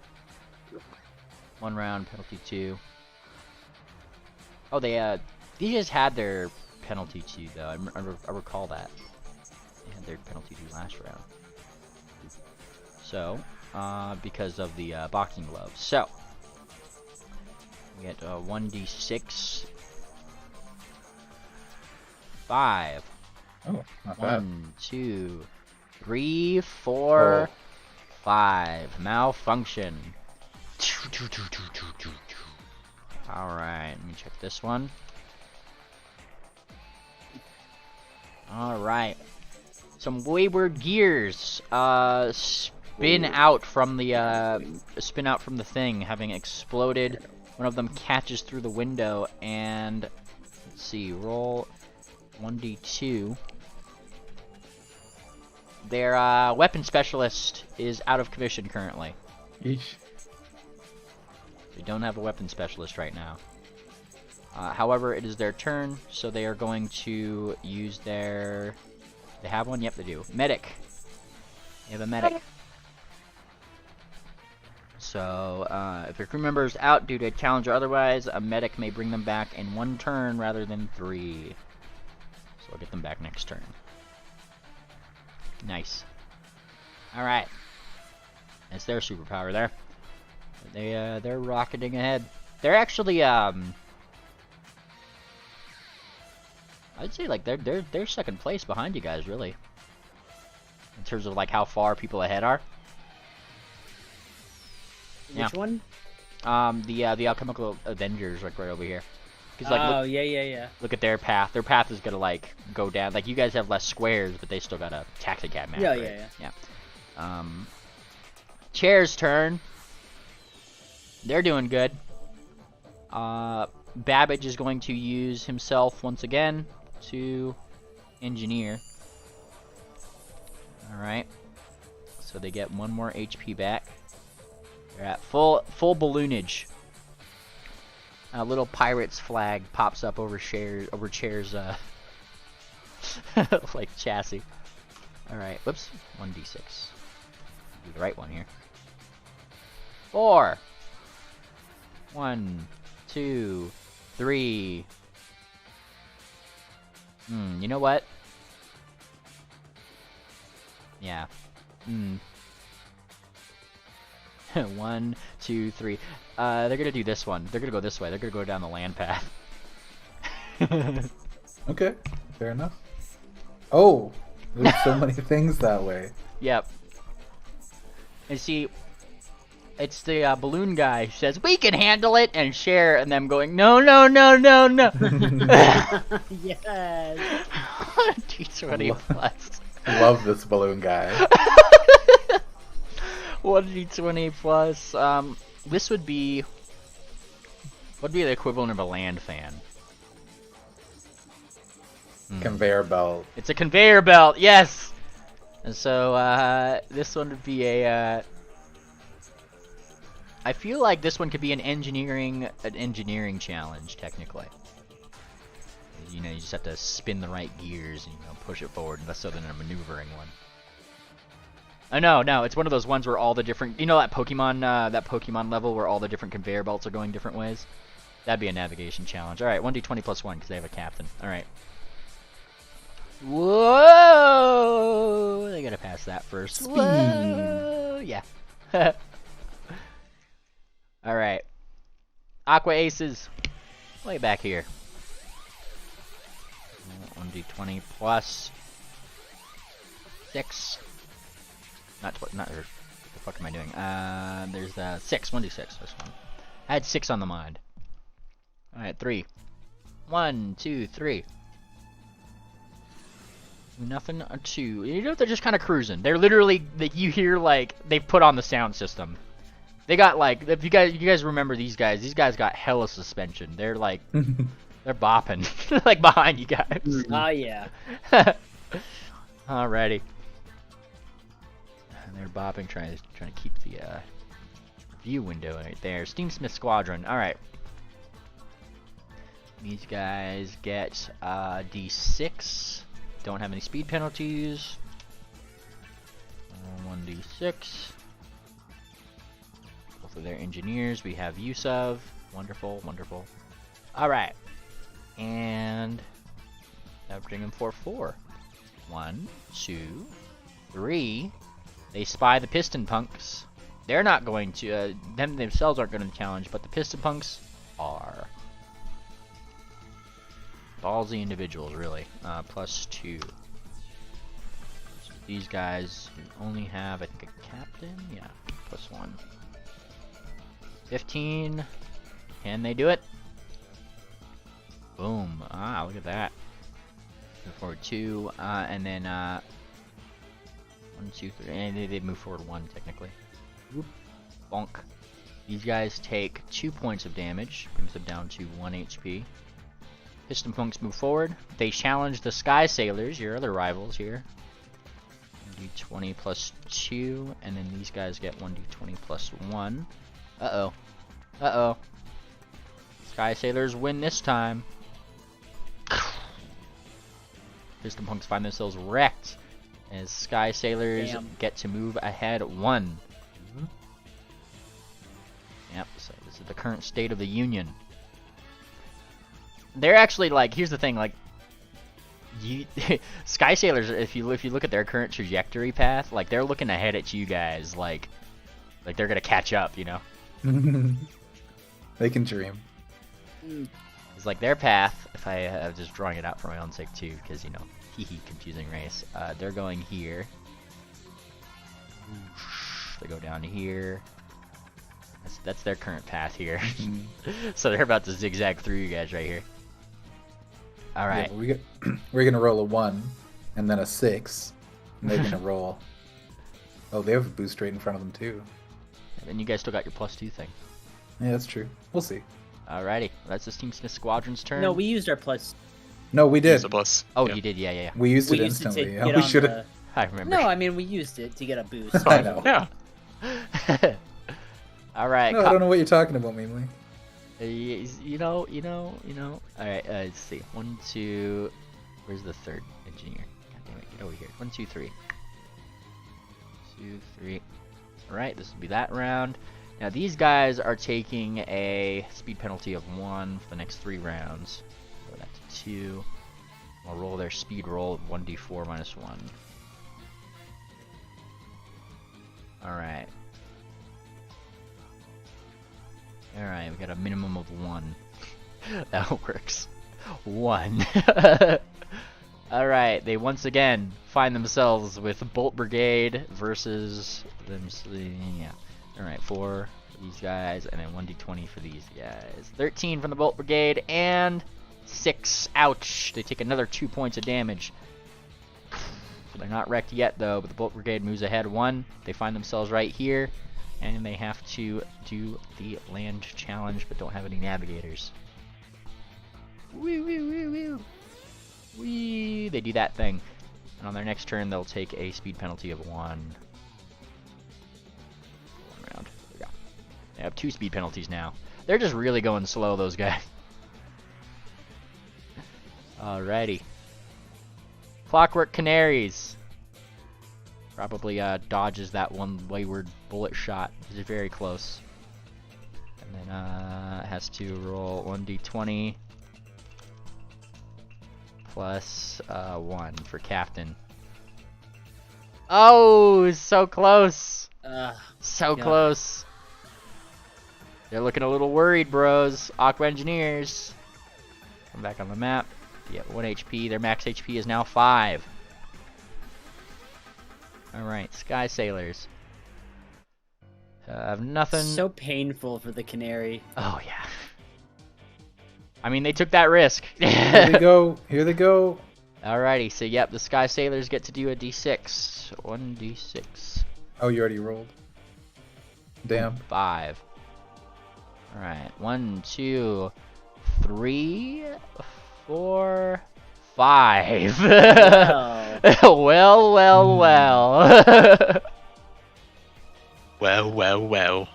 1 round, penalty 2. Oh, they just had their penalty 2, though. I recall that. They had their penalty 2 last round. So, because of the boxing gloves. So, we get 1d6. 5. Oh, not bad. 1, 2, 3, 4, 5. Malfunction. Alright, let me check this one. Alright. Some wayward gears spin out from the thing, having exploded. One of them catches through the window, and let's see, roll 1d2. Their weapon specialist is out of commission currently. Yeesh. They don't have a weapon specialist right now. However, it is their turn, so they are going to use their... They have one? Yep, they do. Medic. They have a medic. So, if your crew member is out due to a challenge or otherwise, a medic may bring them back in 1 turn rather than 3. So I'll get them back next turn. Nice. Alright. That's their superpower there. They're rocketing ahead. They're actually, I'd say like they're second place behind you guys, really. In terms of like how far people ahead are. Which one? The Alchemical Avengers, like right over here. Like, yeah. Look at their path. Their path is gonna like go down. Like you guys have less squares, but they still got a taxi cab map. Yeah. Chair's turn. They're doing good. Babbage is going to use himself once again to engineer. Alright. So they get 1 more HP back. They're at full balloonage. A little pirate's flag pops up over Chair's like chassis. Alright, whoops. 1d6. Do the right one here. 4. 1, 2, 3. You know what? Yeah. 1, 2, 3. They're gonna do this one. They're gonna go this way. They're gonna go down the land path. Okay, fair enough. Oh, there's so many things that way. Yep. And see, it's the balloon guy who says, "We can handle it," and Cher and them going, "No, no, no, no, no." Yes. D20 plus. Love this balloon guy. 1d20 plus. This would be the equivalent of a land fan. Conveyor belt. It's a conveyor belt, yes. And so this one would be a. I feel like this one could be an engineering challenge technically. You know, you just have to spin the right gears and push it forward, less so than a maneuvering one. Oh no, it's one of those ones where all the different, that Pokemon level where all the different conveyor belts are going different ways. That'd be a navigation challenge. All right, 1d20 plus 1 because they have a captain. All right. Whoa! They gotta pass that first. Speed. Whoa! Yeah. All right. Aqua Aces, way back here. 1d20 plus 6. Not what the fuck am I doing? There's 6. 1d6. This one. I had 6 on the mind. All right, 3. 1, 2, 3. Nothing. 2. They're just kind of cruising. They're literally. You hear like they've put on the sound system. They got like, if you guys remember these guys got hella suspension. They're like, they're bopping like behind you guys. Oh yeah. Alrighty. And they're bopping, trying to keep the view window right there. Steamsmith Squadron. All right. These guys get D6. Don't have any speed penalties. 1d6. Both of their engineers we have use of. Wonderful, wonderful. All right. And now bring them for 4. 1, 2, 3. They spy the piston punks. They're not going to. Them themselves aren't going to challenge, but the piston punks are. Ballsy individuals, really. +2. So these guys only have, I think, a captain. Yeah, +1. 15. Can they do it? Boom. Ah, look at that. Move forward 2, and then 1, 2, 3. And they move forward 1 technically. Whoop. Bonk. These guys take 2 points of damage, brings them down to 1 HP. Piston punks move forward. They challenge the Sky Sailors, your other rivals here. 1d20 plus 2, and then these guys get 1d20 plus 1. Uh-oh. Uh-oh. Sky Sailors win this time. Piston punks find themselves wrecked as Sky Sailors get to move ahead 1. Yep, so this is the current state of the Union. They're actually like, here's the thing, like, Sky Sailors, if you look at their current trajectory path, like they're looking ahead at you guys, like they're gonna catch up, They can dream. It's like their path. If I'm just drawing it out for my own sake too, because confusing race. They're going here. They go down to here. That's their current path here. So they're about to zigzag through you guys right here. All right. Yeah, we're gonna roll a 1, and then a 6, and they're gonna roll. Oh, they have a boost rate in front of them too. And you guys still got your +2 thing. Yeah, that's true. We'll see. Alrighty, that's this Team Smith Squadron's turn. No, we used our plus. No, we did. Use a plus. Oh, Yeah. you did, yeah. We used it We used it to instantly. get we on should have. I remember. No, I mean we used it to get a boost. I know. Yeah. Alright. No, I don't know what you're talking about, Mimley. You know. Alright, let's see. 1, 2. Where's the third engineer? God damn it, get over here. 1, 2, 3. 2, 3. Alright, this will be that round. Now these guys are taking a speed penalty of 1 for the next 3 rounds. So that's 2. I'll roll their speed roll of 1d4 minus 1. Alright. Alright, we got a minimum of 1. That works. 1. Alright, they once again find themselves with Bolt Brigade versus them. Yeah. Alright, 4 for these guys, and then 1d20 for these guys. 13 from the Bolt Brigade, and 6. Ouch! They take another 2 points of damage. They're not wrecked yet, though, but the Bolt Brigade moves ahead 1. They find themselves right here, and they have to do the land challenge, but don't have any navigators. Woo, woo, woo, woo. Whee! They do that thing. And on their next turn, they'll take a speed penalty of 1. 1 round. There we go. They have 2 speed penalties now. They're just really going slow, those guys. Alrighty. Clockwork Canaries. Probably dodges that one wayward bullet shot. It's very close. And then has to roll 1d20 plus 1 for Captain. Oh, so close. So God. close. They're looking a little worried, bros. Aqua Engineers. Come back on the map. Yeah, 1 HP. Their max HP is now 5. Alright, Sky Sailors. Have nothing. So painful for the Canary. Oh, yeah. I mean, they took that risk. Here they go. Here they go. Alrighty, so yep, the Sky Sailors get to do a d6. 1d6. Oh, you already rolled. Damn. 5. Alright, 1, 2, 3, 4, 5. Well, well, well. Well.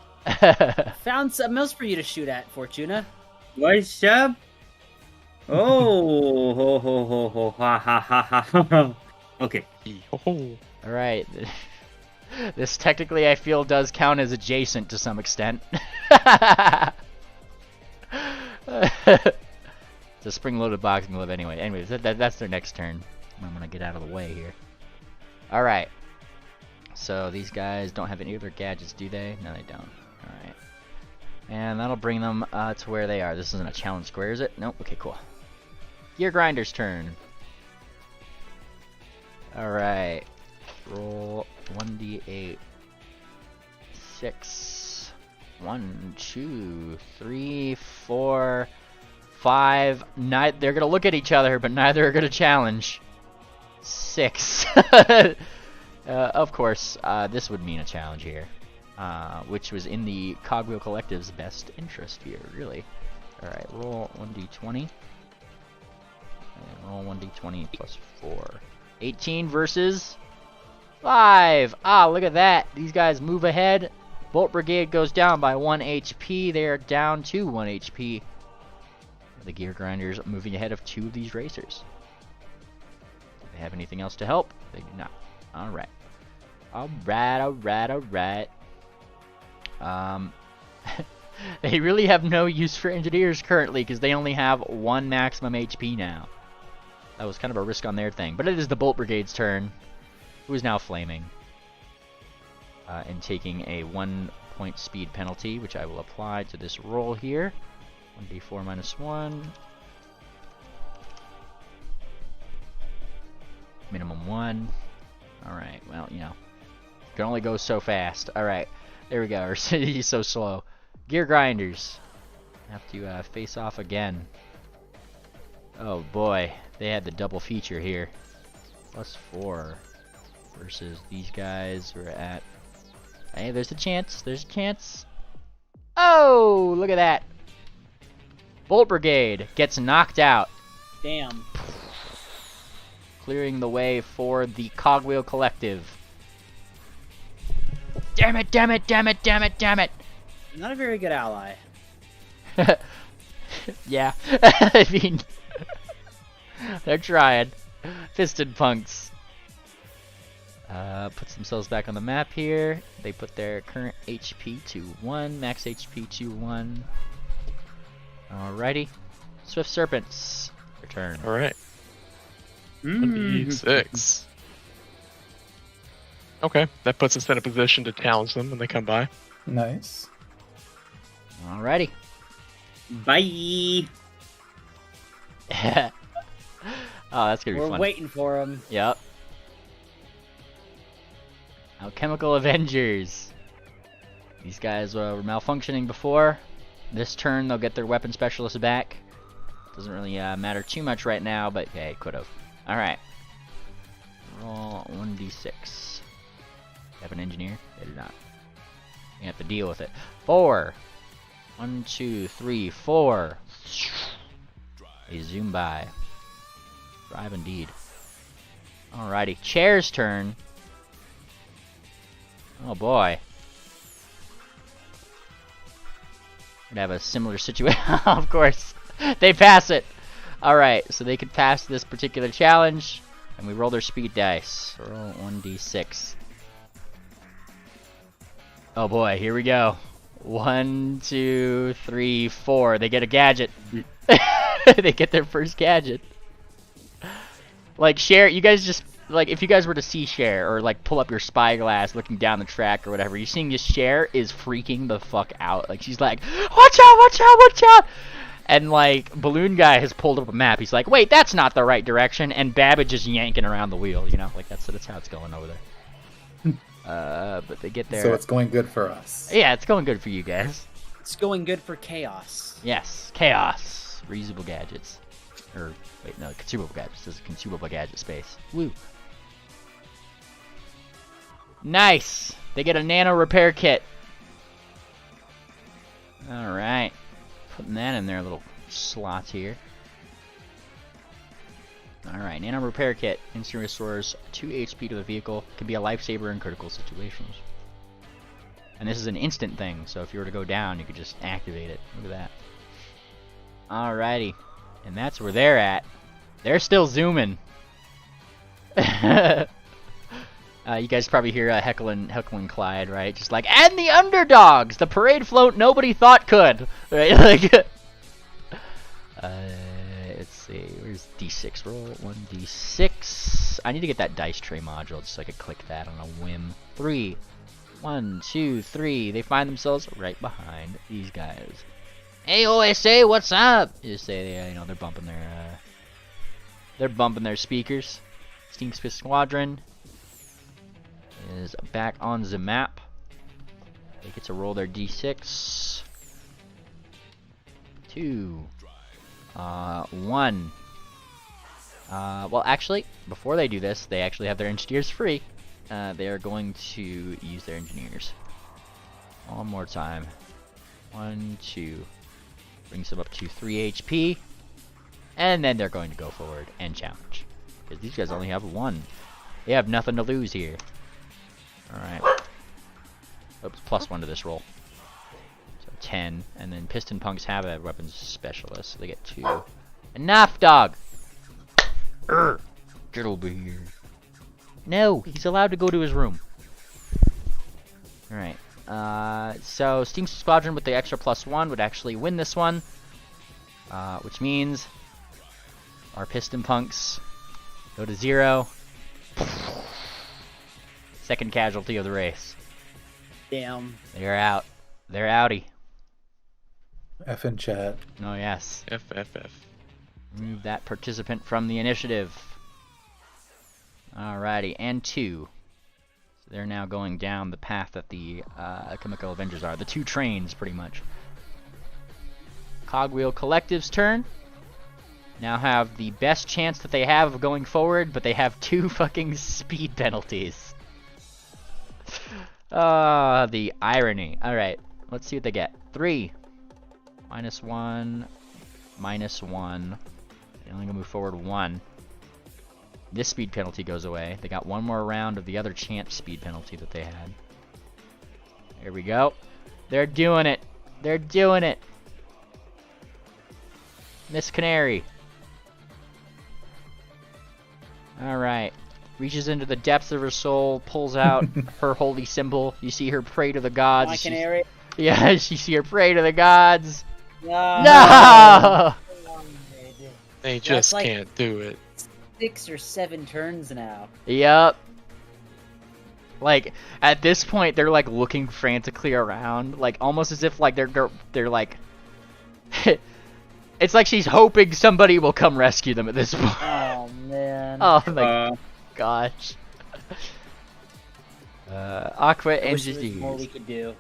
Found something else for you to shoot at, Fortuna. What's up? Oh, ho ho ho ho ha ha ha ha. Okay. Alright. This technically I feel does count as adjacent to some extent. It's a spring-loaded boxing glove anyway. Anyways, that's their next turn. I'm gonna get out of the way here. Alright. So these guys don't have any other gadgets, do they? No, they don't. Alright. And that'll bring them to where they are. This isn't a challenge square, is it? Nope. Okay, cool. Gear Grinder's turn. Alright. Roll 1d8. 6. 1, 2, 3, 4, 5. They're gonna look at each other, but neither are gonna challenge. 6. Of course, this would mean a challenge here. Which was in the Cogwheel Collective's best interest here, really. Alright, roll 1d20. And roll 1d20 plus 4. 18 versus 5! Ah, look at that! These guys move ahead. Bolt Brigade goes down by 1 HP. They are down to 1 HP. The Gear Grinders moving ahead of 2 of these racers. Do they have anything else to help? They do not. Alright. Alright. They really have no use for engineers currently because they only have 1 maximum HP now. That was kind of a risk on their thing. But it is the Bolt Brigade's turn, who is now flaming. And taking a 1 point speed penalty, which I will apply to this roll here. 1d4 minus 1. Minimum 1. Alright, well, you know. Can only go so fast. Alright, there we go. He's so slow. Gear Grinders. Have to face off again. Oh boy, they had the double feature here. Plus 4 versus these guys who are at... Hey, there's a chance. There's a chance. Oh, look at that. Volt Brigade gets knocked out, Damn. clearing the way for the Cogwheel Collective. Damn it, damn it, damn it, damn it, damn it! Not a very good ally. Yeah, I mean, they're trying. Piston Punks. Puts themselves back on the map here. They put their current HP to 1, max HP to 1. Alrighty. Swift Serpents. Return. Alright. 6. Okay, that puts us in a position to challenge them when they come by. Nice. Alrighty. Bye. Oh, that's gonna be fun. We're waiting for him. Yep. Alchemical Avengers. These guys were malfunctioning before. This turn, they'll get their weapon specialist back. Doesn't really matter too much right now, but hey, could've. Alright. Roll 1d6. Have an engineer? They do not. You have to deal with it. 4. 1, 2, 3, 4. They zoom by. Drive indeed. Alrighty. Chair's turn. Oh boy. We'd have a similar situation. Of course. They pass it. Alright, so they could pass this particular challenge. And we roll their speed dice. Roll 1d6. Oh boy, here we go. 1, 2, 3, 4. They get a gadget. They get their first gadget. Like, Cher, you guys just, like, if you guys were to see Cher, or, like, pull up your spyglass looking down the track or whatever, you're seeing this Cher is freaking the fuck out. Like, she's like, watch out, watch out, watch out! And, like, Balloon Guy has pulled up a map. He's like, wait, that's not the right direction. And Babbage is yanking around the wheel, you know? Like, that's how it's going over there. But they get there. So it's going good for us. Yeah, it's going good for you guys. It's going good for Chaos. Yes, Chaos. Reusable gadgets. Or, wait, no, consumable gadgets. This is a consumable gadget space. Woo. Nice! They get a nano repair kit. Alright. Putting that in their little slots here. Alright, nano repair kit. Instant restores 2 HP to the vehicle. Can be a lifesaver in critical situations. And this is an instant thing, so if you were to go down, you could just activate it. Look at that. Alrighty. And that's where they're at. They're still zooming. You guys probably hear heckling Clyde, right? Just like, and the underdogs! The parade float nobody thought could! Right? Like, let's see, where's D6? Roll 1d6. I need to get that dice tray module just so I could click that on a whim. 3. 1, 2, 3. They find themselves right behind these guys. Hey OSA, what's up? You just say, you know, they're bumping their speakers. Steam Space Squadron is back on the map. They get to roll their d6. 2. 1. Well, actually, before they do this, they actually have their engineers free. They are going to use their engineers. One more time. 1, 2. Brings them up to 3 HP. And then they're going to go forward and challenge. Because these guys only have 1. They have nothing to lose here. Alright. Oops, +1 to this roll. So 10. And then Piston Punks have a weapons specialist. So they get 2. Enough, dog! Urgh. Get over here. No, he's allowed to go to his room. Alright. So Steam Squadron with the extra +1 would actually win this one. Which means our Piston Punks go to 0. Second casualty of the race. Damn. They're out. They're outie. F in chat. Oh yes. F. Remove that participant from the initiative. Alrighty, and 2. So they're now going down the path that the Chemical Avengers are. The 2 trains, pretty much. Cogwheel Collective's turn. Now have the best chance that they have of going forward, but they have 2 fucking speed penalties. The irony. Alright, let's see what they get. 3. -1. -1. They're only gonna move forward 1. This speed penalty goes away. They got one more round of the other champ speed penalty that they had. There we go. They're doing it. They're doing it. Miss Canary. Alright. Reaches into the depths of her soul, pulls out her holy symbol. You see her pray to the gods. My Canary. Yeah, you see her pray to the gods. No! No! They just like can't do it. 6 or 7 turns now. Yep. Like, at this point, they're like looking frantically around, like almost as if like they're like, it's like she's hoping somebody will come rescue them at this point. Oh man. Oh my gosh. Aqua I wish there was Engineers. more we could do.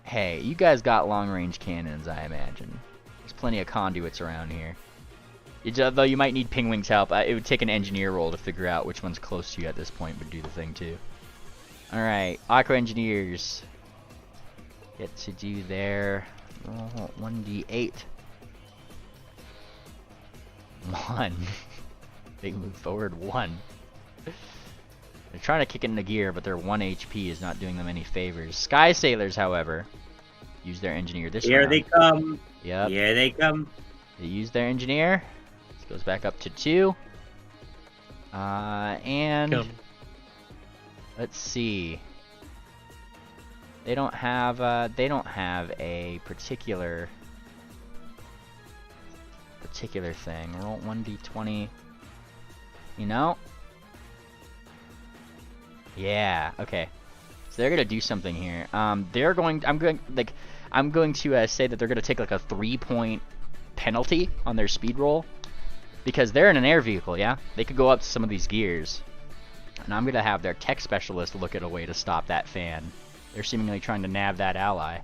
Hey, you guys got long-range cannons, I imagine. There's plenty of conduits around here. Though you might need Pingwing's help, it would take an engineer roll to figure out which one's close to you at this point would do the thing too. Alright, Aqua Engineers get to do their 1d8. 1. They move forward 1. They're trying to kick it into gear, but their 1 HP is not doing them any favors. Sky Sailors, however, use their engineer this round. Here they come. Yep. Here they come. They use their engineer. This goes back up to 2. And Come. let's see. They don't have a particular thing. Roll 1d20. You know? Yeah. Okay. So they're gonna do something here. I'm going to say that they're gonna take like a 3-point penalty on their speed roll because they're in an air vehicle. Yeah, they could go up to some of these gears, and I'm gonna have their tech specialist look at a way to stop that fan. They're seemingly trying to nab that ally.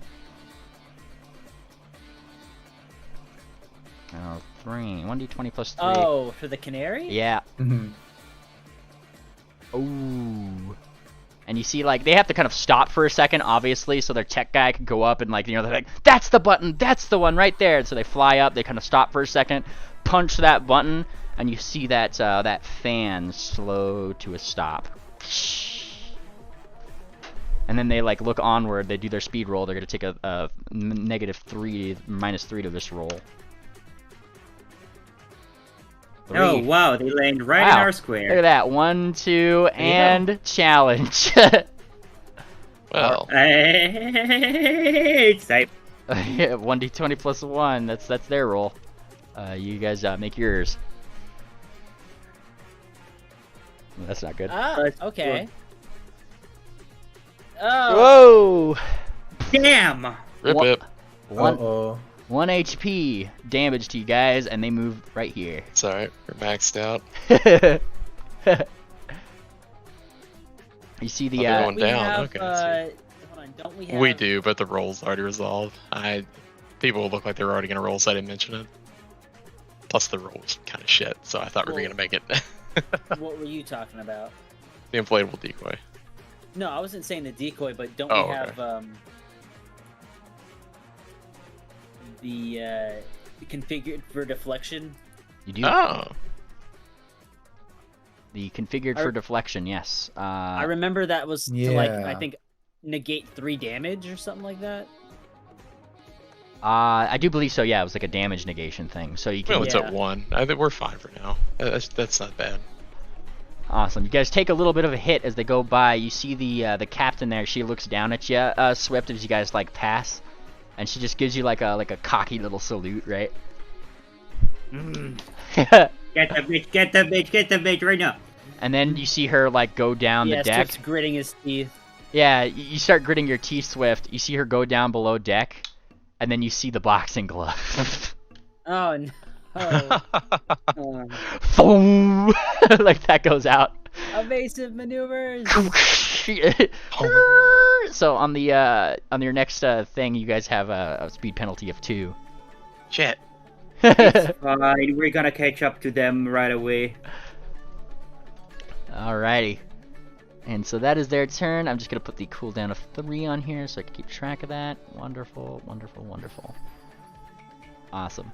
Oh, 1d20 plus 3. Oh, for the Canary? Yeah. Mm-hmm. Ooh. And you see, like, they have to kind of stop for a second, obviously, so their tech guy can go up and, like, you know, they're like, that's the button, that's the one right there. And so they fly up, they kind of stop for a second, punch that button, and you see that that fan slow to a stop. And then they, like, look onward, they do their speed roll, they're going to take a -3 to this roll. 3. Oh wow, they land right in our square. Look at that. 1, 2, and challenge. Well, Hey, type. 1d20 plus 1. That's their roll. You guys make yours. That's not good. Ah, okay. Oh. Whoa! Damn. rip One- it. Uh-oh. 1 HP damage to you guys, and they move right here. It's alright. We're maxed out. You see Oh, the they're going We down. have, Okay. I see. hold on, don't we have... We do, but the roll's already resolved. People look like they were already gonna roll, so I didn't mention it. Plus the roll was kind of shit, so I thought we were Well- gonna make it. What were you talking about? The inflatable decoy. No, I wasn't saying the decoy, but don't Oh, we okay. have the configured for deflection? you do Oh, the configured for deflection. Yes. I remember that was to like I Yeah. think negate 3 damage or something like that. I do believe so. Yeah, it was like a damage negation thing. So you we can. only Yeah. took 1. I think we're fine for now. That's not bad. Awesome. You guys take a little bit of a hit as they go by. You see the captain there. She looks down at you, Swift, as you guys like pass, and she just gives you like a cocky little salute, right? Get the bitch, get the bitch, get the bitch right now. And then you see her like go down Yeah, the deck. Swift's gritting his teeth. Yeah, you start gritting your teeth, Swift. You see her go down below deck, and then you see the boxing glove. Oh no. Oh. Boom! Like that goes out. Evasive maneuvers. So on your next thing, you guys have a speed penalty of 2. Shit. Fine, we're gonna catch up to them right away. Alrighty. And so that is their turn. I'm just going to put the cooldown of 3 on here so I can keep track of that. Wonderful, wonderful, wonderful. Awesome.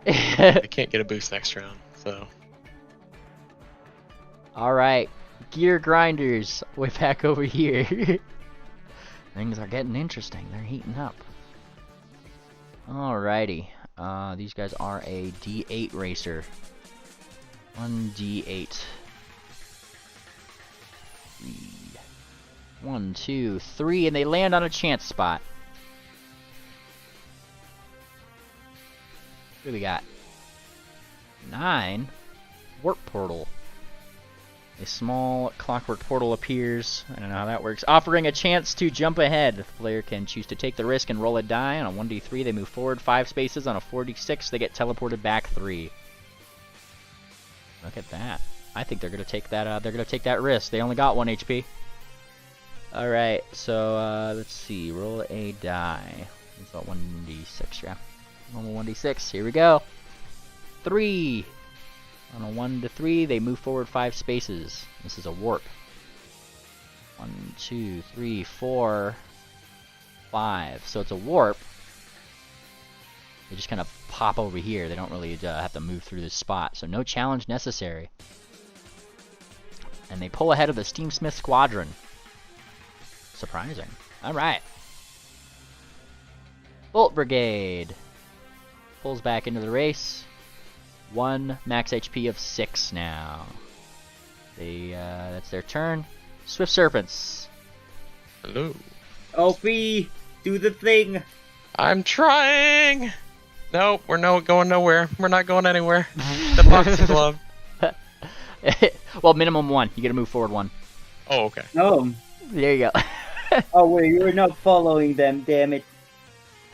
They can't get a boost next round, so. Alright. Gear grinders. Way back over here. Things are getting interesting. They're heating up. Alrighty. These guys are a D8 racer. 1d8. 1, 2, 3, and they land on a chance spot. What do we got? 9. Warp portal. A small clockwork portal appears. I don't know how that works. Offering a chance to jump ahead. The player can choose to take the risk and roll a die. On a 1d3, they move forward 5 spaces. On a 4d6, they get teleported back 3. Look at that. I think they're gonna take that. They're gonna take that risk. They only got 1 HP. All right. So let's see. Roll a die. It's about 1d6. Yeah. Normal 1d6. Here we go. 3. On a 1 to 3, they move forward 5 spaces. This is a warp. 1, 2, 3, 4, 5. So it's a warp. They just kind of pop over here. They don't really have to move through this spot. So no challenge necessary. And they pull ahead of the Steamsmith Squadron. Surprising. Alright. Bolt Brigade. Pulls back into the race. 1 max HP of 6 now. That's their turn. Swift Serpents. Hello. OP, do the thing. I'm trying. No, we're going nowhere. We're not going anywhere. The boxing glove. Well, minimum 1. You gotta move forward 1. Oh, okay. Oh. There you go. Oh wait, you're not following them. Damn it.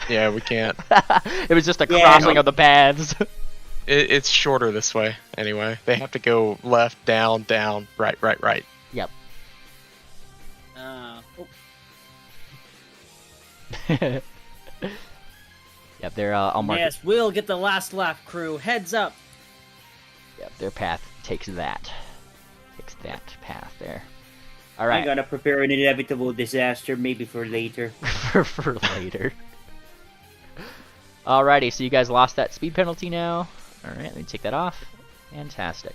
Yeah, we can't. It was just a crossing of the paths. It's shorter this way, anyway. They have to go left, down, down, right, right, right. Yep. Yep, they're I'll mark Yes, we'll get the last lap, crew. Heads up. Yep, their path takes that. Takes that path there. Alright. I'm gonna prepare an inevitable disaster, maybe for later. for later. Alrighty, so you guys lost that speed penalty now. Alright, let me take that off. Fantastic.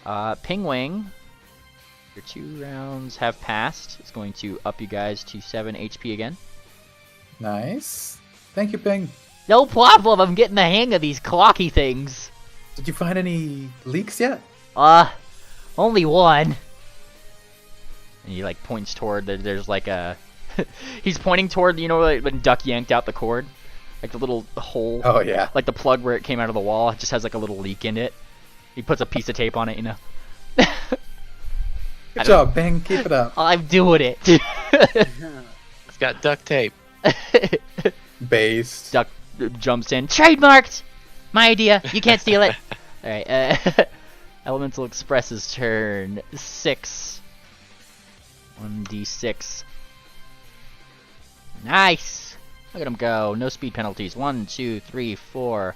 Pingwing. Your 2 rounds have passed. It's going to up you guys to 7 HP again. Nice. Thank you, Ping. No problem, I'm getting the hang of these clocky things. Did you find any leaks yet? Only 1. And he like points toward, there's like a... He's pointing toward, you know, like when Duck yanked out the cord? Like the little hole. Oh, yeah. Like the plug where it came out of the wall. It just has like a little leak in it. He puts a piece of tape on it, you know. Good job, Bing. Keep it up. I'm doing it. It's got duct tape. Based. Duck jumps in. Trademarked! My idea. You can't steal it. Alright, Elemental Express's turn. 6. 1d6. Nice! Look at him go. No speed penalties. 1, 2, 3, 4,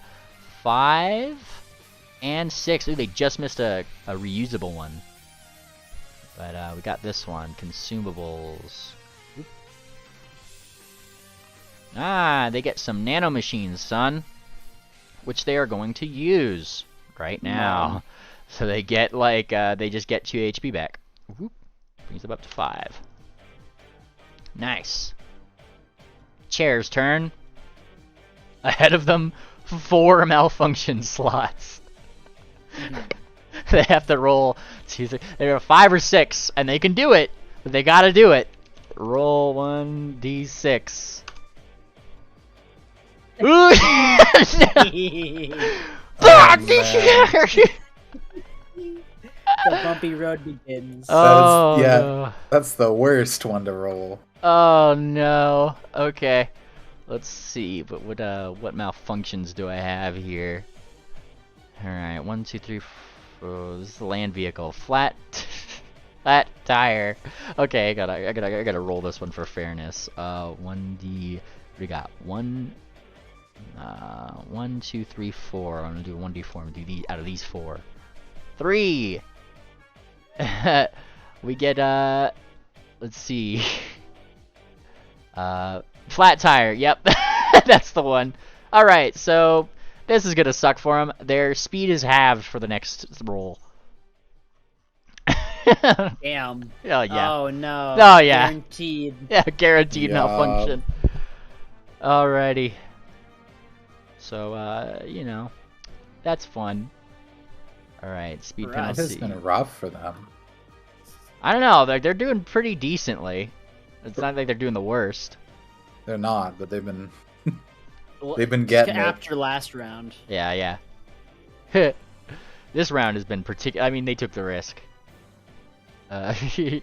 5, and 6. Ooh, they just missed a reusable one. But we got this one. Consumables. Oop. Ah, they get some nanomachines, son. Which they are going to use right now. So they get like, they just get 2 HP back. Whoop. Brings them up to 5. Nice. Chair's turn. Ahead of them, 4 malfunction slots. They have to roll. They're 5 or 6, and they can do it, but they gotta do it. Roll 1d6. Ooh! The bumpy road begins. Oh, yeah, no. That's the worst one to roll. Oh no. Okay. Let's see. But what malfunctions do I have here? All right. 1, 2, 3, 4. This is the land vehicle. Flat tire. Okay. I gotta roll this one for fairness. 1d. We got 1, 2, 3, 4. I'm gonna do 1d4. I'm gonna do these out of these 4. 3. We get let's see. Flat tire. Yep. That's the one. All right. So This is gonna suck for them. Their speed is halved for the next roll. Damn. Oh, yeah. Oh, no. Oh, yeah. Guaranteed. Yeah, guaranteed Yeah. malfunction. Alrighty. So, you know, that's fun. Alright, speed For This us. has penalty. been rough for them. I don't know, they're doing pretty decently. It's not like they're doing the worst. They're not, but they've been Well, they've been getting it. after last round. Yeah, yeah. This round has been particular. I mean, they took the risk. What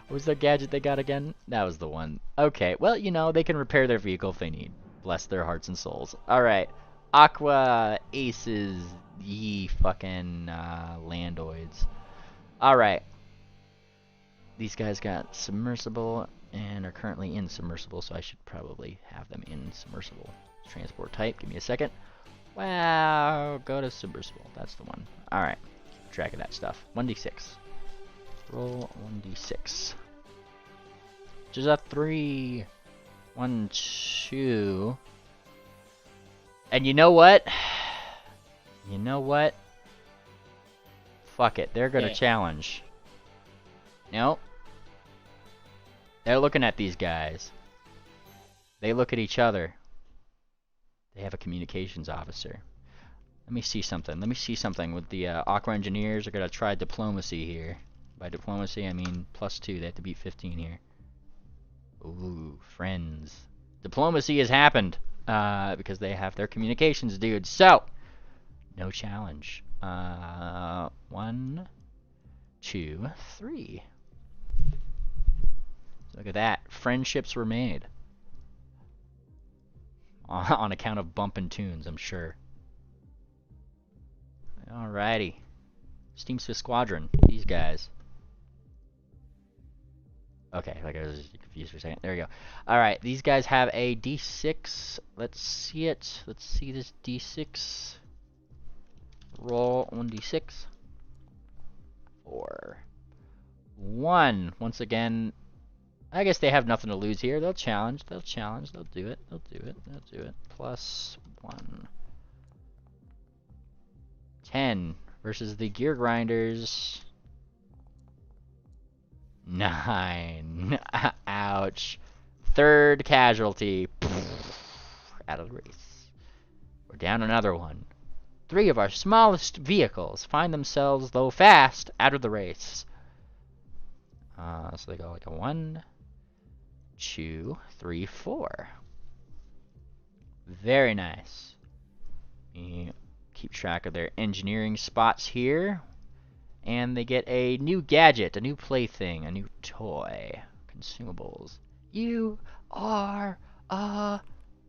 was the gadget they got again? That was the one. Okay, well, you know, they can repair their vehicle if they need. Bless their hearts and souls. Alright. Aqua Aces, ye fucking landoids. Alright. These guys got submersible and are currently in submersible, so I should probably have them in submersible. Transport type, give me a second. Wow, go to submersible. That's the one. Alright. Keep track of that stuff. 1d6. Roll 1d6. Which is a 3. 1, 2. And you know what? You know what? Fuck it. They're gonna Yeah. challenge. No. They're looking at these guys. They look at each other. They have a communications officer. Let me see something. Let me see something with the Aqua Engineers are gonna try diplomacy here. By diplomacy, I mean +2. They have to beat 15 here. Ooh, friends. Diplomacy has happened because they have their communications, dude. So, no challenge. 1, 2, 3. Look at that. Friendships were made. On account of bumping tunes, I'm sure. Alrighty. Steam Swiss Squadron. These guys. Okay, like I was confused for a second. There we go. Alright, these guys have a D6. Let's see it. Let's see this D6. Roll 1d6. 4. 1. Once again, I guess they have nothing to lose here. They'll challenge. They'll challenge. They'll do it. They'll do it. They'll do it. +1. 10 versus the Gear Grinders. 9. Ouch. Third casualty. Out of the race. We're down another one. 3 of our smallest vehicles find themselves, though fast, out of the race. So they go like a 1, 2, 3, 4. Very nice. You keep track of their engineering spots here. And they get a new gadget, a new plaything, a new toy. Consumables. You are a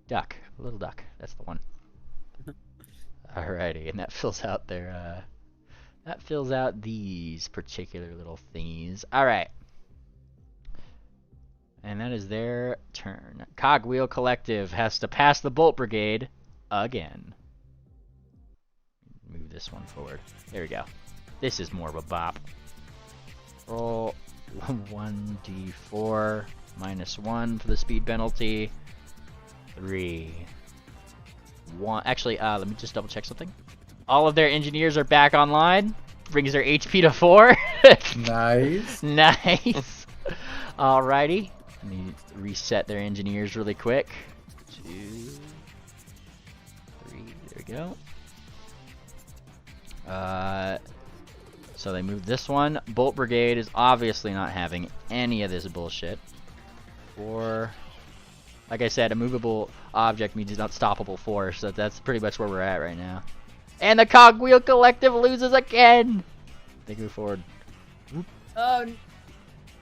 duck. A little duck. That's the one. Alrighty, and that fills out their, that fills out these particular little thingies. Alright. And that is their turn. Cogwheel Collective has to pass the Bolt Brigade again. Move this one forward. There we go. This is more of a bop. Roll 1d4 -1 for the speed penalty. 3. 1. Actually, let me just double check something. All of their engineers are back online. Brings their HP to 4. Nice. Nice. Alrighty. Let me reset their engineers really quick. 2, 3. There we go. So they moved this one. Bolt Brigade is obviously not having any of this bullshit. 4. Like I said, a movable object means an unstoppable force. So that's pretty much where we're at right now. And the Cogwheel Collective loses again. They move forward.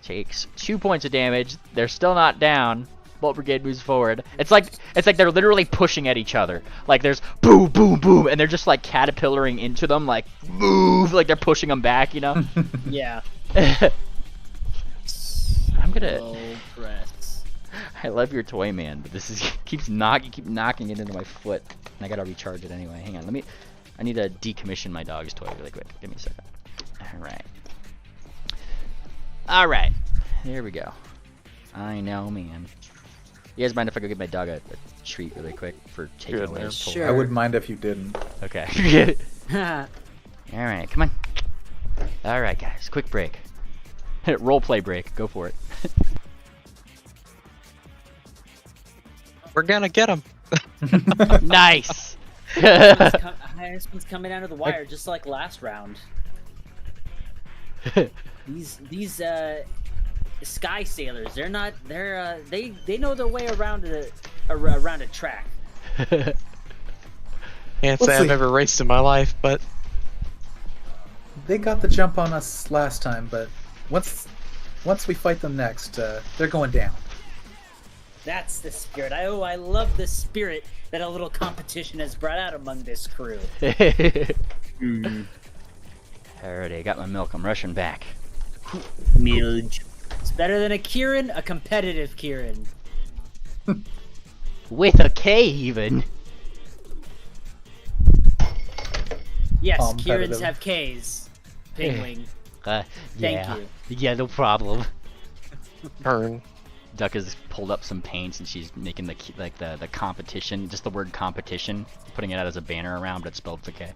Takes 2 points of damage. They're still not down. Bolt Brigade moves forward. It's like they're literally pushing at each other. Like there's boom, boom, boom, and they're just like caterpillaring into them, like move, like they're pushing them back, you know? Yeah. I'm gonna. Low press. I love your toy, man, but this is keep knocking it into my foot, and I gotta recharge it anyway. Hang on, I need to decommission my dog's toy really quick. Give me a second. All right. There we go. I know, man. You guys mind if I go get my dog a treat really quick for taking Good, away man. his toy? Sure. I wouldn't mind if you didn't. Okay. Alright, come on. Alright, guys, quick break. Roleplay break. Go for it. We're gonna get him. Nice! Highest one's coming out of the wire, just like last round. These sky sailors, they know their way around a track. Can't say I've ever raced in my life, but They got the jump on us last time, but once we fight them next, they're going down. That's the spirit. I love the spirit that a little competition has brought out among this crew. Alrighty, I got my milk. I'm rushing back. Milge. It's better than a Kieran, a competitive Kieran. With a K, even. Yes, Competitive. Kierans have Ks. Pingwing. Thank Yeah. you. Yeah, no problem. turn. Duck has pulled up some paints and she's making the competition, just the word competition, putting it out as a banner around, but it's spelled with a K.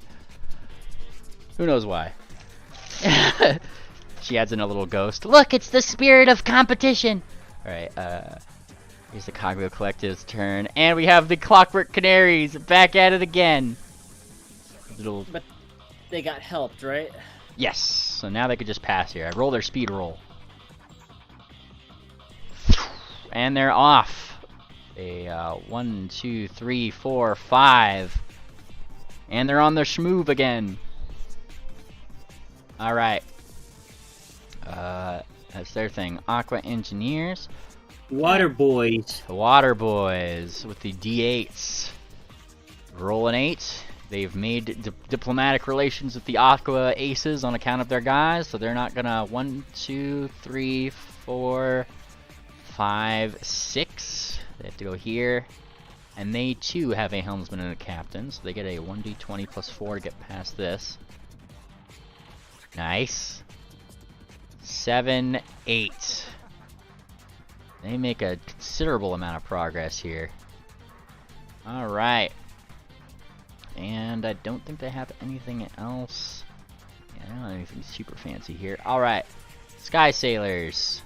Who knows why? She adds in a little ghost. Look, it's the spirit of competition. All right. Here's the Cogwheel Collective's turn, and we have the Clockwork Canaries back at it again. Little. But they got helped, right? Yes. So now they could just pass here. I roll their speed roll. And they're off. A 1, 2, 3, 4, 5. And they're on their schmoove again. Alright. That's their thing. Aqua Engineers. Water boys. The Water Boys with the D8s. Roll an 8. They've made diplomatic relations with the Aqua Aces on account of their guys, so they're not gonna 1, 2, 3, 4, 5, 6. They have to go here. And they too have a helmsman and a captain, so they get a 1d20 plus 4 to get past this. Nice. 7, 8. They make a considerable amount of progress here. Alright. And I don't think they have anything else. Yeah, I don't have anything super fancy here. Alright. Sky Sailors.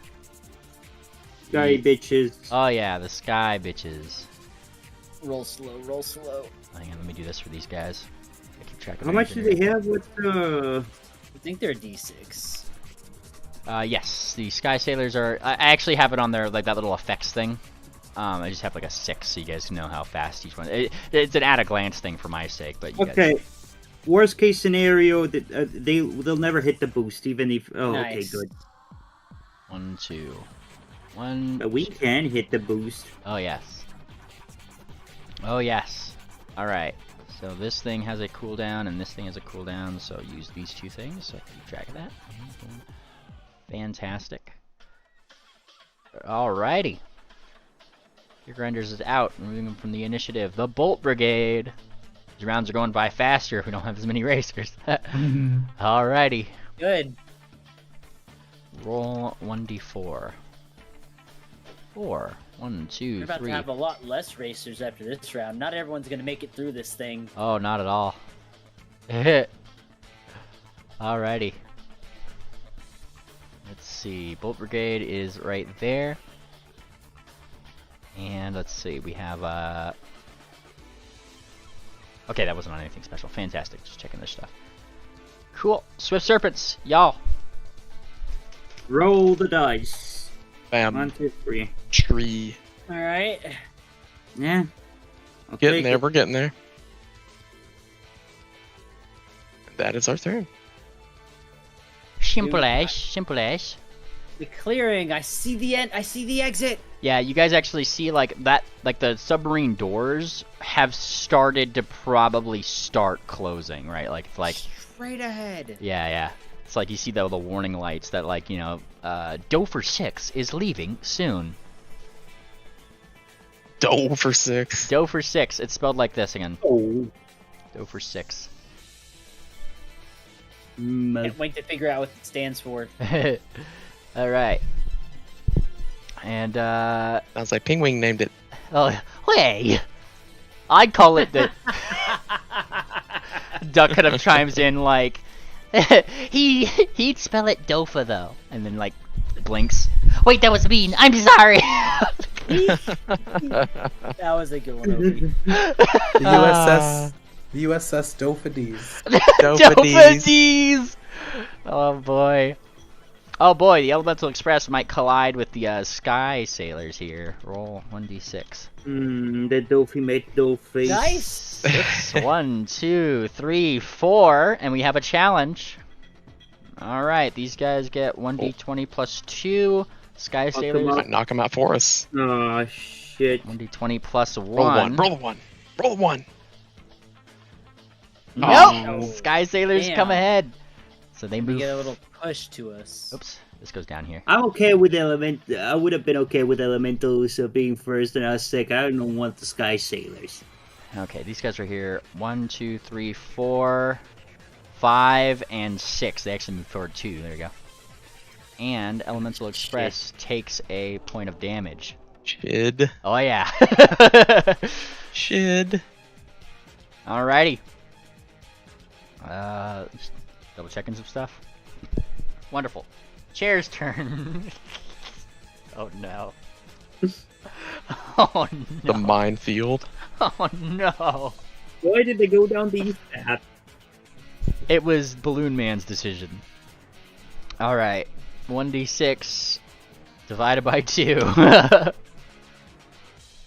Sky bitches. Oh yeah, the Sky Bitches. Roll slow, roll slow. Hang on, let me do this for these guys. I keep track of How much do everything. they have with I think they're D6. Yes, the Sky Sailors are. I actually have it on there, like that little effects thing. I just have like a 6, so you guys know how fast each one. It's an at-a-glance thing for my sake, but you Okay. guys. Worst case scenario, that they'll never hit the boost, even if. Oh, okay, Nice. good. 1, 2, 1. But we can hit the boost. Oh yes. Oh yes. All right. So this thing has a cooldown, and this thing has a cooldown. So use these two things. So keep track of that. Fantastic. Alrighty. Your grinders is out, removing them from the initiative. The Bolt Brigade. These rounds are going by faster if we don't have as many racers. Alrighty. Good. Roll 1d4. 4. 1, 2, We're about 3. to have a lot less racers after this round. Not everyone's gonna make it through this thing. Oh, not at all. Alrighty. Let's see. Bolt Brigade is right there. And let's see. We have okay, that wasn't on anything special. Fantastic. Just checking this stuff. Cool. Swift Serpents, y'all. Roll the dice. Bam. 1, 2, 3. Tree. All right. Yeah. I'll Getting take there. it. We're getting there. That is our turn. Simple as. Simple as. The clearing. I see the end. I see the exit. Yeah, you guys actually see like that, like the submarine doors have started to probably start closing, right? Like it's like, Straight ahead. yeah. It's like you see the warning lights that like, you know, Dover 6 is leaving soon. Dover 6. Dover 6. It's spelled like this again. Oh. Dover 6. Can't wait to figure out what it stands for. All right. And Sounds like Pingwing named it. oh, hey, I'd call it the. Duck kind of chimes in like, he'd spell it Dofa though, and then like blinks. Wait, that was mean. I'm sorry. That was a good one, Obi. The USS Dofades. Dofades! Oh boy. Oh boy, the Elemental Express might collide with the Sky Sailors here. Roll 1d6. The Dofi made Dofi. Nice! 6, 1, 2, 3, 4, and we have a challenge. Alright, these guys get 1d20 plus 2. Sky Sailors. Might knock him out for us. Oh, shit. 1d20 plus 1. Roll one. Roll one. Roll one. Nope! Oh. Sky Sailors Damn. come ahead. So they We move. get a little push to us. Oops, this goes down here. I'm okay with I would have been okay with Elementals being first and us second. I don't want the Sky Sailors. Okay, these guys are here. 1, 2, 3, 4, 5, and 6. They actually move forward 2. There we go. And Elemental Express takes a point of damage. Shid. Oh yeah. Shid. Alrighty. Just double checking some stuff. Wonderful. Chair's turn. Oh no. Oh no. The minefield. Oh no. Why did they go down these paths? It was Balloon Man's decision. Alright. 1d6 divided by 2.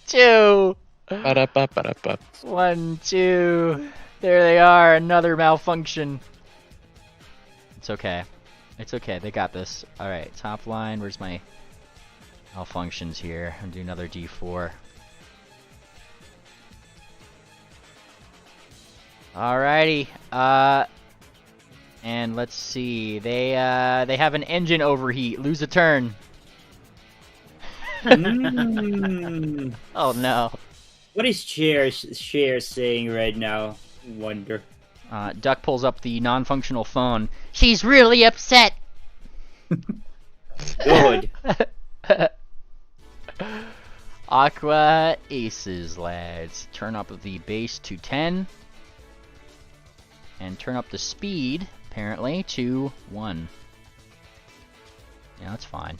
2! Ba-da-ba-ba-da-ba. 1, 2. There they are. Another malfunction. It's okay. It's okay. They got this. Alright, top line. Where's my malfunctions here? I'll do another d4. Alrighty. And let's see. They have an engine overheat. Lose a turn. Oh no. What is Cher saying right now? Wonder. Duck pulls up the non-functional phone. She's really upset. Good. Aqua aces, lads. Turn up the base to 10. And turn up the speed, apparently, to 1. Yeah, that's fine.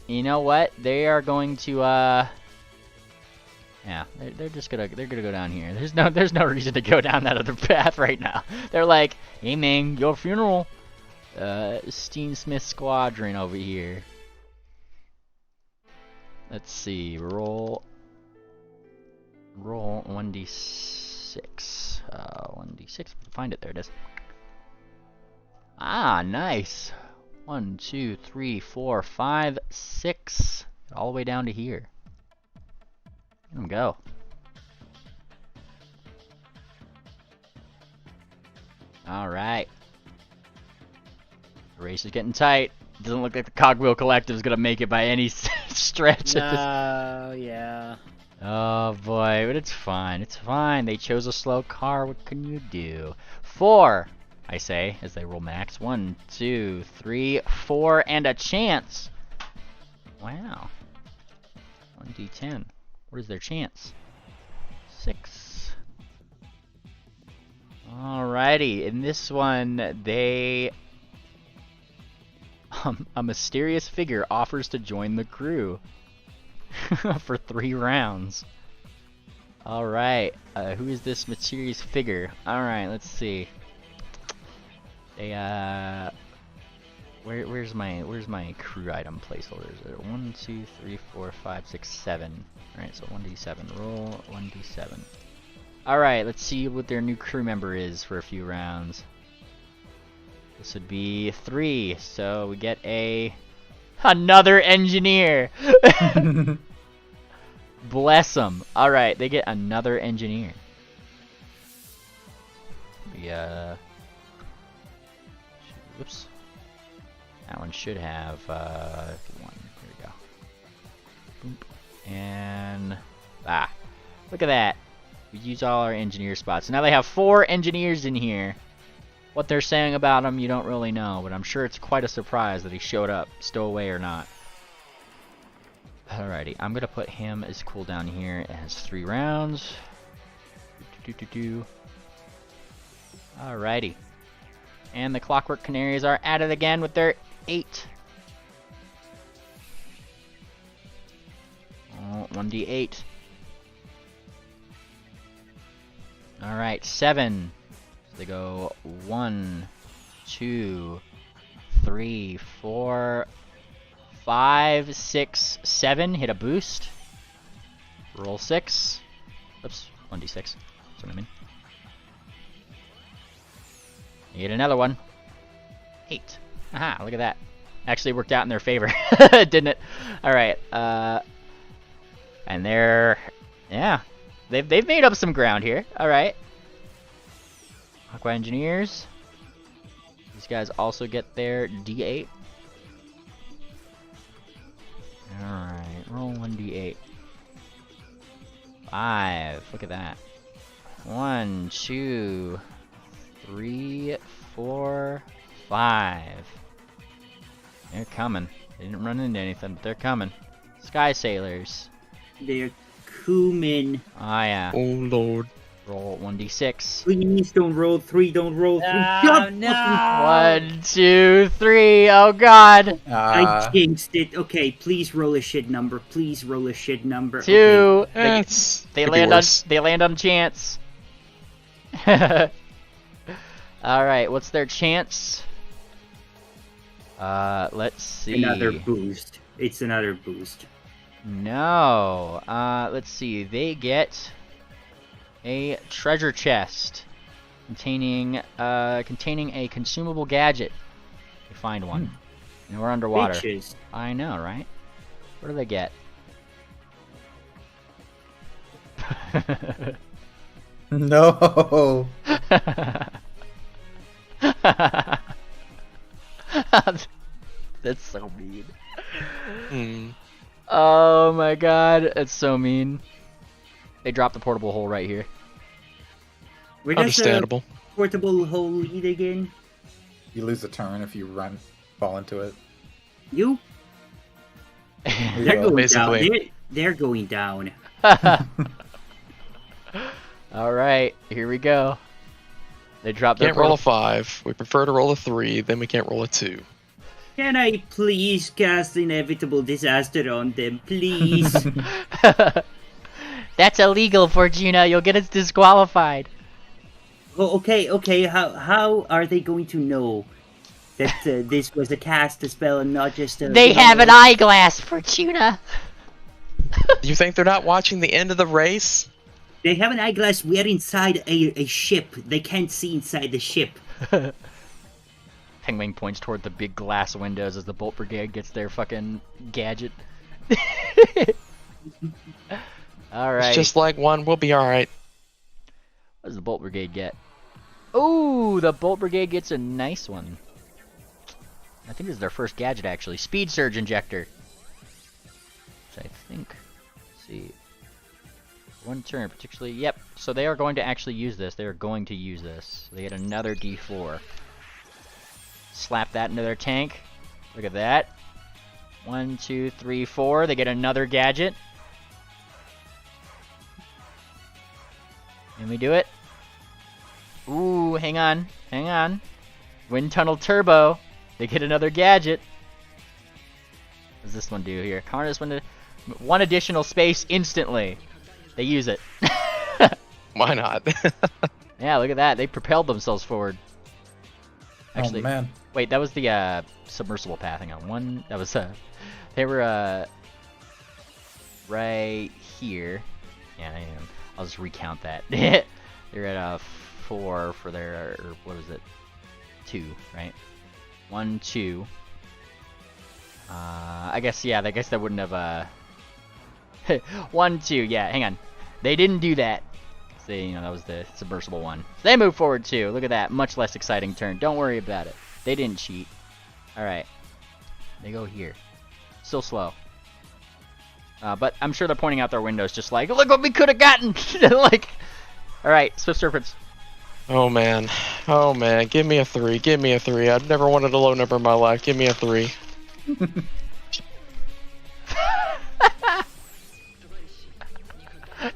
You know what? They are going to, yeah, they're gonna go down here. There's no reason to go down that other path right now. They're like, hey man, your funeral. Steensmith Squadron over here. Let's see, roll 1d6. 1d6. Find it. There it is. Ah, nice. 1, 2, 3, 4, 5, 6. All the way down to here. Let them go. Alright. The race is getting tight. Doesn't look like the Cogwheel Collective is going to make it by any stretch. Yeah. Oh boy, but it's fine. It's fine. They chose a slow car. What can you do? 4, I say, as they roll max. 1, 2, 3, 4, and a chance. Wow. 1d10. What is their chance? 6. Alrighty. In this one, they... a mysterious figure offers to join the crew. For 3 rounds. Alright, who is this mysterious figure? Alright, let's see. They, where's my crew item placeholders? 1, 2, 3, 4, 5, 6, 7. Alright, so 1d7. Roll 1d7. Alright, let's see what their new crew member is for a few rounds. This would be 3, so we get another engineer! Bless them. Alright, they get another engineer. Whoops. That one should have, 1. Here we go. Boop. And, look at that. We use all our engineer spots. So now they have 4 engineers in here. What they're saying about him, you don't really know, but I'm sure it's quite a surprise that he showed up, stowaway or not. Alrighty, I'm gonna put him as cooldown here. It has 3 rounds. Alrighty. And the Clockwork Canaries are at it again with their 8. Oh, 1d8. Alright, 7. So they go 1, 2, 3, 4, 5, 6, 7. Hit a boost. Roll 6. Oops, 1d6. That's what I mean. You get another one. 8. Aha, look at that. Actually worked out in their favor, didn't it? Alright, and they're... yeah. They've made up some ground here. Alright. Aqua Engineers. These guys also get their D8. Alright, roll 1d8. 5. Look at that. 1, 2, 3, 4, 5. They're coming. They didn't run into anything, but they're coming. Sky Sailors. They're coming. Ah, yeah. Oh, Lord. Roll 1d6. Please don't roll 3, don't roll 3. Oh, no! 1, 2, 3. Oh, God. I jinxed it. Okay, please roll a shit number. Please roll a shit number. 2. Okay. They land on chance. Alright, what's their chance? Let's see. Another boost. It's another boost. No. Let's see. They get a treasure chest containing a consumable gadget. They find one. And we're underwater. Bitches. I know, right? What do they get? No. That's so mean. Hmm. Oh my god, that's so mean. They dropped the portable hole right here. Where does Understandable. the portable hole lead again? You lose a turn if you fall into it. You? You They're will. going basically. down. They're going down. Alright, here we go. They dropped their Can't roll a 5. We prefer to roll a 3, then we can't roll a 2. Can I please cast inevitable disaster on them, please? That's illegal, Fortuna. You'll get us disqualified. Oh, okay. How are they going to know that this was a cast a spell and not just a... They have an eyeglass, Fortuna. You think they're not watching the end of the race? They have an eyeglass. We're inside a ship. They can't see inside the ship. Penguin points toward the big glass windows as the Bolt Brigade gets their fucking gadget. Alright. It's just like one. We'll be alright. What does the Bolt Brigade get? Ooh, the Bolt Brigade gets a nice one. I think this is their first gadget, actually. Speed Surge Injector. Which I think... let's see. One turn, particularly... Yep, so they are going to actually use this. They are going to use this. They get another D4. Slap that into their tank. Look at that. 1, 2, 3, 4. They get another gadget. Can we do it? Ooh, hang on. Hang on. Wind Tunnel Turbo. They get another gadget. What does this one do here? Harness one additional space instantly. They use it. Why not? Yeah, look at that. They propelled themselves forward. Actually, Oh man. wait, that was the submersible path. Hang on. One, that was they were right here. Yeah, I am. I'll just recount that. They're at 4 for their, or what is it? 2, right? 1, 2. I guess, yeah, I guess that wouldn't have 1, 2. Yeah, hang on. They didn't do that. See, that was the submersible one. So they move forward too. Look at that. Much less exciting turn. Don't worry about it. They didn't cheat. Alright. They go here. Still slow. But I'm sure they're pointing out their windows just like, look what we could have gotten! Like, alright, Swift Serpents. Oh man. Oh man. Give me a 3. Give me a 3. I've never wanted a low number in my life. Give me a 3.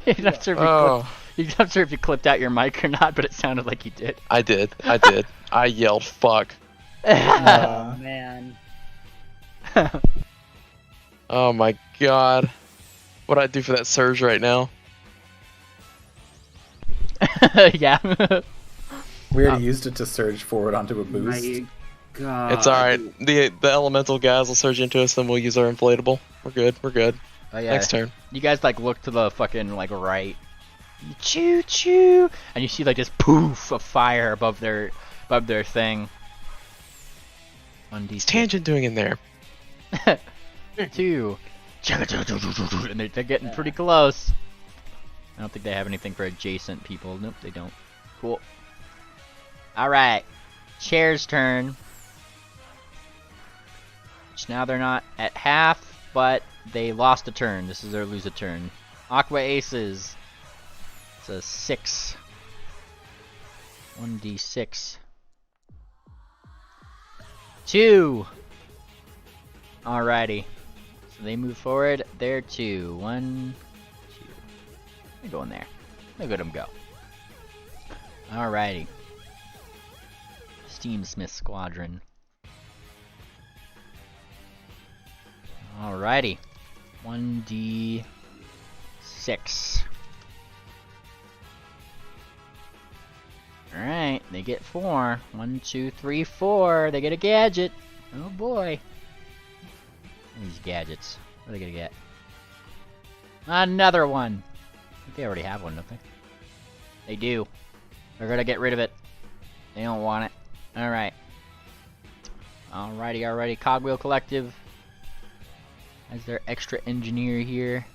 You're not sure if you clipped out your mic or not, but it sounded like you did. I did. I yelled fuck. Oh man. Oh my god. What'd I do for that surge right now? Yeah. We already used it to surge forward onto a boost. My God. It's alright. The elemental guys will surge into us, then we'll use our inflatable. We're good. We're good. Oh, yeah. Next turn. You guys like look to the fucking like right. Choo choo, and you see like this poof of fire above their thing. 1d6. What's Tangent doing in there? 2. And they're getting pretty close. I don't think they have anything for adjacent people. Nope, they don't. Cool. Alright. Chair's turn. Which now they're not at half, but they lost a turn. This is their lose a turn. Aqua Aces. It's a 6. 1d6. 2. Alrighty. So they move forward. They're 2. 1, 2. They go in there. Look at them go. Alrighty. Steamsmith Squadron. Alrighty. 1d6. Alright, they get 4. 1, 2, 3, 4. They get a gadget. Oh boy. These gadgets. What are they gonna get? Another one. I think they already have one, don't they? They do. They're gonna get rid of it. They don't want it. Alright. Alrighty. Cogwheel Collective has their extra engineer here.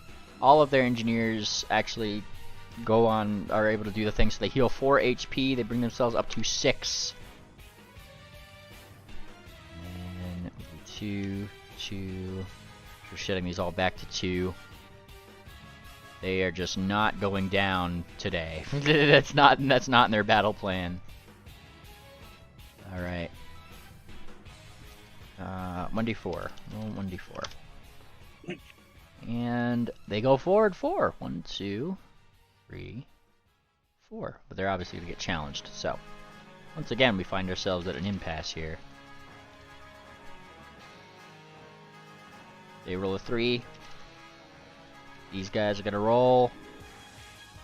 All of their engineers actually are able to do the thing. So they heal 4 HP. They bring themselves up to 6. And 2, 2. We're shedding these all back to 2. They are just not going down today. that's not in their battle plan. All right. 1d4. Roll 1d4. And they go forward 4. 1, 2, 3, 4. But they're obviously going to get challenged. So, once again, we find ourselves at an impasse here. They roll a 3. These guys are going to roll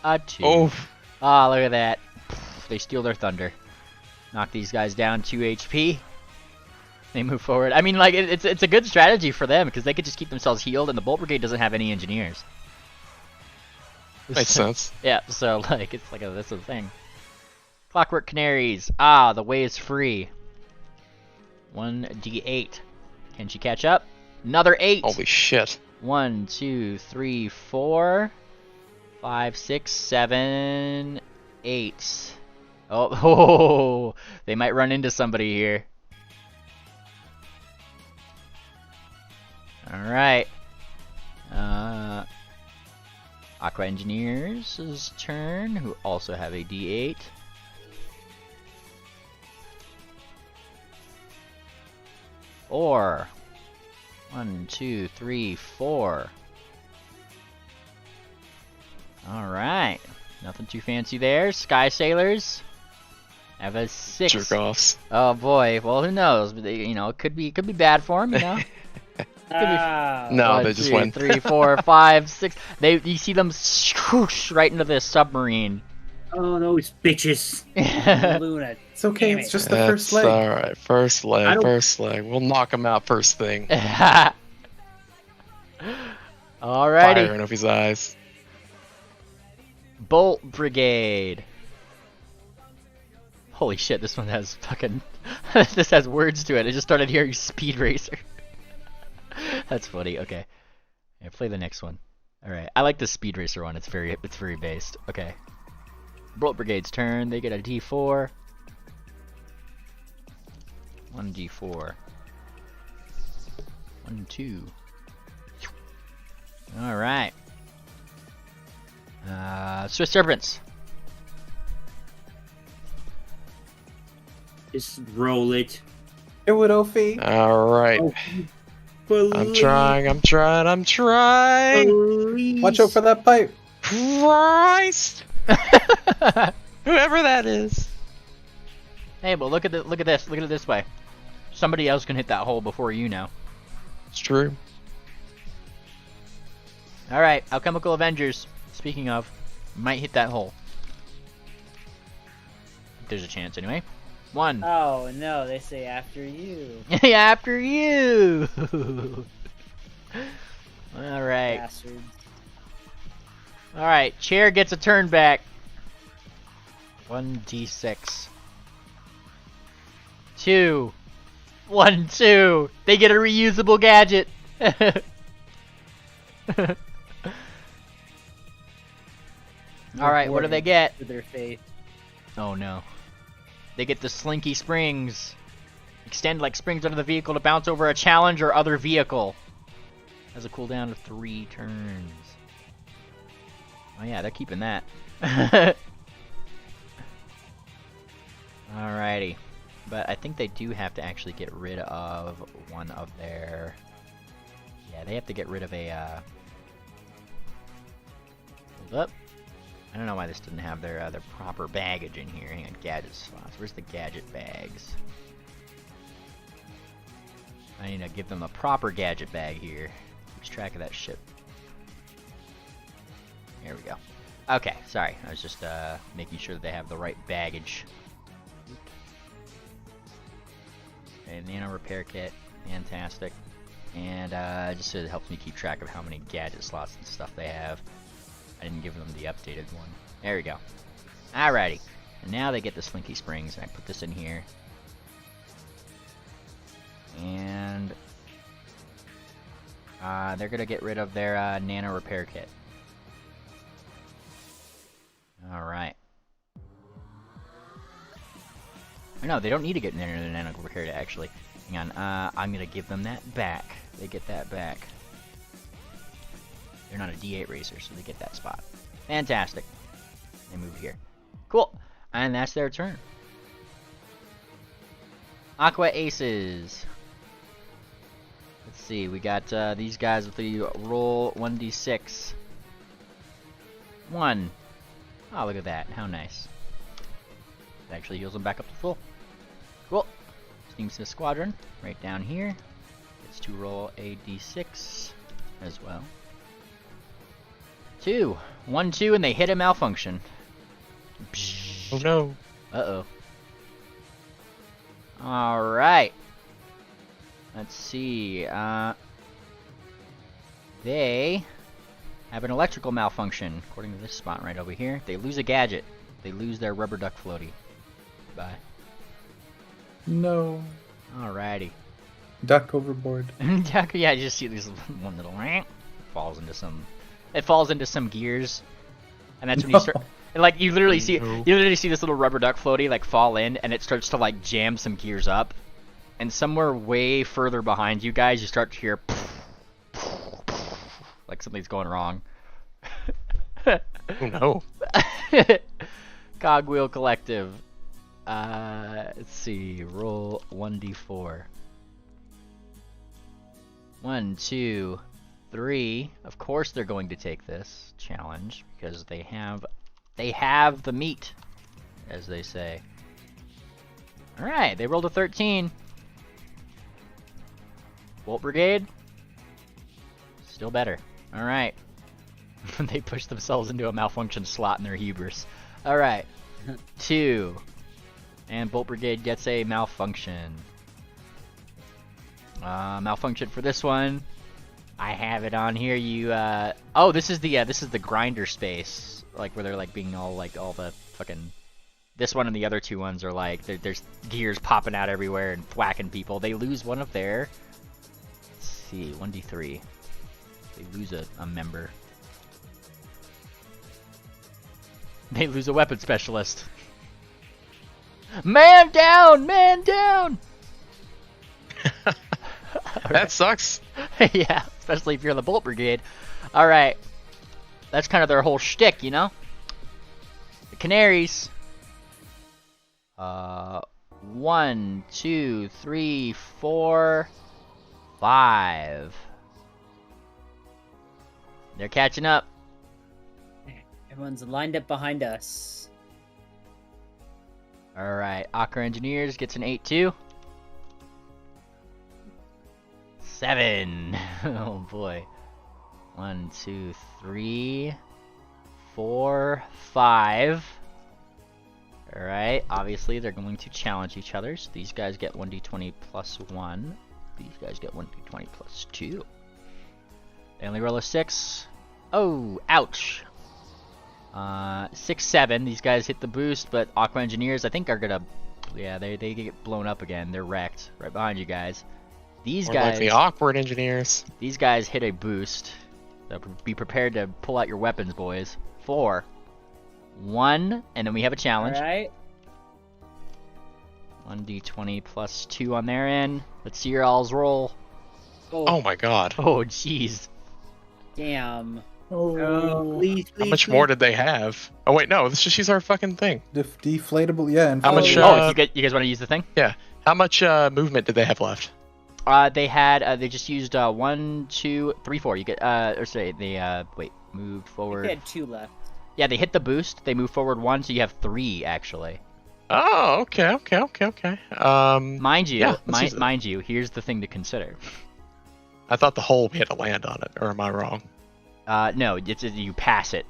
a 2. Oh. Ah, look at that. They steal their thunder. Knock these guys down 2 HP. They move forward. I mean, like, it's a good strategy for them, because they could just keep themselves healed, and the Bolt Brigade doesn't have any engineers. Makes sense. Yeah, so, like, it's like that's the thing. Clockwork Canaries. Ah, the way is free. 1d8. Can she catch up? Another 8. Holy shit. 1, 2, 3, 4, 5, 6, 7, 8. Oh, they might run into somebody here. Alright. Aqua Engineers' turn, who also have a D8. Four. 1, 2, 3, 4. Alright. Nothing too fancy there. Sky Sailors have a 6. Jerk-offs. Oh boy. Well, who knows? But they, it could be bad for them, you know? No, 1, they just 2, win. 3, 4, 5, 6. You see them swoosh right into the submarine. Oh, those bitches. Luna. It's okay, it's just the first leg. Alright, first leg. We'll knock him out first thing. Alrighty. Fire in his eyes. Bolt Brigade. Holy shit, this one has fucking... this has words to it. I just started hearing Speed Racer. That's funny. Okay. Yeah, play the next one. Alright. I like the Speed Racer one. It's very based. Okay. Bolt Brigade's turn. They get a D4. 1d4. 1, 2. Alright. Swift Serpents. Just roll it. Do it, Ophi. All right. Oh, I'm trying. please. Watch out for that pipe. Christ! Whoever that is. Hey, but look at this. Look at it this way. Somebody else can hit that hole before you know. It's true. All right, Alchemical Avengers. Speaking of, might hit that hole. There's a chance anyway. 1. Oh no, they say after you. After you. All right. Bastards. All right. Chair gets a turn back. 1d6. 2. 1, 2. They get a reusable gadget. All right. What do they get? For their faith. Oh no. They get the Slinky Springs. Extend like springs under the vehicle to bounce over a challenge or other vehicle. Has a cooldown of 3 turns. Oh yeah, they're keeping that. Alrighty. But I think they do have to actually get rid of one of their... Yeah, they have to get rid of a... Hold up. I don't know why this didn't have their proper baggage in here. Hang on, gadget slots. Where's the gadget bags? I need to give them a proper gadget bag here. Keeps track of that shit. There we go. Okay, sorry. I was just making sure that they have the right baggage. Okay, nano repair kit. Fantastic. And just so it helps me keep track of how many gadget slots and stuff they have. I didn't give them the updated one. There we go. Alrighty. And now they get the Slinky Springs. And I put this in here. And they're going to get rid of their nano repair kit. Alright. No, they don't need to get their nano repair kit, actually. Hang on. I'm going to give them that back. They get that back. They're not a D8 racer, so they get that spot. Fantastic. They move here. Cool. And that's their turn. Aqua Aces. Let's see. We got these guys with the roll 1d6. 1. Oh, look at that. How nice. It actually heals them back up to full. Cool. Steam Smith Squadron. Right down here. Gets to roll a d6 as well. 2. 1, 2, and they hit a malfunction. Oh no. Uh-oh. Alright. Let's see. They have an electrical malfunction, according to this spot right over here. They lose a gadget. They lose their rubber duck floaty. Bye. No. Alrighty. Duck overboard. Duck, yeah, you just see this one little falls into some... It falls into some gears, and that's when you start. And, like you literally see this little rubber duck floaty like fall in, and it starts to like jam some gears up, and somewhere way further behind you guys, you start to hear like something's going wrong. Oh no! Cogwheel Collective. Let's see. Roll 1d4. 1, 2, 3. Of course they're going to take this challenge because they have the meat, as they say. All right, they rolled a 13. Bolt Brigade, still better. All right, they push themselves into a malfunction slot in their hubris. All right, 2, and Bolt Brigade gets a malfunction. Malfunction for this one. I have it on here. You oh, this is the grinder space, like where they're like being all the fucking. This one and the other two ones are like there's gears popping out everywhere and whacking people. They lose one of their. Let's see, 1d3. They lose a member. They lose a weapon specialist. Man down! Man down! That sucks. Yeah, especially if you're in the Bolt Brigade. Alright. That's kind of their whole shtick, you know? The Canaries. 1, 2, 3, 4, 5. They're catching up. Everyone's lined up behind us. Alright, Aqua Engineers gets an 8-2. 7. Oh boy. 1, 2, 3, 4, 5. Alright, obviously they're going to challenge each other. So these guys get 1d20 plus 1. These guys get 1d20 plus 2. They only roll a 6. Oh, ouch. 6, 7. These guys hit the boost, but Aqua Engineers, I think, are gonna... Yeah, they get blown up again. They're wrecked. Right behind you guys. These Or guys... like the awkward engineers. These guys hit a boost. So be prepared to pull out your weapons, boys. 4, 1, and then we have a challenge. Alright. 1d20 plus 2 on their end. Let's see your all's roll. Oh my god. Oh, jeez. Damn. Oh, Please, How much more did they have? Oh wait, no, let's just use our fucking thing. deflatable, yeah. And How much, You guys want to use the thing? Yeah. How much movement did they have left? They had, they just used 1, 2, 3, 4. You get, or sorry, they, wait, moved forward. They had 2 left. Yeah, they hit the boost. They move forward 1, so you have 3, actually. Oh, okay. Mind you, yeah, let's use it. mind you, here's the thing to consider. I thought the hole we had to land on it, or am I wrong? No, it's you pass it.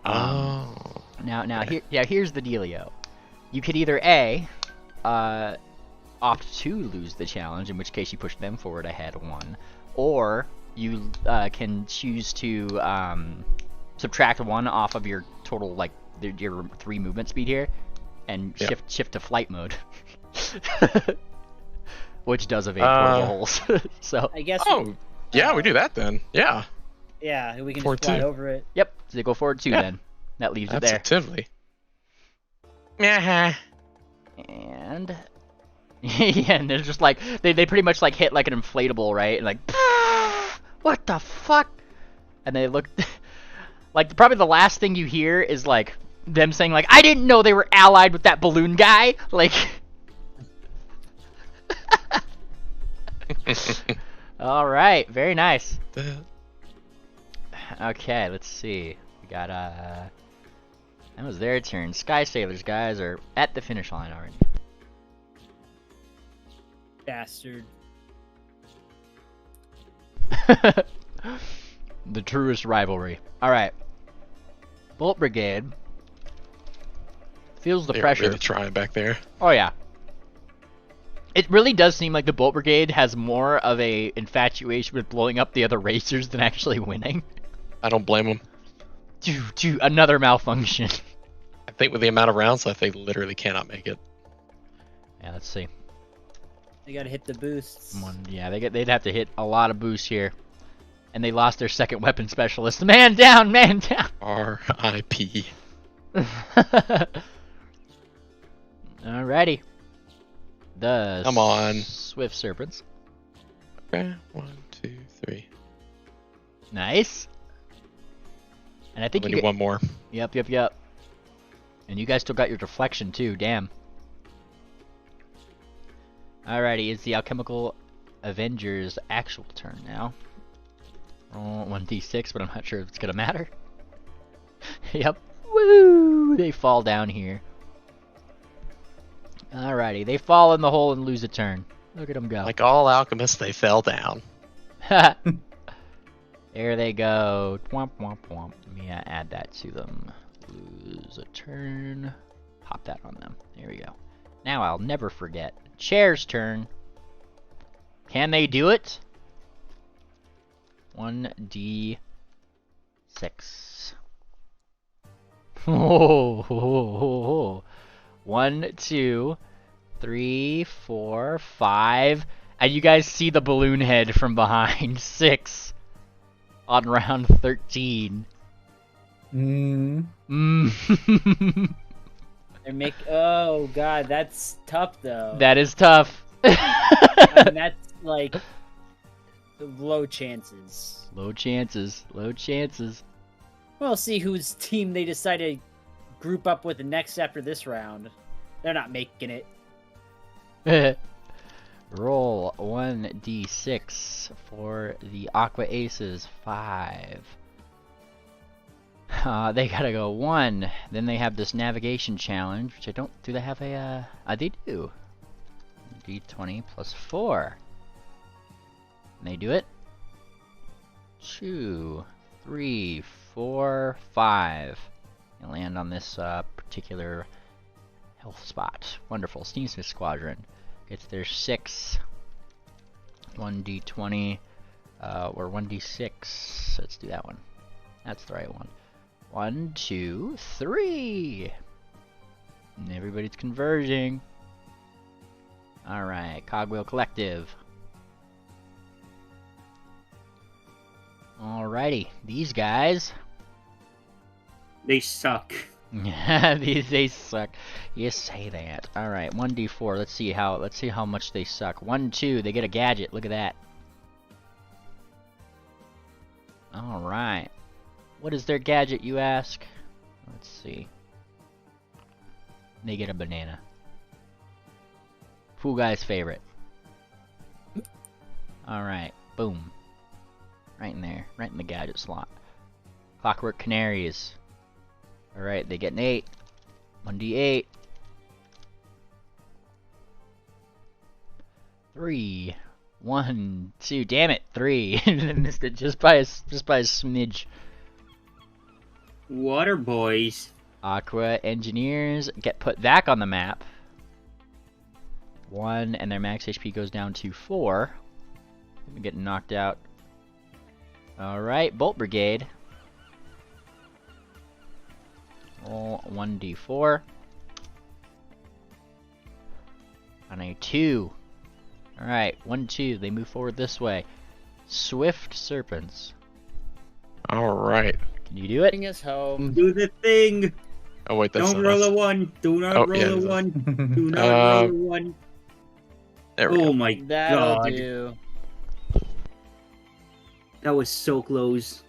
Oh. Now, here's the dealio. You could either A, opt to lose the challenge, in which case you push them forward ahead 1, or you can choose to subtract 1 off of your total, like your 3 movement speed here, and shift to flight mode, which does evade portable holes. So I guess. Oh, yeah, we do that then. Yeah. Yeah, we can Forward just fly 2. over it. yep, so they go forward 2 Yeah. then. That leaves it That's there. actively. Yeah. And yeah, and they're just like they pretty much like hit like an inflatable, right? And like, what the fuck? And they look like probably the last thing you hear is like them saying like, I didn't know they were allied with that balloon guy. Like, all right, very nice. Okay, let's see. We got that was their turn. Sky Sailors guys are at the finish line already. Bastard. The truest rivalry. Alright. Bolt Brigade feels the They're pressure. really trying back there. Oh yeah. It really does seem like the Bolt Brigade has more of a infatuation with blowing up the other racers than actually winning. I don't blame them. Another malfunction. I think with the amount of rounds left, they literally cannot make it. Yeah, let's see. They gotta hit the boosts. Yeah, they'd have to hit a lot of boosts here. And they lost their second weapon specialist. Man down, man down! R.I.P. Alrighty. The Come on. Swift Serpents. Okay, 1, 2, 3. Nice. And I think We you need one more. Yep. And you guys still got your deflection too, damn. Alrighty, it's the Alchemical Avengers' actual turn now. Roll 1d6, but I'm not sure if it's gonna matter. Yep. Woo! They fall down here. Alrighty, they fall in the hole and lose a turn. Look at them go. Like all alchemists, they fell down. There they go. Womp womp womp. Let me add that to them. Lose a turn. Pop that on them. There we go. Now I'll never forget. Chair's turn. Can they do it? 1d6. Oh. 1, 2, 3, 4, 5. And you guys see the balloon head from behind. 6. On round 13. Oh god, that's tough though. That is tough. I mean, that's like low chances. Low chances. We'll see whose team they decide to group up with the next after this round. They're not making it. Roll 1d6 for the Aqua Aces. 5. They gotta go 1. Then they have this navigation challenge, which I don't. Do they have a? They do. D20 plus 4. And they do it. 2, 3, 4, 5. And land on this particular health spot. Wonderful. Steamsmith Squadron gets their 6. 1d20 or 1d6. Let's do that one. That's the right one. 1, 2, 3. And everybody's converging. Alright, Cogwheel Collective. Alrighty, these guys. They suck. they suck. You say that. Alright, 1d4. Let's see how much they suck. 1, 2, they get a gadget. Look at that. Alright. What is their gadget, you ask? Let's see. They get a banana. Fool guy's favorite. Alright, boom. Right in there. Right in the gadget slot. Clockwork Canaries. Alright, they get an 8. 1d8. 3. 1, 2. Damn it, 3. Missed it just by a smidge. Water boys. Aqua Engineers get put back on the map. 1, and their max HP goes down to 4. We're getting knocked out. Alright, Bolt Brigade. Roll 1d4. On a 2. Alright, 1, 2. They move forward this way. Swift Serpents. Alright. Can you do it? Bring us home. Do the thing. Oh wait, that's Don't not roll us. a 1. Do not roll a 1. Do not roll a 1. There we Oh go. my That'll god. do. That was so close.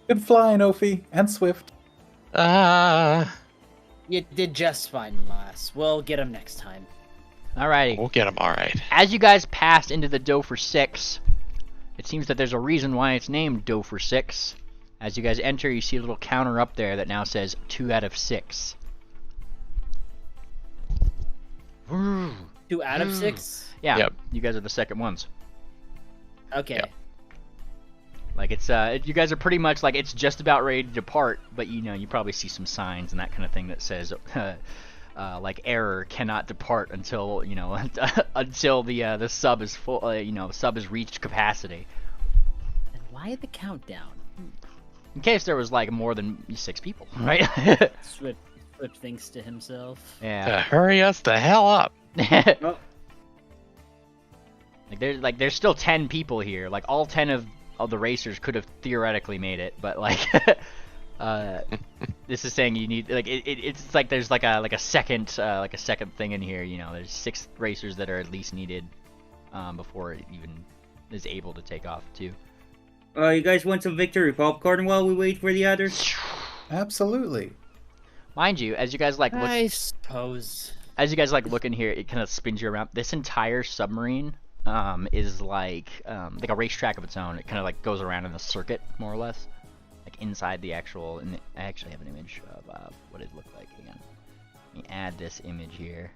Good flying, Ophi, and Swift. You did just fine, Lass. We'll get him next time. Alrighty. We'll get him alright. As you guys pass into the Doe for 6, it seems that there's a reason why it's named Doe for 6. As you guys enter, you see a little counter up there that now says 2 out of 6. 2 out of 6? Yeah, Yep. you guys are the second ones. Okay. Yep. Like it's you guys are pretty much like it's just about ready to depart, but you know you probably see some signs and that kind of thing that says like error cannot depart until until the sub is full. Sub has reached capacity. And why the countdown? In case there was like more than 6 people, right? Swift thinks to himself. Yeah. Hurry us the hell up. Oh. There's still 10 people here. Like all 10 of the racers could have theoretically made it, but like this is saying you need like it's like there's like a second thing in here. There's 6 racers that are at least needed before it even is able to take off too. You guys want some victory popcorn while we wait for the others? Absolutely. Mind you, as you guys like look, I suppose. as you guys like look in here, it kind of spins you around. This entire submarine is like a racetrack of its own. It kind of like goes around in a circuit, more or less, like inside the actual. And I actually have an image of what it looked like again. Let me add this image here.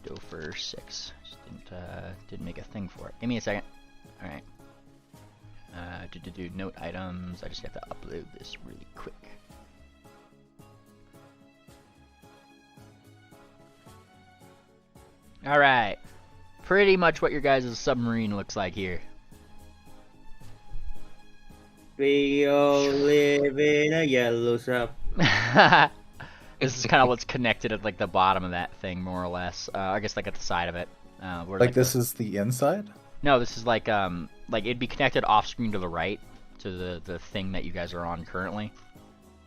Dofer 6. Just didn't make a thing for it. Give me a second. All right. Note items. I just have to upload this really quick. Alright. Pretty much what your guys' submarine looks like here. We all live in a yellow sub. This is kind of what's connected at like the bottom of that thing, more or less. I guess like at the side of it. Where, Like this is the inside? No, this is like it'd be connected off screen to the right, to the thing that you guys are on currently.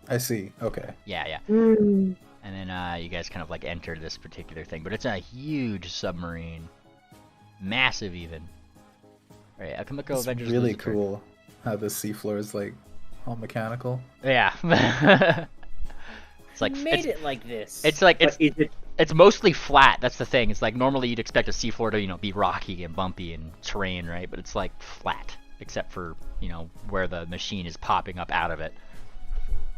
I see. Okay. Yeah. And then you guys kind of like enter this particular thing, but it's a huge submarine, massive even. All right, Akamiko It's Avengers. really Visitor. cool how the seafloor is like all mechanical. Yeah. It's like Who made it like this? It's like But it's It's mostly flat. That's the thing. It's like normally you'd expect a seafloor to, you know, be rocky and bumpy and terrain, right? But it's like flat, except for, you know, where the machine is popping up out of it.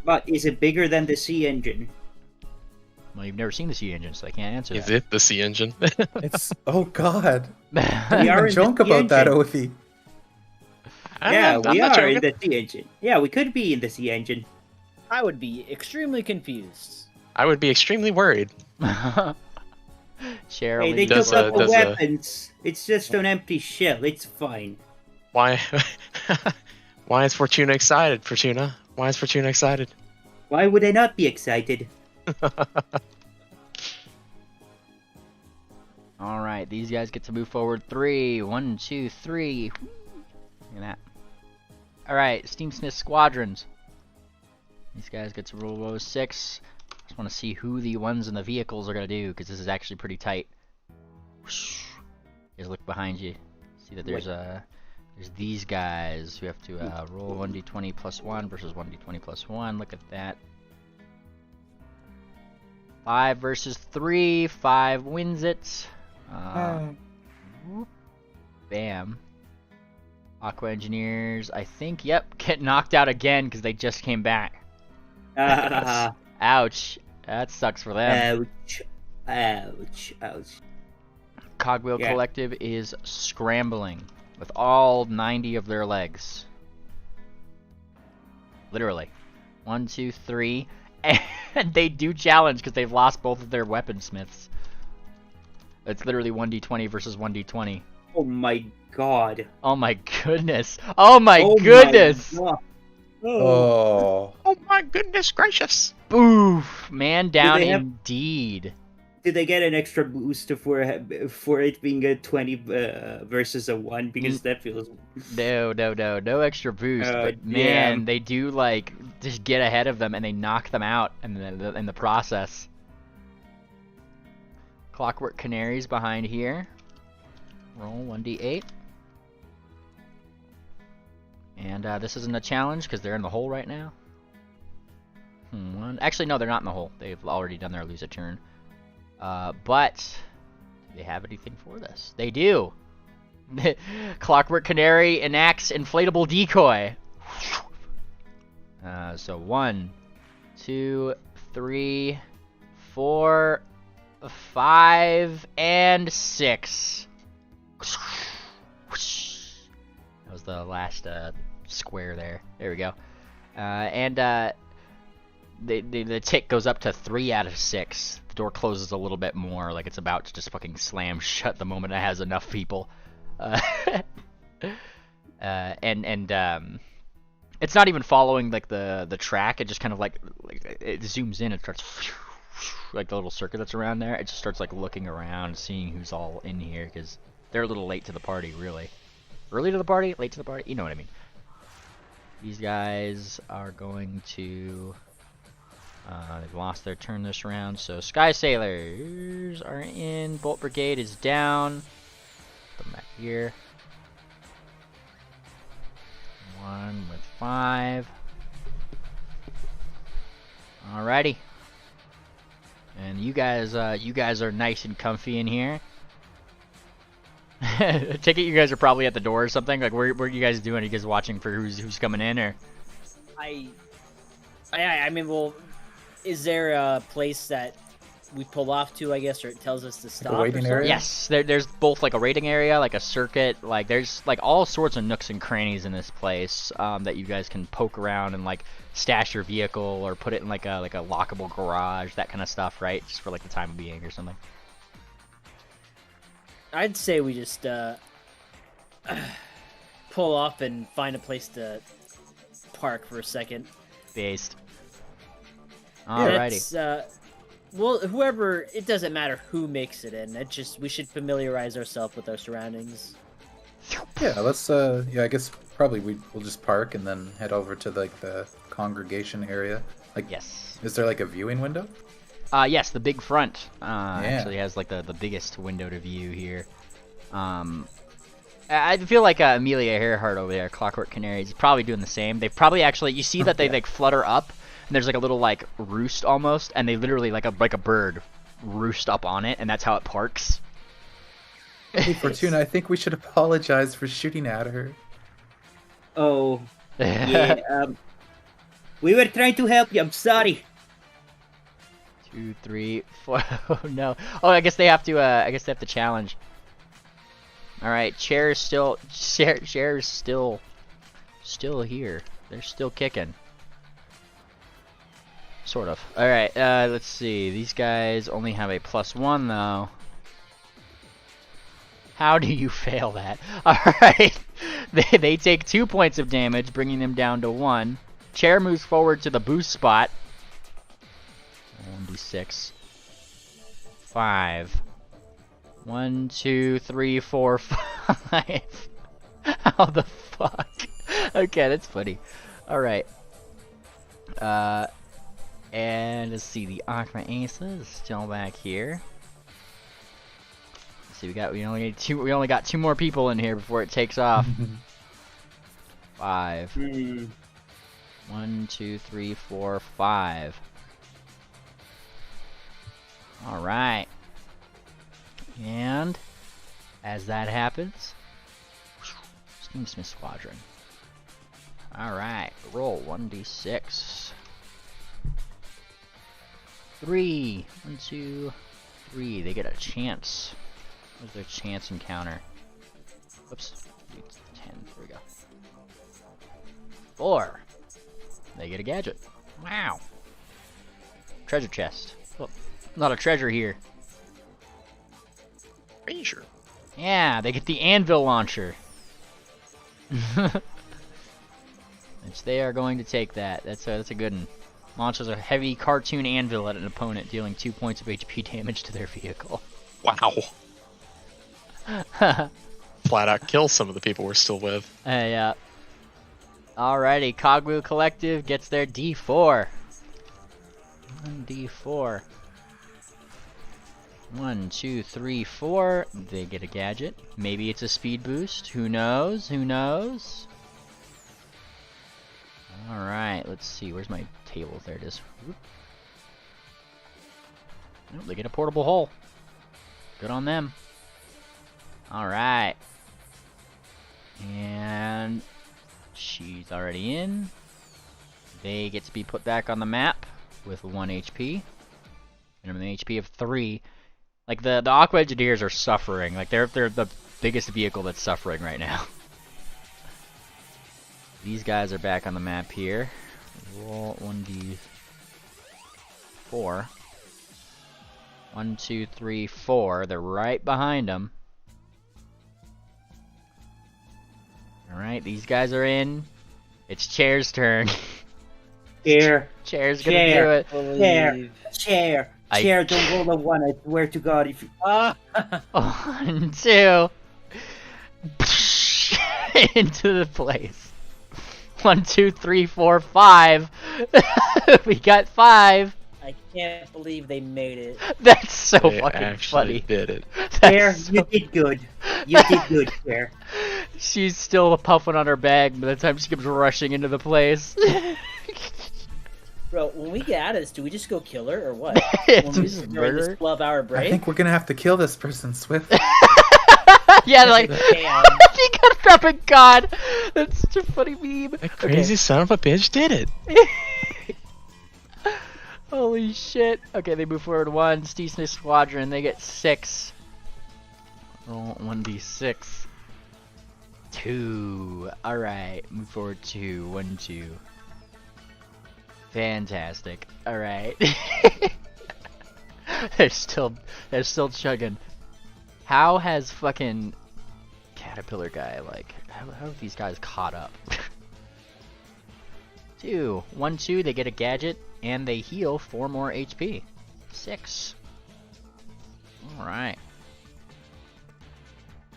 But is it bigger than the sea engine? Well, you've never seen the sea engine, so I can't answer that. Is it the sea engine? It's oh god. We We are are in joke the sea about that, engine. Othi. Yeah, I'm we not are in joking. the sea engine. Yeah, we could be in the sea engine. I would be extremely confused. I would be extremely worried. Cheryl, Hey, they Does, took out the does, weapons. It's just an empty shell. It's fine. Why? Why is Fortuna excited, Fortuna? Why is Fortuna excited? Why would I not be excited? All right, these guys get to move forward. 3, 1, 2, 3. Look at that. All right, Steamsmith squadrons. These guys get to roll 6. Just want to see who the ones in the vehicles are gonna do, because this is actually pretty tight. Whoosh. Just look behind you. See that there's these guys who have to roll 1d20 plus 1 versus 1d20 plus 1. Look at that. 5 versus 3. 5 wins it. Bam. Aqua Engineers, I think, yep, get knocked out again because they just came back. Ouch. That sucks for them. Ouch. Ouch. Ouch. Cogwheel Yeah. Collective is scrambling with all 90 of their legs. Literally. 1, 2, 3. And they do challenge because they've lost both of their weaponsmiths. It's literally 1d20 versus 1d20. Oh my god. Oh my goodness. Oh my Oh my goodness. god. Oh. Oh my goodness gracious! Boof. Man down they have- indeed. Did they get an extra boost for it being a 20 versus a 1? Because that feels... No extra boost. But yeah. man, they do like just get ahead of them and they knock them out in the process. Clockwork Canaries behind here. Roll 1d8. And this isn't a challenge because they're in the hole right now. Actually, no, they're not in the hole. They've already done their lose a turn. But do they have anything for this? They do. Clockwork Canary enacts inflatable decoy. So 1, 2, 3, 4, 5, and 6. That was the last square there. There we go. The tick goes up to 3 out of 6. The door closes a little bit more, like it's about to just fucking slam shut the moment it has enough people. It's not even following like the track. It just kind of like it zooms in and starts like the little circuit that's around there. It just starts like looking around, seeing who's all in here because they're a little late to the party, really. Early to the party, late to the party. You know what I mean. These guys are going to. They've lost their turn this round, so Sky Sailors are in. Bolt Brigade is down. Put them back here. 1 with 5. Alrighty. And you guys are nice and comfy in here. Take it you guys are probably at the door or something. Like, where are you guys doing? Are you guys watching for who's coming in, or? I mean, well, is there a place that we pull off to, I guess, or it tells us to stop? Like a waiting or area? Yes, there's both like a raiding area, like a circuit, like there's like all sorts of nooks and crannies in this place that you guys can poke around and like stash your vehicle or put it in like a lockable garage, that kind of stuff, right? Just for like the time of being or something. I'd say we just pull off and find a place to park for a second. Based. That's, Alrighty. well, whoever, it doesn't matter who makes it in. It just, we should familiarize ourselves with our surroundings. Yeah, let's yeah, I guess probably we'll just park and then head over to like the congregation area. Like, Yes. is there like a viewing window? Yes, the big front actually has like the biggest window to view here. I feel like Amelia Earhart over there, Clockwork Canaries, is probably doing the same. They probably actually, you see that they like flutter up, and there's like a little like roost almost, and they literally like a bird roost up on it, and that's how it parks. Hey, Fortuna, I think we should apologize for shooting at her. Oh, yeah. We were trying to help you. I'm sorry. 2, 3, 4. Oh no. Oh, I guess they have to. I guess they have to challenge. All right, Chair's still here. They're still kicking. Sort of. All right. Let's see. These guys only have a +1 though. How do you fail that? All right. They take 2 points of damage, bringing them down to 1. Chair moves forward to the boost spot. 1d6. 5. 1, 2, 3, 4, 5. How the fuck? Okay, that's funny. All right. And let's see. The Aqua Aces is still back here. Let's see, we only got 2 more people in here before it takes off. 5. 1, 2, 3, 4, 5. All right. And as that happens, Steamsmith Squadron. All right, roll 1d6. 3. 1, 2, 3. They get a chance. Where's their chance encounter? Whoops. 10. There we go. 4. They get a gadget. Wow. Treasure chest. Oh, not a treasure here. Treasure. Yeah, they get the anvil launcher. Which they are going to take that. That's a good one. Launches a heavy cartoon anvil at an opponent, dealing 2 points of HP damage to their vehicle. Wow. Flat out kill some of the people we're still with. Yeah. Alrighty, Cogwheel Collective gets their D4. 1d4. 1, 2, 3, 4. They get a gadget. Maybe it's a speed boost. Who knows? Who knows? Alright, let's see. Where's my table? There it is. Whoop. Oh, they get a portable hull. Good on them. Alright. And she's already in. They get to be put back on the map with 1 HP. And an HP of 3. Like, the Aqua Engineers are suffering. Like, they're the biggest vehicle that's suffering right now. These guys are back on the map here. Roll 1d4. 1, 2, 3, 4. They're right behind them. Alright, these guys are in. It's Chair's turn. Chair's gonna do it. Chair, don't roll a 1, I swear to God, if you... 1, 2. Into the place. 1, 2, 3, 4, 5. We got 5. I can't believe they made it. That's so They fucking actually funny. did it. Chair, you did good. You did good, Chair. She's still puffing on her bag by the time she comes rushing into the place. Bro, when we get out of this, do we just go kill her or what? When we Just during this murder? 12-hour I break? think we're gonna have to kill this person, Swift. Yeah, like, Damn. she got dropping God. That's such a funny meme. That crazy son of a bitch did it. Holy shit. Okay, they move forward 1. Steesmith Squadron, they get 6. Roll 1d6. 2. Alright, move forward 2. 1, 2. Fantastic. Alright. they're still chugging. How has fucking Caterpillar guy, like, how have these guys caught up? 2. 1, 2, they get a gadget, and they heal 4 more HP. 6. Alright.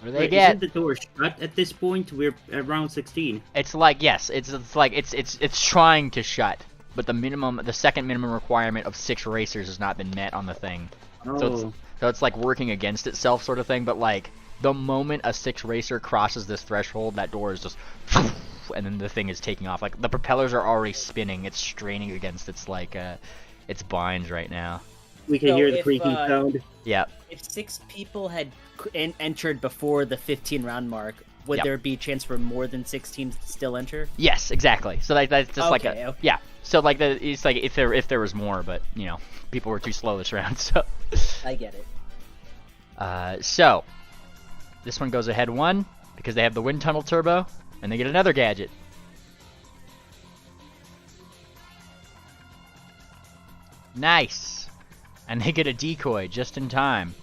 What do they Wait, get? Isn't the door shut at this point? We're around 16. It's like, yes, it's like, it's trying to shut. But the second minimum requirement of 6 racers has not been met on the thing. Oh. So it's like working against itself sort of thing, but like, the moment a 6 racer crosses this threshold, that door is just, and then the thing is taking off. Like, the propellers are already spinning, it's straining against its, like, its binds right now. We can hear the creaking sound. Yeah. If 6 people had entered before the 15 round mark, would there be a chance for more than 6 teams to still enter? Yes, exactly. So that's just yeah. So like it's like if there was more, but you know, people were too slow this round. So I get it. So this one goes ahead 1 because they have the wind tunnel turbo, and they get another gadget. Nice. And they get a decoy just in time.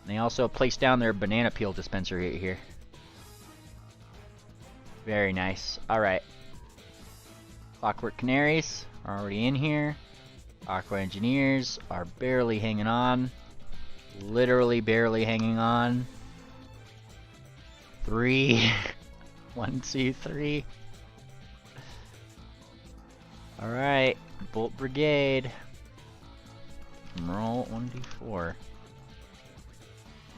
And they also place down their banana peel dispenser right here. Very nice. Alright. Clockwork Canaries are already in here. Aqua Engineers are barely hanging on. Literally barely hanging on. 3. 1, 2, 3. Alright. Bolt Brigade. Roll 1d4.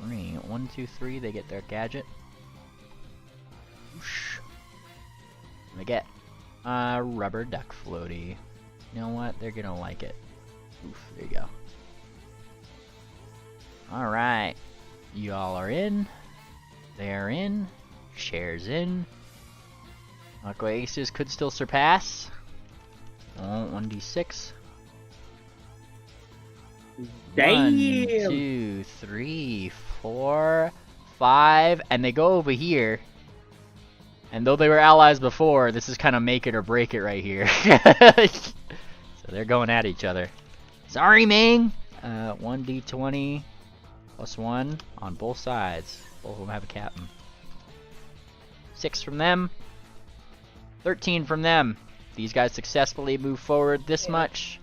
3. 1, 2, 3. They get their gadget. Whoosh. They get rubber duck floaty. You know what? They're gonna like it. Oof, there you go. Alright. You all are in. They are in. Shares in. Aqua Aces could still surpass. Oh, 1d6. Damn! 1, 2, 3, 4, 5, and they go over here. And though they were allies before, this is kind of make it or break it right here. So they're going at each other. Sorry, Ming! 1d20 plus 1 on both sides. Both of them have a captain. 6 from them. 13 from them. These guys successfully move forward this much.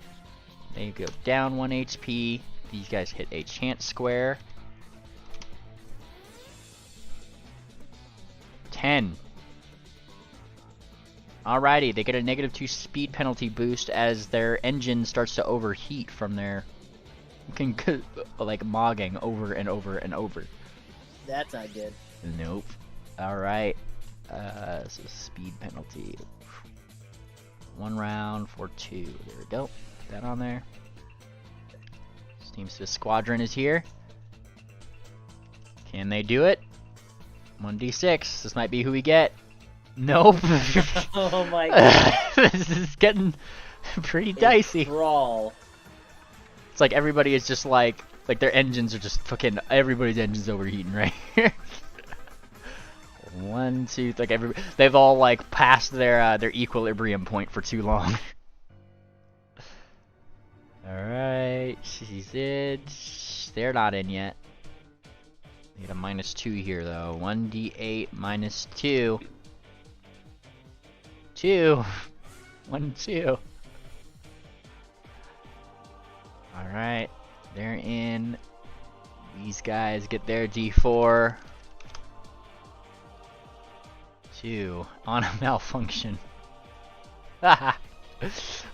They go down 1 HP. These guys hit a chance square. 10. Alrighty, they get a -2 speed penalty boost as their engine starts to overheat from their like mogging over and over and over. That's not good. Nope. Alright. So speed penalty. 1 round for 2. There we go. Put that on there. Steam Swiss Squadron is here. Can they do it? 1d6. This might be who we get. Nope. Oh my god. This is getting pretty dicey. Brawl. It's like everybody is just like their engines are just fucking, everybody's engines overheating right here. 1, 2, like they've all like passed their equilibrium point for too long. Alright, she's in. They're not in yet. They get a -2 here though. 1d8 -2. 2. 1, 2. Alright, they're in. These guys get their d4. 2 on a malfunction. Of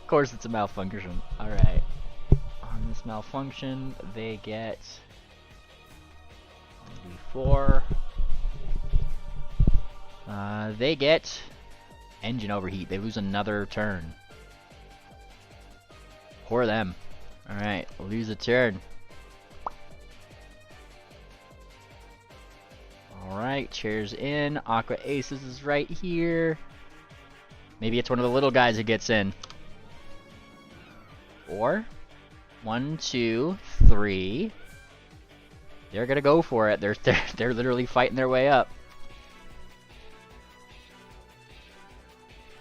course it's a malfunction. Alright. On this malfunction, they get d4. They get engine overheat. They lose another turn. Poor them. Alright, lose a turn. Alright, chairs in. Aqua Aces is right here. Maybe it's one of the little guys that gets in. 4. 1, 2, 3. They're gonna go for it. They're literally fighting their way up.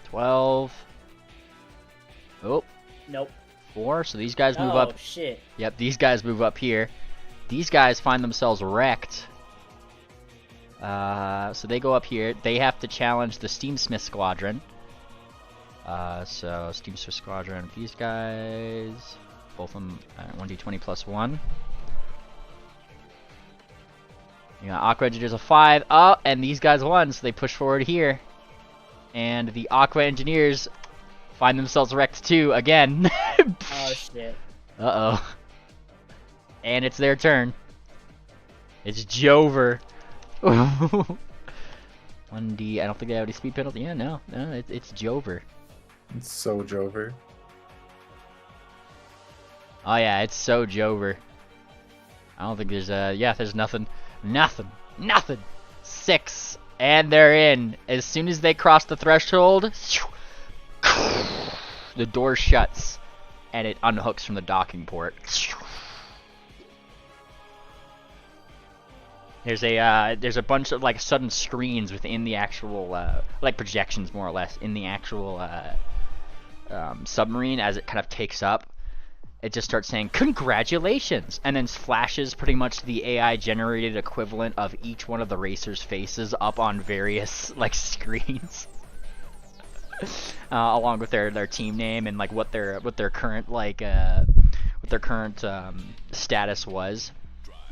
12. Oh. Nope. 4. So these guys move up. Oh shit. Yep, these guys move up here. These guys find themselves wrecked. So they go up here. They have to challenge the Steamsmith Squadron. So Steamsmith Squadron, these guys, both of them 1d20 plus 1. You got Aqua Engineers a 5. Oh, and these guys won, so they push forward here. And the Aqua Engineers find themselves wrecked too again. Oh shit. Uh-oh. And it's their turn. It's Jover. 1d, I don't think they have any speed penalty. Yeah, no, it's Jover. It's so Jover. Oh yeah, it's so Jover. I don't think there's there's nothing. 6, and they're in. As soon as they cross the threshold, the door shuts, and it unhooks from the docking port. There's a bunch of like sudden screens within the actual like projections, more or less, in the actual submarine. As it kind of takes up, it just starts saying congratulations, and then flashes pretty much the AI generated equivalent of each one of the racers' faces up on various like screens, along with their team name and like what their current status was.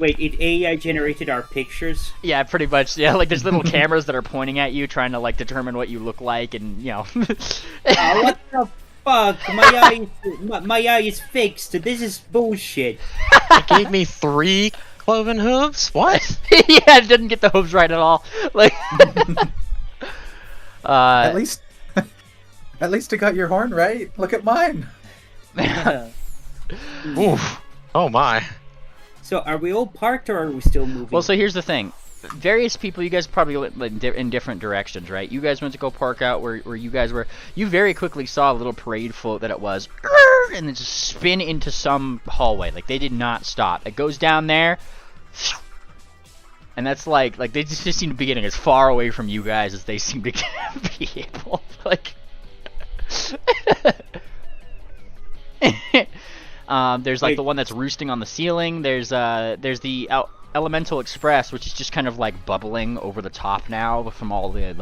Wait, it AI generated our pictures? Yeah, pretty much. Yeah, like there's little cameras that are pointing at you, trying to like determine what you look like, and you know. What the fuck? My eye is fixed. This is bullshit. It gave me 3 cloven hooves. What? Yeah, it didn't get the hooves right at all. Like. At least it got your horn right. Look at mine. Oof. Oh my. So are we all parked or are we still moving? Well, so here's the thing. Various people, you guys probably went in different directions, right? You guys went to go park out where you guys were. You very quickly saw a little parade float that it was, and then just spin into some hallway. Like, they did not stop. It goes down there, and that's like they just seem to be getting as far away from you guys as they seem to be able. Like, there's like the one that's roosting on the ceiling. There's the Elemental Express, which is just kind of like bubbling over the top now from all the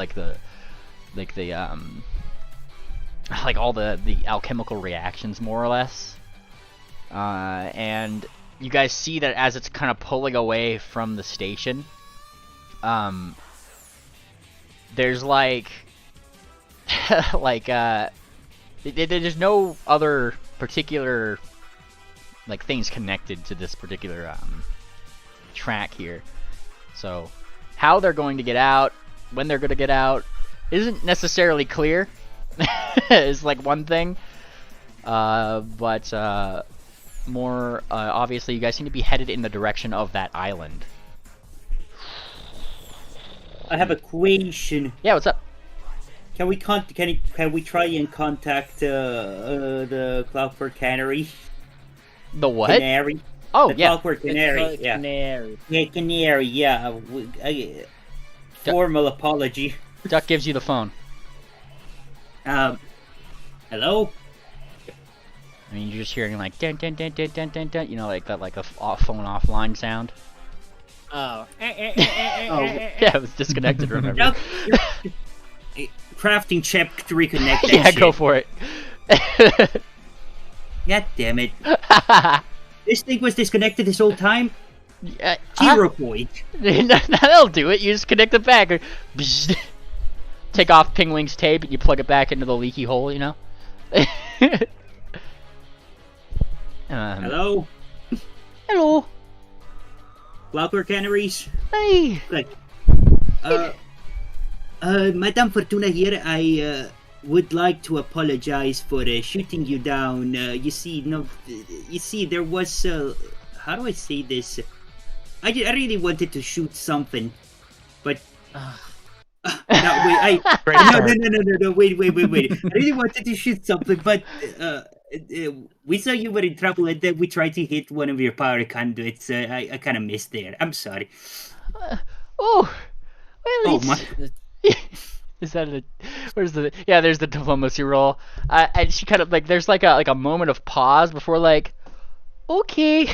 all the alchemical reactions, more or less. And you guys see that as it's kind of pulling away from the station, there's like there's no other particular like things connected to this particular track here. So how they're going to get out, when they're going to get out, isn't necessarily clear. Is like one thing, but more obviously, you guys seem to be headed in the direction of that island. I have a question. Yeah, what's up? Can we try and contact the Clockwork Canary? The what? Canary. Oh, the yeah. Clockwork Canary. Yeah. Canary. Yeah, Canary. Yeah. Formal apology. Duck gives you the phone. Hello. I mean, you're just hearing like dun dun dun dun dun dun dun. You know, like that, like a phone offline sound. Oh. Yeah, it was disconnected. Remember? Duck, crafting check to reconnect that Yeah, shit. go for it. God damn it. This thing was disconnected this whole time? Yeah, 0 point. That'll do it. You just connect it back. Take off Pingwing's tape and you plug it back into the leaky hole, you know? Hello? Hello. Clockwork Canaries? Hey. Like, Madame Fortuna here. I would like to apologize for shooting you down. You see, there was how do I say this? I really wanted to shoot something, but no, wait, wait. I really wanted to shoot something, but we saw you were in trouble, and then we tried to hit one of your power conduits. I kind of missed there. I'm sorry. Well, my. Is that a? Where's the? Yeah, there's the diplomacy roll. And she kind of like there's like a moment of pause before like, okay,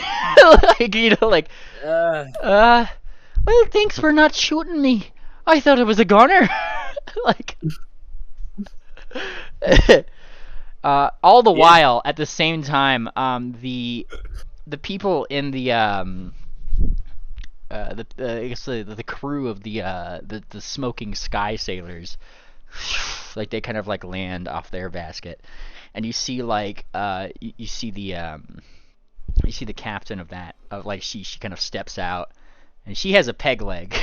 like you know like, well, thanks for not shooting me. I thought it was a gunner. Like, all the while at the same time, the people in the I guess the crew of the smoking sky sailors, like they kind of like land off their basket, and you see like you see the captain of that like she kind of steps out, and she has a peg leg.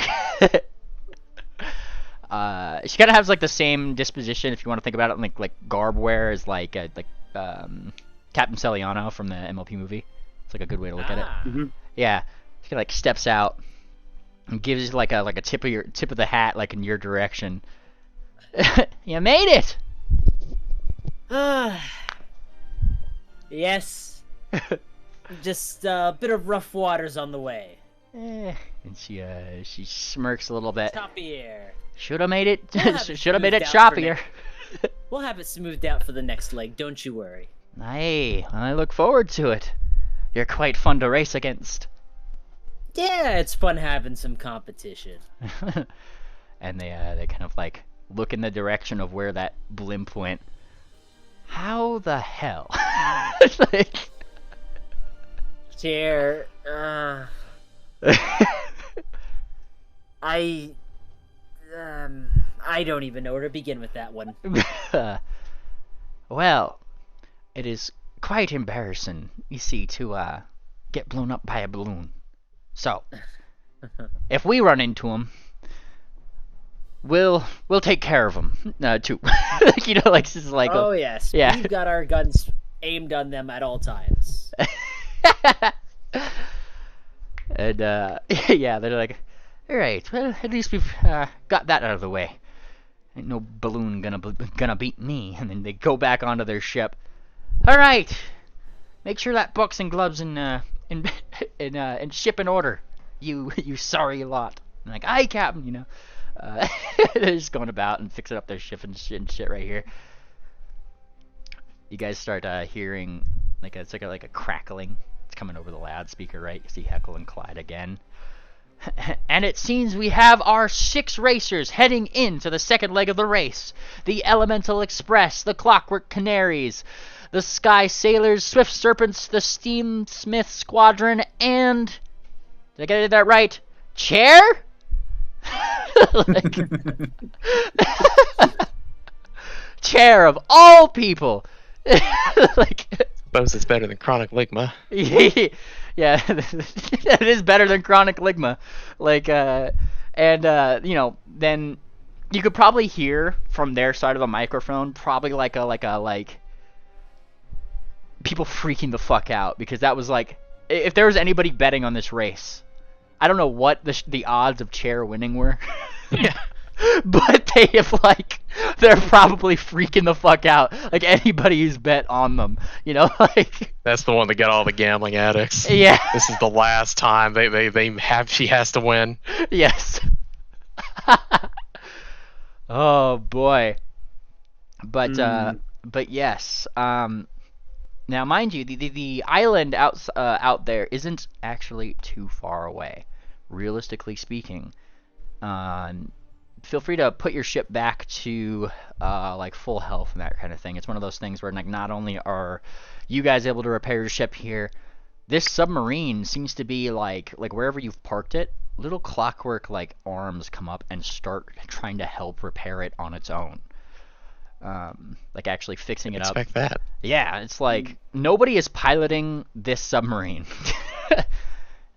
She kind of has like the same disposition if you want to think about it, like garb wear as like Captain Celiano from the MLP movie. It's like a good way to look at it. Mm-hmm. Yeah, he like steps out and gives you like a tip of the hat like in your direction. You made it. Yes. Just a bit of rough waters on the way. And she smirks a little bit. Top here. Should have made it. We'll have it Should have made it smoothed out for choppier. We'll have it smoothed out for the next leg, don't you worry. Hey, I look forward to it. You're quite fun to race against. Yeah, it's fun having some competition. And they kind of like look in the direction of where that blimp went. How the hell? It's like... Chair, I don't even know where to begin with that one. Well, it is quite embarrassing, you see, to get blown up by a balloon. So, if we run into him, we'll take care of him too. You know, like this is like. Oh yes, yeah. We've got our guns aimed on them at all times. And yeah, they're like, all right, well, at least we've got that out of the way. Ain't no balloon gonna beat me. And then they go back onto their ship. All right, make sure that box and gloves in ship in order. You sorry lot. I'm like, aye, Captain. You know, they're just going about and fixing up their ship and shit right here. You guys start hearing like a crackling. It's coming over the loudspeaker, right? You see Heckle and Clyde again. And it seems we have our 6 racers heading into the second leg of the race. The Elemental Express, the Clockwork Canaries, the Sky Sailors, Swift Serpents, the Steamsmith Squadron, and... Did I get that right? Chair? Like... Chair of all people! Like... Suppose it's better than Chronic Ligma. Yeah, it is better than Chronic Ligma. Like, you know, then you could probably hear from their side of the microphone, probably like people freaking the fuck out, because that was like, if there was anybody betting on this race, I don't know what the odds of Chair winning were. Yeah. But they're probably freaking the fuck out. Like anybody who's bet on them, you know, like. That's the one that got all the gambling addicts. Yeah. This is the last time she has to win. Yes. Oh boy. But yes. Now mind you, the island out there isn't actually too far away, realistically speaking. Feel free to put your ship back to like full health and that kind of thing. It's one of those things where like not only are you guys able to repair your ship here, this submarine seems to be like wherever you've parked it, little clockwork like arms come up and start trying to help repair it on its own. Like actually fixing it up. Expect that. Yeah, it's like nobody is piloting this submarine.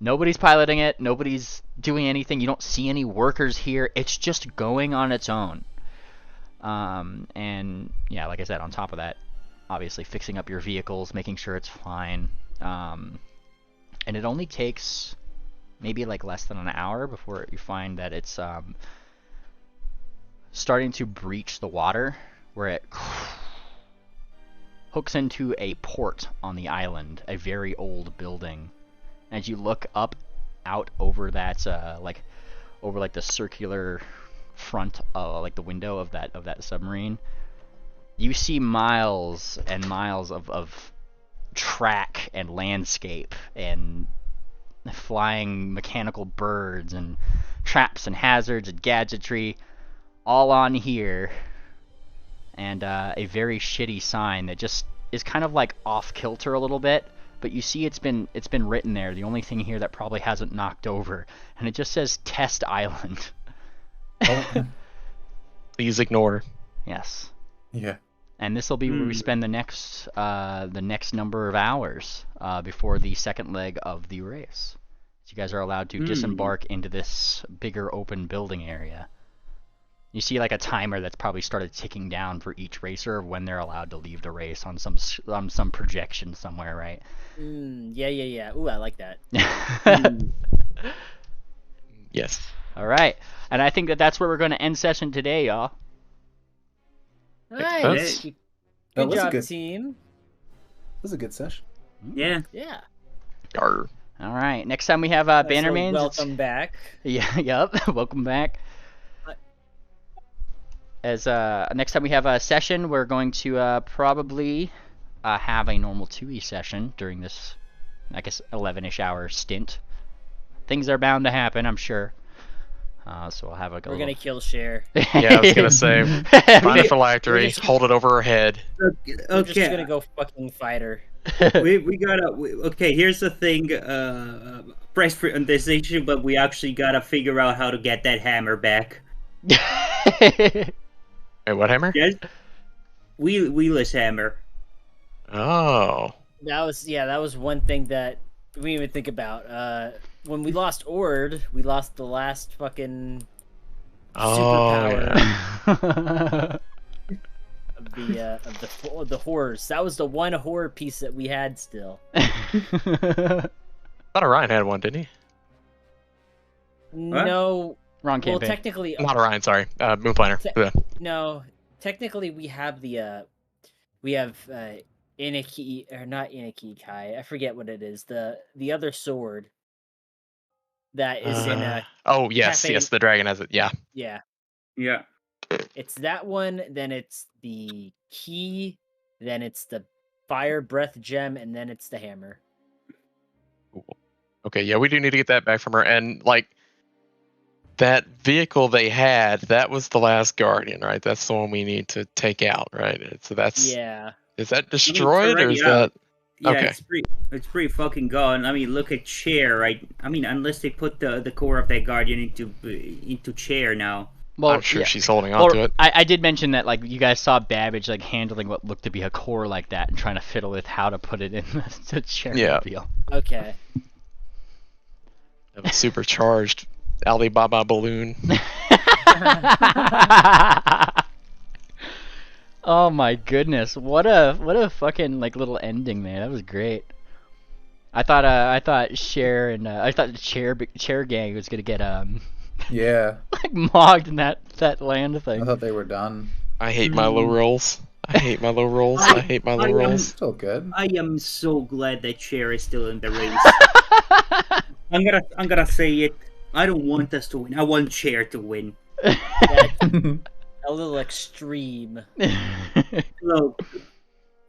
Nobody's piloting it. Nobody's doing anything. You don't see any workers here. It's just going on its own. And yeah, like I said, on top of that, obviously fixing up your vehicles, making sure it's fine. And it only takes maybe like less than an hour before you find that it's starting to breach the water, where it hooks into a port on the island, a very old building. As you look out over that, over the circular front, like the window of that submarine, you see miles and miles of track and landscape and flying mechanical birds and traps and hazards and gadgetry, all on here, and a very shitty sign that just is kind of like off kilter a little bit. But you see it's been written there. The only thing here that probably hasn't knocked over. And it just says Test Island. Oh. Please ignore. Yes. Yeah. And this will be where we spend the next number of hours before the second leg of the race. So you guys are allowed to disembark into this bigger open building area. You see like a timer that's probably started ticking down for each racer of when they're allowed to leave the race on some projection somewhere, right? Yeah. Ooh, I like that. Yes. All right, and I think that's where we're going to end session today, y'all. Nice. That Good was a job, good- team. That was a good session. Yeah. Yeah. Yarr. All right, next time we have Nice little Bannermanes. welcome back. Yeah, yep. Welcome back. Uh, As next time we have a session, we're going to probably have a normal 2e session during this, I guess, 11-ish hour stint. Things are bound to happen, I'm sure. So we'll have like a We're little... gonna kill Cher. Yeah, I was gonna say, find a phylactery, hold it over her head. We're just Okay. gonna go fucking fight her. we gotta. Okay, here's the thing. Press for on this issue, but we actually gotta figure out how to get that hammer back. Wait, what hammer? Yes. Wheelless hammer. Oh. That was one thing that we didn't even think about. When we lost Ord, we lost the last fucking superpower of the horrors. That was the one horror piece that we had still. I thought Orion had one, didn't he? No, Wrong well, campaign. technically, Not Orion, sorry. Moonplaner. Yeah. no. Technically, we have Inaki, or not Inaki Kai. I forget what it is. The other sword that is in a Oh, yes, cafe. yes, the dragon has it. Yeah. yeah. Yeah. It's that one, then it's the key, then it's the fire breath gem, and then it's the hammer. Cool. Okay, yeah, we do need to get that back from her. And, like, that vehicle they had, that was the last Guardian, right? That's the one we need to take out, right? So that's... Yeah. Is that destroyed, or is already that... Yeah, Okay. it's pretty fucking gone. I mean, look at Chair, right? I mean, unless they put the core of that Guardian into Chair now. Well, I'm sure yeah. she's holding on to it. I did mention that like you guys saw Babbage like handling what looked to be a core like that and trying to fiddle with how to put it in the chair Yeah. deal. Okay. A supercharged Alibaba balloon. Oh my goodness! What a fucking like little ending, man. That was great. I thought Cher and I thought the chair gang was gonna get Yeah, like mogged in that land I thing. thought they were done. I hate my low rolls. I hate my low rolls. I hate my low rolls. Still good. I am so glad that Chair is still in the race. I'm gonna say it. I don't want us to win. I want Chair to win. That's a little extreme.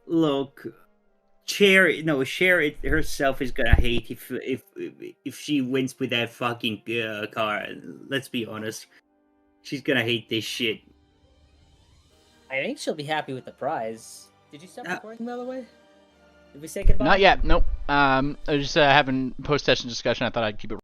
Look. Cher herself is gonna hate if she wins with that fucking car. Let's be honest. She's gonna hate this shit. I think she'll be happy with the prize. Did you stop recording, by the way? Did we say goodbye? Not yet. Nope. I was just having post-session discussion. I thought I'd keep it